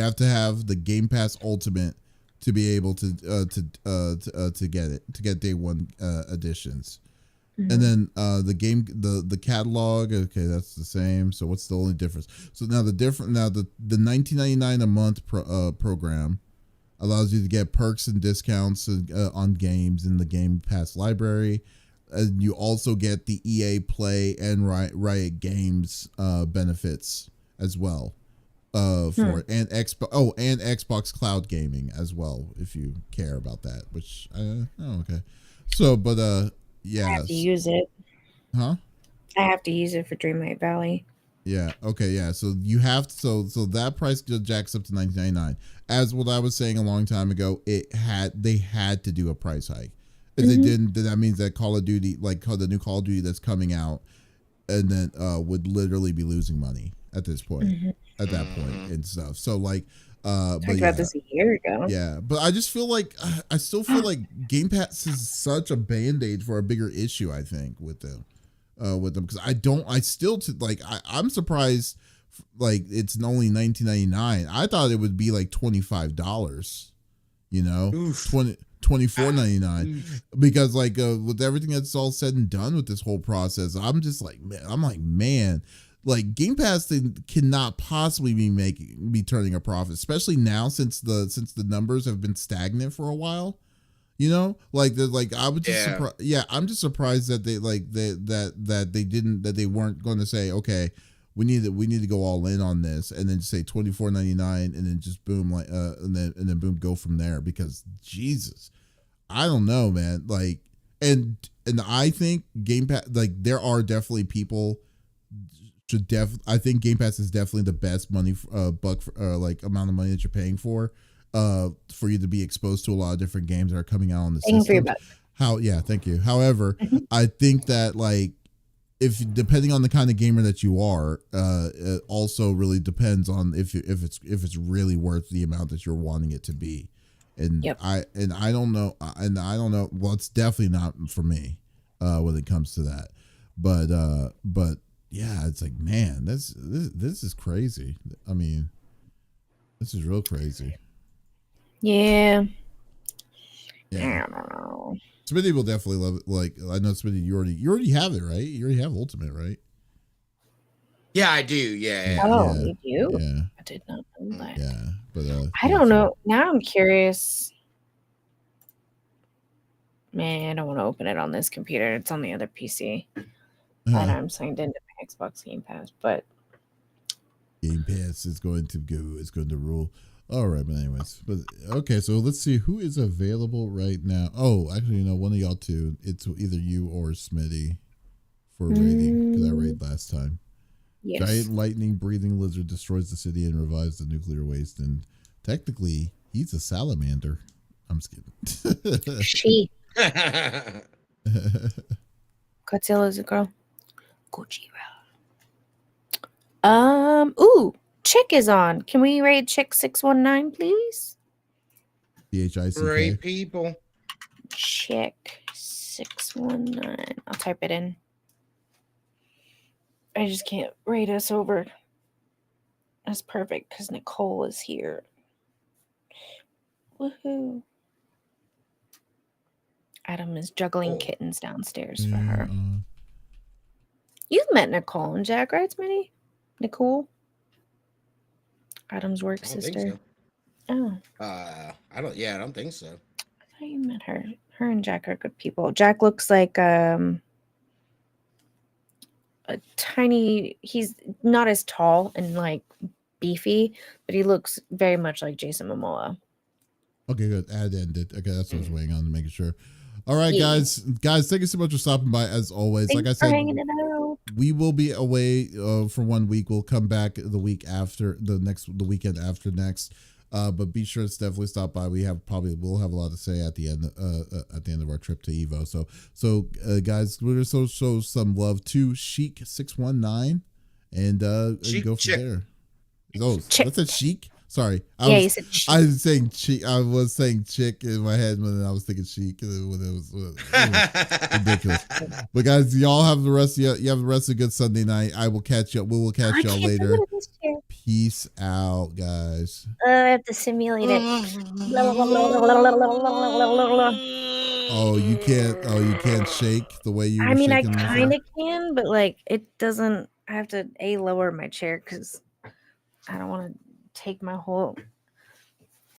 Speaker 1: have to have the Game Pass Ultimate to be able to get it, to get day one editions. And then the catalog, okay, that's the same. So what's the only difference? So now the $19.99 a month program allows you to get perks and discounts on games in the Game Pass library. And you also get the EA Play and Riot Games benefits as well. For and Xbox Cloud Gaming as well, if you care about that. Which okay. So, but yeah,
Speaker 2: I have to use it.
Speaker 1: Huh?
Speaker 2: I have to use it for Dreamlight Valley.
Speaker 1: Yeah. Okay. Yeah. So you have to. So that price jacks up to $19.99. As what I was saying a long time ago, they had to do a price hike. If they didn't, then that means that Call of Duty, like the new Call of Duty that's coming out, and then would literally be losing money at this point, at that point and stuff. So like,
Speaker 2: talked about this a year ago.
Speaker 1: Yeah, but I just feel like I still feel like Game Pass is such a band-aid for a bigger issue. I think with them because I'm surprised. Like it's only $19.99. I thought it would be like $25. You know, $24.99 because like with everything that's all said and done with this whole process, I'm like man, like Game Pass cannot possibly be turning a profit, especially now since the numbers have been stagnant for a while. You know, like I would just I'm just surprised that they weren't going to say, okay, we need to go all in on this, and then just say $24.99 and then just boom, like and then boom, go from there. Because Jesus, I don't know, man. Like, and I think Game Pass, like there are definitely people I think Game Pass is definitely the best money buck for, like amount of money that you're paying for you to be exposed to a lot of different games that are coming out on the system. Thank you. However, I think that like if depending on the kind of gamer that you are, it also really depends on if it's really worth the amount that you're wanting it to be. And I don't know. Well, it's definitely not for me when it comes to that. But yeah, it's like, man, this is crazy. I mean, this is real crazy.
Speaker 2: Yeah.
Speaker 1: I don't know. Smitty will definitely love it. Like, I know Smitty, you already have it, right? You already have Ultimate, right?
Speaker 3: Yeah, I do. Yeah.
Speaker 2: Oh, you do?
Speaker 1: Yeah.
Speaker 2: I did not know that.
Speaker 1: Yeah, but
Speaker 2: I don't know. Now I'm curious. Man, I don't want to open it on this computer. It's on the other PC. And I'm signed into my Xbox Game Pass, but
Speaker 1: Game Pass is going to go. It's going to rule. All right, but anyways, okay. So let's see who is available right now. Oh, actually, one of y'all two. It's either you or Smitty for raiding because I raided last time.
Speaker 2: Yes.
Speaker 1: Giant lightning breathing lizard destroys the city and revives the nuclear waste. And technically, he's a salamander. I'm just kidding.
Speaker 2: She. Godzilla's a girl. Gojira. Ooh, Chick is on. Can we raid Chick 619, please?
Speaker 1: CHICK.
Speaker 3: Great people.
Speaker 2: Chick 619. I'll type it in. I just can't rate us over. That's perfect because Nicole is here. Woohoo. Adam is juggling kittens downstairs for her. You've met Nicole and Jack, right, Smitty? Nicole? Adam's work sister.
Speaker 3: So. Oh. I don't think so.
Speaker 2: I thought you met her. Her and Jack are good people. Jack looks like a tiny, he's not as tall and like beefy, but he looks very much like Jason Momoa.
Speaker 1: Okay, good. Ad ended. Okay, that's what I was waiting on to make sure. All right, guys, thank you so much for stopping by. As always,
Speaker 2: Thanks
Speaker 1: like I said,
Speaker 2: hanging it out.
Speaker 1: We will be away for 1 week. We'll come back the week after the weekend after next. But be sure to definitely stop by. We'll have a lot to say at the end of our trip to Evo. So guys, we're gonna show some love to Chic 619 and go from there. Oh, what's that, Chic? Sorry, I was saying chick. I was saying chick in my head, but then I was thinking chic. When it was ridiculous. But guys, y'all have the rest. You have the rest of a good Sunday night. I will catch you. We will catch y'all later. Peace out, guys.
Speaker 2: I have to simulate it.
Speaker 1: Oh, you can't. Oh, you can't shake the way you.
Speaker 2: I mean, I kind of can, but like it doesn't. I have to lower my chair because I don't want to take my whole